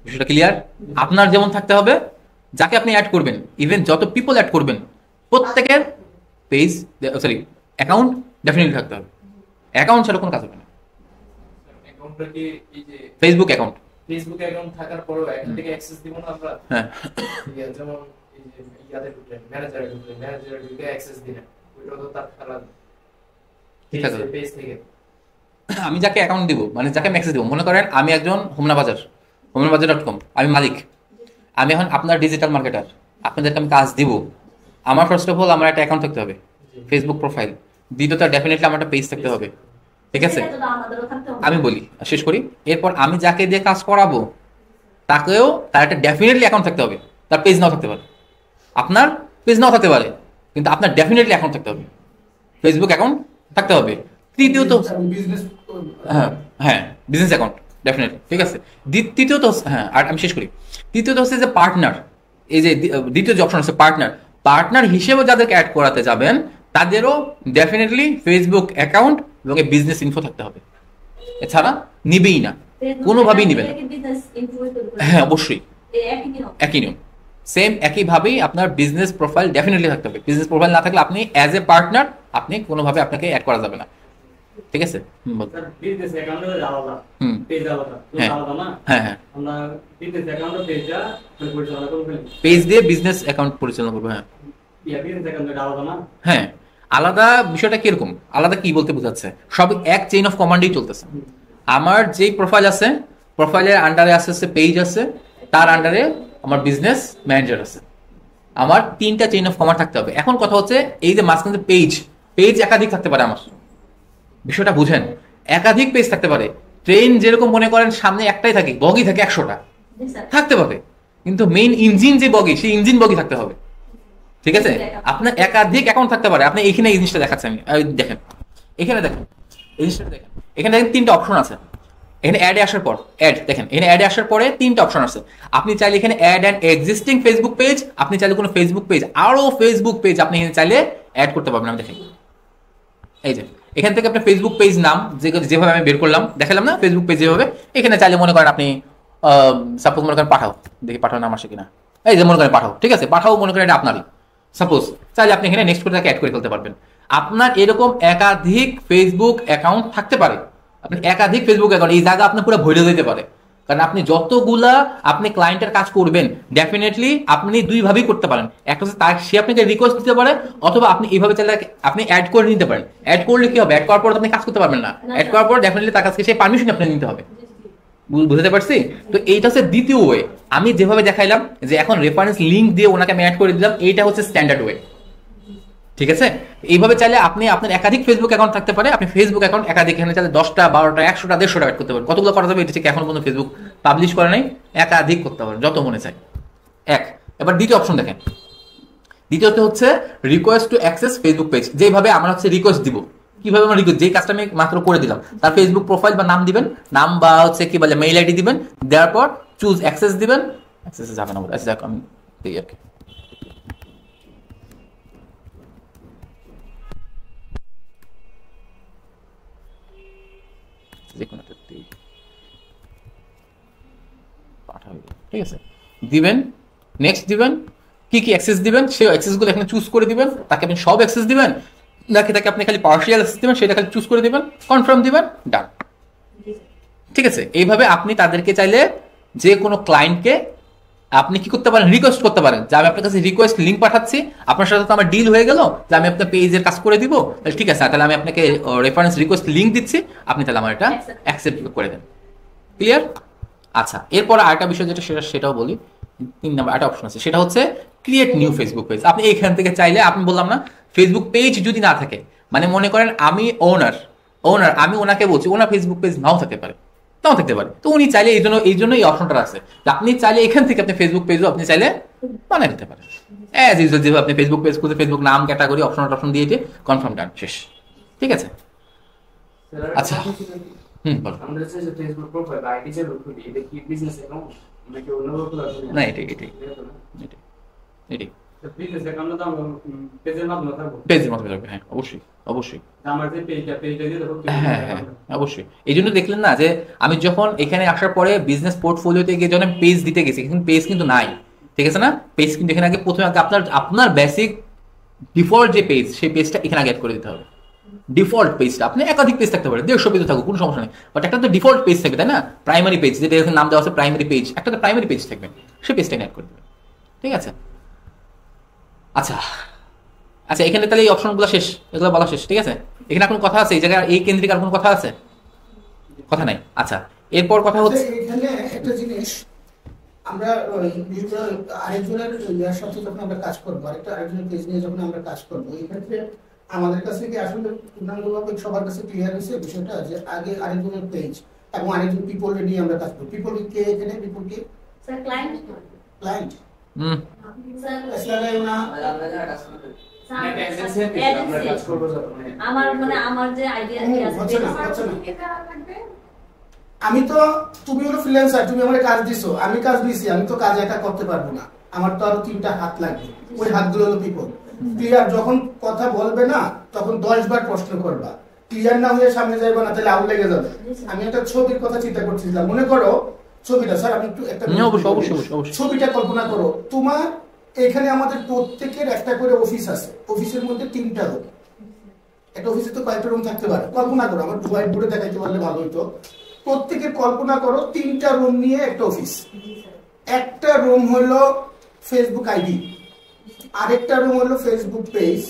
বিষয়টা ক্লিয়ার? আপনার যেমন থাকতে হবে, যাকে আপনি অ্যাড করবেন, ইভেন যত পিপল অ্যাড করবেন, প্রত্যেকের পেজ, সরি, অ্যাকাউন্ট ডেফিনেটলি থাকতে হবে। অ্যাকাউন্ট ছাড়া কোনো কাজ হবে না। অ্যাকাউন্টটা কি এই যে ফেসবুক অ্যাকাউন্ট, ফেসবুক অ্যাকাউন্ট থাকার পরেও একটা থেকে অ্যাক্সেস দিব না আমরা? হ্যাঁ, যেমন এই যে ইয়াতে ঢুকলেন, ম্যানেজারে ঢুকে অ্যাক্সেস দিলেন, ওইটা তো তার থাকা লাগবে ঠিক আছে। পেজ থেকে। আমি যাকে অ্যাকাউন্ট দিব, মানে যাকে আমি অ্যাক্সেস দিব, মনে করেন আমি একজন হোমনাবাজার.com, আমি মালিক, আমি এখন আপনার ডিজিটাল মার্কেটার, আপনাদেরকে আমি কাজ দিব। আমার ফার্স্ট অফ অল আমার একটা অ্যাকাউন্ট থাকতে হবে, ফেসবুক প্রোফাইল। দ্বিতীয়ত ডেফিনেটলি আমার একটা পেজ থাকতে হবে, ঠিক আছে? সেটা তো আমাদেরও থাকতে হবে। আমি বলি, শেষ করি। এরপর আমি যাকে দিয়ে কাজ করাবো তাকেও তার একটা ডেফিনেটলি অ্যাকাউন্ট থাকতে হবে। তার পেজ নাও থাকতে পারে, আপনার পেজ নাও থাকতে পারে, কিন্তু আপনার ডেফিনেটলি অ্যাকাউন্ট থাকতে হবে, ফেসবুক অ্যাকাউন্ট থাকতে হবে। তৃতীয়ত, বিজনেস হ্যাঁ হ্যাঁ, বিজনেস অ্যাকাউন্ট ডেফিনেটলি, ঠিক আছে। তৃতীয়ত, হ্যাঁ, আর আমি শেষ করি। তৃতীয়ত হচ্ছে যে পার্টনার। এই যে দ্বিতীয় যে অপশন আছে পার্টনার হিসেবে যাদেরকে অ্যাড করাতে যাবেন তাদেরও ডেফিনেটলি ফেসবুক অ্যাকাউন্ট এবং বিজনেস ইনফো থাকতে হবে, এছাড়া নিবেই না, কোনোভাবেই নিবে না। বিজনেস ইনফ্লুয়েন্স করবে। হ্যাঁ, অবশ্যই এই একই নিয়ম। একই নিয়ম, সেম একইভাবেই আপনার বিজনেস প্রোফাইল ডেফিনেটলি থাকতে হবে। বিজনেস প্রোফাইল না থাকলে আপনি অ্যাজ এ পার্টনার আপনি কোনোভাবে আপনাকে অ্যাড করা যাবে না, ঠিক আছে? বল। স্যার বিজনেস অ্যাকাউন্টে আলাদা, হুম, পেজ আলাদা, তো হ্যাঁ। আলাদা না? হ্যাঁ হ্যাঁ, আমরা বিজনেস অ্যাকাউন্টে পেজটা পরিচালনা করব। পেজ দিয়ে বিজনেস অ্যাকাউন্ট পরিচালনা করবো। হ্যাঁ বিজনেস অ্যাকাউন্টে আলাদা না? হ্যাঁ, আলাদা। বিষয়টা কিরকম আলাদা, কি বলতে বোঝাচ্ছে? সব এক চেইন অফ কমান্ডেই চলতেছে। আমার যেই প্রোফাইল আছে, প্রোফাইলের আন্ডারে আছে পেজ আছে, তার আন্ডারে আমার বিজনেস ম্যানেজার আছে। আমার তিনটা চেইন অফ কমান্ড থাকতে হবে। এখন কথা হচ্ছে এই যে মাঝখানে পেজ একাধিক থাকতে পারে। আমার বিষয়টা বুঝেন, একাধিক পেজ থাকতে পারে। ট্রেন যেরকম মনে করেন সামনে একটাই থাকে, বগি থাকে 100টা, জি স্যার। থাকতে পারে, কিন্তু মেইন ইঞ্জিন যে বগি, সেই ইঞ্জিন বগি থাকতে হবে, ঠিক আছে? আপনার একাধিক অ্যাকাউন্ট থাকতে পারে। আপনি এখানে এই জিনিসটা দেখাচ্ছি আমি, দেখেন এখানে, দেখেন এই জিনিসটা দেখেন, এখানে দেখেন তিনটা অপশন আছে। এখানে অ্যাডে আসার পর দেখেন, এখানে অ্যাডে আসার পরে তিনটা অপশন আছে। আপনি চাইলে এখানে add and existing Facebook page, আপনি চাইলে কোনো ফেসবুক পেজ, আরো ফেসবুক পেজ আপনি এখানে চাইলে অ্যাড করতে পারবেন। আমি দেখেন, এই যে এখান থেকে আপনার ফেসবুক পেজ নাম যেভাবে আমি বের করলাম, দেখালাম না ফেসবুক পেজ যেভাবে, এখানে চাইলে মনে করেন আপনি সাপোজ মনে করেন পাঠাও, দেখি পাঠাও নাম আসে কিনা, এই যে মনে করেন পাঠাও, ঠিক আছে? পাঠাও মনে করেন এটা আপনারই সাপোজ, চাইলে আপনি এখানে নেক্সট করে তাকে অ্যাড করে ফেলতে পারবেন। আপনার এরকম একাধিক ফেসবুক অ্যাকাউন্ট থাকতে পারে, আপনি একাধিক ফেসবুক অ্যাকাউন্ট, এই জায়গা আপনার পুরো ভরে দিতে পারে। কারণ আপনি যতগুলা আপনি ক্লায়েন্টের কাজ করবেন, ডেফিনেটলি আপনি দুইভাবেই করতে পারেন। একটা হচ্ছে সে আপনাকে রিকোয়েস্ট দিতে পারে, অথবা আপনি এইভাবে চাইলে আপনি অ্যাড করে নিতে পারেন। অ্যাড করলে কি হবে? অ্যাড করার পর আপনি কাজ করতে পারবেন না, অ্যাড করার পর ডেফিনেটলি তার কাছে সেই পারমিশন আপনি নিতে হবে। বুঝতে পারছি? তো এইটা হচ্ছে দ্বিতীয় ওয়ে। আমি যেভাবে দেখাইলাম যে এখন রেফারেন্স লিঙ্ক দিয়ে ওনাকে আমি অ্যাড করে দিলাম, এইটা হচ্ছে স্ট্যান্ডার্ড ওয়ে, ঠিক আছে? এইভাবে চাইলে আপনি আপনার একাধিক ফেসবুক অ্যাকাউন্ট থাকতে পারে, আপনি ফেসবুক অ্যাকাউন্ট একাধিক, এখানে চাইলে 10টা 12টা 100টা 150টা অ্যাড করতে পারেন। কতগুলো করা যাবে এটা ঠিক এখন পর্যন্ত ফেসবুক পাবলিশ করে নাই, একাধিক করতে পারেন যত মনে চায়। এবার দ্বিতীয় অপশন দেখেন, দ্বিতীয়ত হচ্ছে request to access Facebook page. যেভাবে আমরা হচ্ছে রিকোয়েস্ট দিব, কিভাবে আমরা রিকোয়েস্ট, যে কাজটা আমি মাত্র করে দিলাম, তার ফেসবুক প্রোফাইল বা নাম দিবেন, নাম বা হচ্ছে কি বলে মেইল আইডি দিবেন, দেওয়ার পর চুজ অ্যাক্সেস দিবেন, অ্যাক্সেসে যাবে না বলে, আচ্ছা আমি দিই আর কি। ঠিক আছে, দিবেন, নেক্সট দিবেন, কি কি অ্যাক্সেস দিবেন সেই অ্যাক্সেসগুলো এখানে চুজ করে দিবেন। তাকে আপনি সব অ্যাক্সেস দিবেন নাকি তাকে আপনি খালি পার্শিয়াল অ্যাক্সেস দিবেন, সেটা খালি চুজ করে দিবেন, কনফার্ম দিবেন, ডান। ঠিক আছে, এইভাবে আপনি তাদেরকে চাইলে যে কোনো ক্লায়েন্টকে আপনি কি করতে পারেন, রিকোয়েস্ট করতে পারেন যে আমি আপনার কাছে রিকোয়েস্ট লিঙ্ক পাঠাচ্ছি, আপনার সাথে তো আমার ডিল হয়ে গেল যে আমি আপনার পেজের কাজ করে দিব, তাহলে ঠিক আছে, তাহলে আমি আপনাকে রেফারেন্স রিকোয়েস্ট লিঙ্ক দিচ্ছি, আপনি তাহলে আমার এটা অ্যাকসেপ্ট করে দেন। ক্লিয়ার? আচ্ছা, এরপর আরেকটা বিষয় যেটা সেটাও বলি, 3 নম্বর একটা অপশন আছে, সেটা হচ্ছে ক্রিয়েট নিউ ফেসবুক পেজ। আপনি এইখান থেকে চাইলে, আপনি বললাম না ফেসবুক পেজ যদি না থাকে, মানে মনে করেন আমি ওনার আমি ওনাকে বলছি, ওনার ফেসবুক পেজ নাও থাকতে পারে, নাও থাকতে পারে, তো উনি চাইলে এই জন্য এই অপশনটা আছে, আপনি চাইলে এখান থেকে আপনি ফেসবুক পেজও আপনি চাইলে বানিয়ে নিতে পারেন। অ্যাজ ইউজুয়াল যেভাবে আপনি ফেসবুক পেজ খুঁজে ফেসবুক নাম ক্যাটাগরি অপশন দিয়ে কনফার্ম ডান, শেষ। ঠিক আছে, আচ্ছা বলো। আমাদের হচ্ছে যে ফেসবুক প্রোফাইল বা আইডি যে খুলি, এটা কি বিজনেস অ্যাকাউন্ট নাকি অন্য কোনো? না, এটাই বিজনেস অ্যাকাউন্টে তো আমরা পেজের মাধ্যমে থাকবো। পেজের মাধ্যমে যাবে, হ্যাঁ অবশ্যই অবশ্যই। আমার যে পেজটা দিয়ে দেবো। হ্যাঁ হ্যাঁ অবশ্যই। এই জন্য দেখলেন না যে আমি যখন এখানে আসার পরে বিজনেস পোর্টফোলিওতে গিয়ে যখন পেজ দিতে গেছি, কিন্তু পেজ কিন্তু নাই, ঠিক আছে না? পেজ কিন্তু এখানে আগে প্রথমে আগে আপনার বেসিক ডিফল্ট যে পেজ, সেই পেজটা এখানে আগে অ্যাড করে দিতে হবে। ডিফল্ট পেজটা, আপনি একাধিক পেজ থাকতে পারে, 150 পেজ থাকুক, কোনো সমস্যা নেই, বাট একটা তো ডিফল্ট পেজ থাকবে, তাই না? প্রাইমারি পেজ, যেটা এখানে নাম দেওয়া আছে প্রাইমারি পেজ, একটা তো প্রাইমারি পেজ থাকবে, সেই পেজটা অ্যাড করে দেবে, ঠিক আছে? আচ্ছা আচ্ছা, এখানে তাহলে এই অপশনগুলো শেষ, এগুলো বলা শেষ, ঠিক আছে? এখানে এখন কথা আছে এই জায়গায় এই কেন্দ্রিক আর কোনো কথা আছে? কথা নাই। আচ্ছা, এরপর কথা হচ্ছে এখানে একটা জিনিস, আমরা আরেকজনের ইয়ার সাথে যখন আমরা কাজ করবো, আরেকজনের পেজ নিয়ে যখন আমরা কাজ করবো, এই ক্ষেত্রে আমাদের কাছে কি আসলে পূর্ণাঙ্গভাবে সবার কাছে ক্লিয়ার হয়েছে বিষয়টা যে আগে আরেকজনের পেজ এবং আরেকজন পিপলকে নিয়ে আমরা কাজ করবো। পিপল কে এখানে, পিপল কে স্যার ক্লায়েন্ট ক্লায়েন্ট, স্যার আমরা যারা কাজ করি আমার মানে আমার যে আইডিয়া হচ্ছে না। আমি তো, তুমি হলো ফ্রিল্যান্সার, তুমি আমার কাজ দিছো, আমি কাজ দিছি, আমি তো কাজ একা করতে পারবো না, আমার তো আরো 3টা হাত লাগবে, ওই হাতগুলো হলো পিপল। ক্লিয়ার? যখন কথা বলবে না তখন 10 বার প্রশ্ন করবা, ক্লিয়ার না হয়ে সামনে যাইবা না, তাহলে আউট লেগে যাবে। আমি একটা ছবির কথা চিন্তা করছিলাম, মনে করো ছবিটা, স্যার আমি একটু একটা ছবিটা কল্পনা করো। তোমার এখানে আমাদের প্রত্যেকের একটা করে অফিস আছে, অফিসের মধ্যে 3টা রুম, একটা অফিসে তো কয়েকটা রুম থাকতে পারে, কল্পনা করো, আমার হোয়াইট বোর্ডে দেখাইতে পারলে ভালো হইতো। প্রত্যেকের কল্পনা করো 3টা রুম নিয়ে একটা অফিস। একটা রুম হলো ফেসবুক আইডি, আরেকটা রুম হলো ফেসবুক পেজ,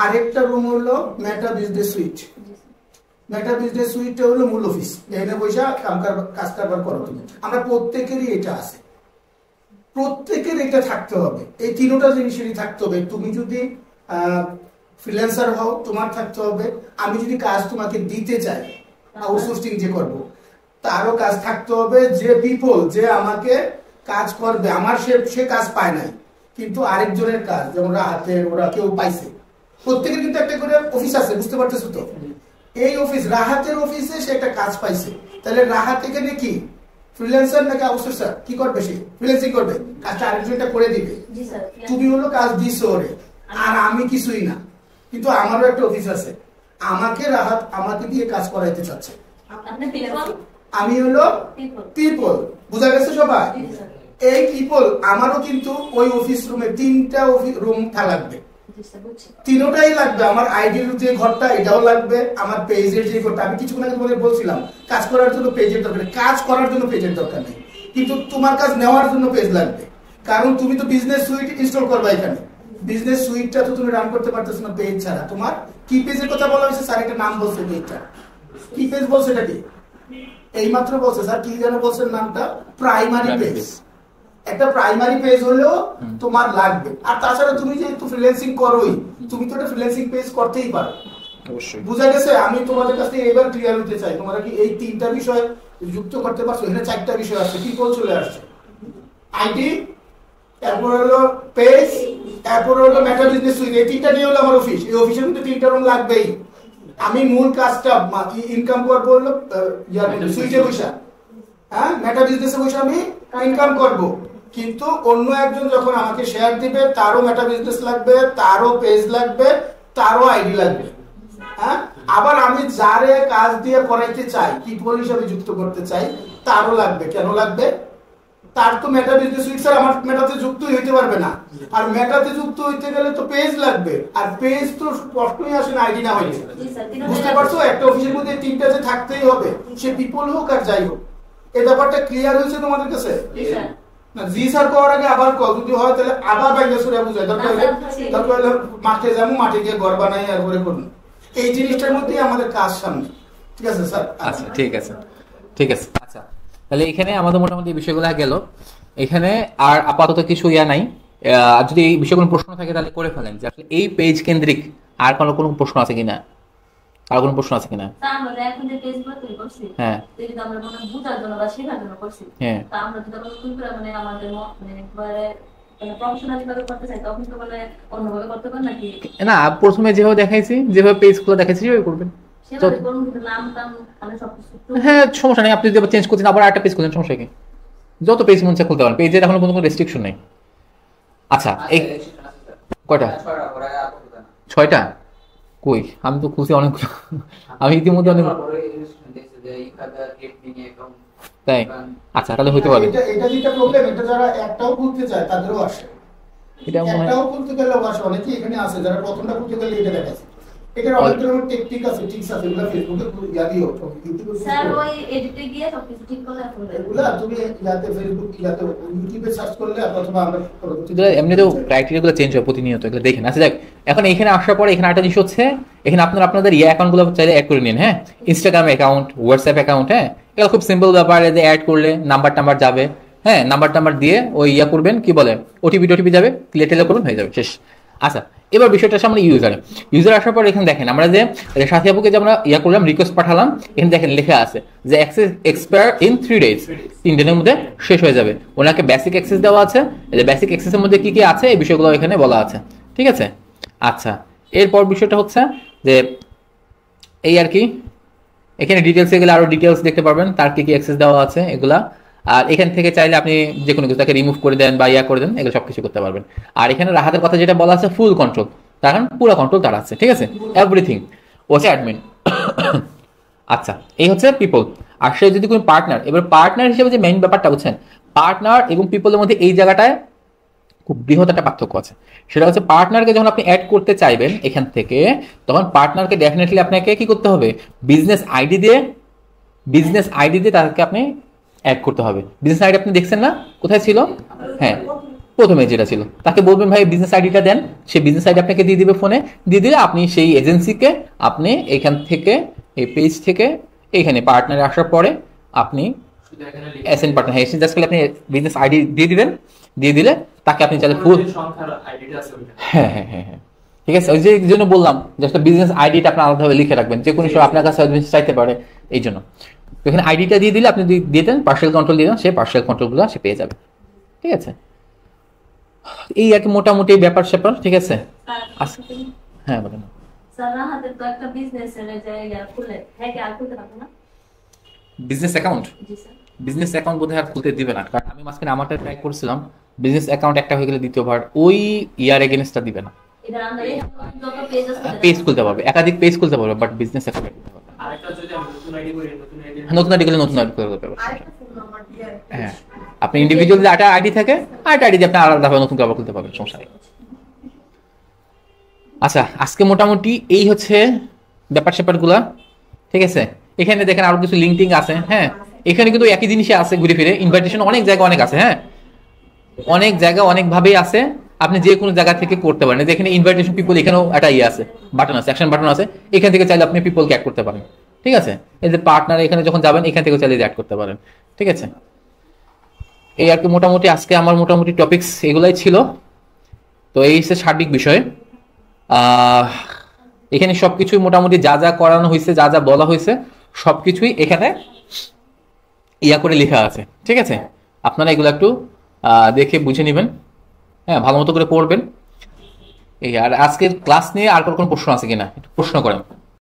আরেকটা রুম হলো Meta business suite. Meta business সুইটটা হলো মূল অফিস, এখানে বসে কাজ কারবার করো তুমি। আমরা প্রত্যেকেরই এটা আছে, প্রত্যেকের এটা থাকতে হবে, এই 3টা জিনিসেরই থাকতে হবে। তুমি যদি ফ্রিল্যান্সার হও তোমার থাকতে হবে, আমি যদি কাজ তোমাকে দিতে চাই আউটসোর্সিং যে করব, তারও কাজ থাকতে হবে। যে পিপল যে আমাকে কাজ করবে, আমার সে কাজ পায় নাই, কিন্তু আরেকজনের কাজ, যেমন রাহাতের ওরা কেউ পাইছে, প্রত্যেকের কিন্তু একটা করে অফিস আছে, বুঝতে পারতেছো তো? এই অফিস, রাহাতের অফিসে সে একটা কাজ পাইছে, তাহলে রাহাত এখানে কি ফ্রিল্যান্সার নাকি আউটসোর্সার? কি করবে সে? ফ্রিল্যান্সিং করবে, কাজটা আরেকজনটা করে দিবে। তুমি হলো কাজ দিছো ওরে, আর আমি কিছুই না, কিন্তু আমারও একটা অফিস আছে, আমাকে রাহাত আমাকে দিয়ে কাজ করাইতে চাচ্ছে, আমি হলো পিপল। বুঝা গেছে সবাই? এই পিপল আমারও কিন্তু ওই অফিস রুমে 3টা রুম লাগবে, 3টাই লাগবে। আমার আইডির যে ঘরটা এটাও লাগবে, আমার পেজের যে ঘরটা, আমি কিছুক্ষণ আগে তোমাদের বলছিলাম কাজ করার জন্য পেজের দরকার নেই, কাজ করার জন্য পেজের দরকার নেই, কিন্তু তোমার কাজ নেওয়ার জন্য পেজ লাগবে, কারণ তুমি তো বিজনেস সুইট ইনস্টল করবে এখানে। বিজনেস সুইটটা তো তুমি রান করতে পারতেছ না পেজ ছাড়া। তোমার কি পেজের কথা বলা হয়েছে স্যার? একটা নাম বলছে, পেজটা কি পেজ বলছে? এটা কি এইমাত্র বলছে স্যার, কি যেন বলছেন নামটা? Primary page. একটা প্রাইমারি পেজ হলেও তোমার লাগবে, আর তাছাড়া তুমি যেহেতু ফ্রিল্যান্সিং করোই, তুমি তো একটা ফ্রিল্যান্সিং পেজ করতেই পারো। অবশ্যই। বুঝা গেছে? আমি তোমাদের কাছ থেকে এবার ক্লিয়ার হতে চাই, তোমরা কি এই 3টা বিষয় যুক্ত করতে পারছো? এখানে 4টা বিষয় আছে, পিপল চলে আসছে, আইটি, তারপর হলো পেজ, তারপর হলো মেটা বিজনেস সুইট। এই 3টা নিয়ে হলো আমার অফিস। এই অফিসের মধ্যে 3টা রুম লাগবেই। আমি মূল কাজটা ইনকাম করবো হলো সুইটে বসে, হ্যাঁ মেটা বিজনেসে বসে আমি ইনকাম করব, কিন্তু অন্য একজন যখন আমাকে শেয়ার দিবে, তারও মেটা বিজনেস লাগবে, তারও পেজ লাগবে, তারও আইডি লাগবে, হ্যাঁ। আবার আমি যারে কাজ দিয়ে করাইতে চাই, পিপল হিসাবে যুক্ত করতে চাই, তারও লাগবে। কেন লাগবে? তার তো মেটা বিজনেস সুইট স্যার আমার মেটাতে যুক্তই হইতে পারবে না, আর মেটাতে যুক্ত হইতে গেলে তো পেজ লাগবে, আর পেজ তো প্রশ্নই আসে না আইডি না হইলে। বুঝতে পারছো? একটা অফিসের মধ্যে 3টা যে থাকতেই হবে, সে পিপল হোক আর যাই হোক। এই ব্যাপারটা ক্লিয়ার হয়েছে তোমাদের কাছে? না জি স্যার করার আগে আবার কল যদি হয় তাহলে আবার বাইরে সুরে বুঝাই, দরকার মাঠে যাবো, মাঠে গিয়ে ঘর বানাই আর করে করুন। এই জিনিসটার মধ্যেই আমাদের কাজ সামনে, ঠিক আছে স্যার? আচ্ছা ঠিক আছে, ঠিক আছে। আচ্ছা তাহলে এখানে আমাদের মোটামুটি বিষয়গুলো গেল, এখানে আর আপাতত কিছু নাই। যদি এই বিষয়ে কোনো প্রশ্ন থাকে তাহলে করে ফেলেন, যে আসলে এই পেজ কেন্দ্রিক আর কোনো প্রশ্ন আছে কিনা, আর কোনো প্রশ্ন আছে কিনা? আমরা এখন যে পেজগুলো তৈরি করছি, হ্যাঁ যেটা আমরা মনে বুঝার জন্য বা শেখার জন্য করছি, হ্যাঁ, তা আমরা যদি নতুন করে মানে আমাদের মানে একবারে প্রফেশনালি ভাবে করতে চাই, তখন তো মানে অন্যভাবে করতে পারেন নাকি? না প্রথমে যেভাবে দেখাইছি, যেভাবে পেজগুলো দেখাইছি সেভাবে করবেন। সেভাবে করুন, কিন্তু নাম টাম মানে সবকিছু হ্যাঁ সমস্যা নেই, আপনি যদি চেঞ্জ করছেন আবার একটা পেজ করছেন, সমস্যা কি? যত পেজ মন চায় খুলতে পারেন, পেজের এখন কোনো রেস্ট্রিকশন নেই। আচ্ছা কয়টা? ছয়টা, ওরা আর করতে দেয় না। 6টা? কই, আমি তো খুঁজছি অনেক। আমি ইতিমধ্যে অনেক। পরে ইনস্ট্রাকশন দিয়েছে যে you have a getting account, তাই? আচ্ছা, তাহলে হইতে পারে। এটা যেটা প্রবলেম, এটা যারা একটাও খুলতে চায় তাদেরও আসে, এটা মনে হয় একটাও খুলতে গেলেও আসে। অনেকেই এখানে আছে যারা প্রথমটা খুলতে গেলে এটা দেখাচ্ছে। এটার অনেক ধরনের টেকনিক আছে, ট্রিক্স আছে, এগুলো ফেসবুকে দিও, ইউটিউবে স্যার ওই এডিটে গিয়ে সবকিছু ঠিক করলে এখন এগুলা তুমি ইয়াতে ফেসবুক ইয়াতে ইউটিউবে সার্চ করলে অথবা আমরা এমনিতেও ক্রাইটেরিয়াগুলো চেঞ্জ হয় প্রতিনিয়ত, এগুলো দেখেন। আচ্ছা যাক, এখন এখানে আসার পরে এখানে একটা জিনিস হচ্ছে, এখানে আপনারা আপনাদের অ্যাকাউন্টগুলো চাইলে অ্যাড করে নিন। হ্যাঁ, ইনস্টাগ্রাম অ্যাকাউন্ট, হোয়াটসঅ্যাপ অ্যাকাউন্ট, হ্যাঁ, এগুলো খুব সিম্পল ব্যাপার। এদের অ্যাড করলে নাম্বার যাবে, হ্যাঁ, নাম্বার দিয়ে ওই করবেন, কি বলে, ওটিপি যাবে, টেলে করবেন, হয়ে যাবে, শেষ। আচ্ছা, এবার বিষয়টা সামনে ইউজার আসার পর এখানে দেখেন আমরা যে সাথী আপুকে যে আমরা করলাম, রিকোয়েস্ট পাঠালাম, এখানে দেখেন লেখা আছে যে অ্যাক্সেস এক্সপায়ার ইন 3 days, 3 দিনের মধ্যে শেষ হয়ে যাবে। ওনাকে বেসিক অ্যাক্সেস দেওয়া আছে, এই যে বেসিক অ্যাক্সেসের মধ্যে কি আছে এই বিষয়গুলো এখানে বলা আছে, ঠিক আছে। আচ্ছা, এরপর বিষয়টা হচ্ছে যে এই আর কি, এখানে ডিটেলসে গেলে আরো ডিটেলস দেখতে পারবেন, তার কি অ্যাক্সেস দেওয়া আছে এগুলা। আর এখান থেকে চাইলে আপনি যে কোনো কিছু তাকে রিমুভ করে দেন বা করে দেন, এগুলো সবকিছু করতে পারবেন। আর এখানে রাহাতের কথা যেটা বলা আছে, ফুল কন্ট্রোল, তার কারণ পুরো কন্ট্রোল তার আছে, ঠিক আছে, এভরিথিং ও হচ্ছে অ্যাডমিন। আচ্ছা, এই হচ্ছে পিপল। আর সে যদি কোনো পার্টনার, এবার পার্টনার হিসেবে যে মেইন ব্যাপারটা বুঝছেন, পার্টনার এবং পিপলের মধ্যে এই জায়গাটায় খুব বৃহৎ একটা পার্থক্য আছে। সেটা হচ্ছে পার্টনারকে যখন আপনি অ্যাড করতে চাইবেন এখান থেকে, তখন পার্টনারকে ডেফিনেটলি আপনাকে কি করতে হবে, বিজনেস আইডি দিয়ে তাকে আপনি অ্যাড করতে হবে। বিজনেস আইডি আপনি দেখছেন না কোথায় ছিল? হ্যাঁ, প্রথমে যেটা ছিল, তাকে বলবেন ভাই বিজনেস আইডিটা দেন, সে বিজনেস আইডি আপনাকে দিয়ে দিবে ফোনে, দিয়ে দিলে আপনি সেই এজেন্সিকে আপনি এখান থেকে এই পেজ থেকে এখানে পার্টনারে আসার পরে আপনি এসএন পার্টনার, হ্যাঁ, জাস্ট আপনি বিজনেস আইডি দিয়ে দিবেন, দিয়ে দিলে তাকে আপনি চাইলে ফুল, হ্যাঁ, ঠিক আছে। ওই যে জন্য বললাম যে একটা বিজনেস আইডিটা আপনি আলাদাভাবে লিখে রাখবেন, যে কোনো সময় আপনার কাছে চাইতে পারে, এই জন্য এখানে আইডিটা দিয়ে দিলে আপনি দিয়ে দেন, পার্সিয়াল কন্ট্রোল দিয়ে দেন, সে পার্সিয়াল কন্ট্রোলগুলো সে পেয়ে যাবে, ঠিক আছে। এই আর কি মোটামুটি ব্যাপার স্যাপার, ঠিক আছে। হ্যাঁ, বলেন। স্যার রাহাতের তো একটা বিজনেসের জায়গা খুলে, হ্যাঁ, কি আর খুলতে পারবে না? বিজনেস অ্যাকাউন্ট, জি স্যার। বিজনেস অ্যাকাউন্ট বোধহয় আর খুলতে দিবে না, কারণ আমি মাঝখানে আমারটা ট্রাই করছিলাম, বিজনেস অ্যাকাউন্ট একটা হয়ে গেলে দ্বিতীয়বার ওই এগেইনস্টটা দিবে না। এটা আমরা যত পেজ আছে পেজ খুলতে পারবে, একাধিক পেজ খুলতে পারবে, বাট বিজনেস অ্যাকাউন্ট খুলতে পারবে। আরেকটা যদি আমি নতুন আইডি করি, নতুন আইডি করলে নতুন আইডি করতে পারবে। আরেকটা ফোন নাম্বার দিয়ে, হ্যাঁ, আপনি ইন্ডিভিজুয়াল যে একটা আইডি থাকে, আরেকটা আইডি দিয়ে আপনি আলাদাভাবে নতুন করে খুলতে পারবেন, সমস্যা নেই। আচ্ছা, আজকে মোটামুটি এই হচ্ছে ব্যাপার স্যাপারগুলা, ঠিক আছে। এখানে দেখেন আরো কিছু লিঙ্কিং আছে, হ্যাঁ, এখানে কিন্তু একই জিনিসই আছে ঘুরে ফিরে, ইনভাইটেশন অনেক জায়গা অনেক আছে, হ্যাঁ, অনেক জায়গা অনেকভাবেই আছে, আপনি যে কোনো জায়গা থেকে করতে পারেন। এখানে ইনভাইটেশন পিপল, এখানেও একটা আছে, বাটন আছে, অ্যাকশন বাটন আছে, এখান থেকে চাইলে আপনি পিপলকে অ্যাড করতে পারেন, ঠিক আছে। এই যে পার্টনার, এখানে যখন যাবেন এখান থেকে চাইলে অ্যাড করতে পারেন, ঠিক আছে। এই আর কি মোটামুটি আজকে আমার মোটামুটি টপিকস এগুলাই ছিল। তো এই হচ্ছে সার্বিক বিষয়। এখানে সবকিছুই মোটামুটি যা যা করানো হয়েছে, যা যা বলা হয়েছে সবকিছুই এখানে করে লেখা আছে, ঠিক আছে। আপনারা এগুলো একটু দেখে বুঝে নেবেন, হ্যাঁ, ভালো মতো করে পড়বেন। এই আর আজকের ক্লাস নিয়ে আর কোনো প্রশ্ন আছে কিনা একটু প্রশ্ন করেন।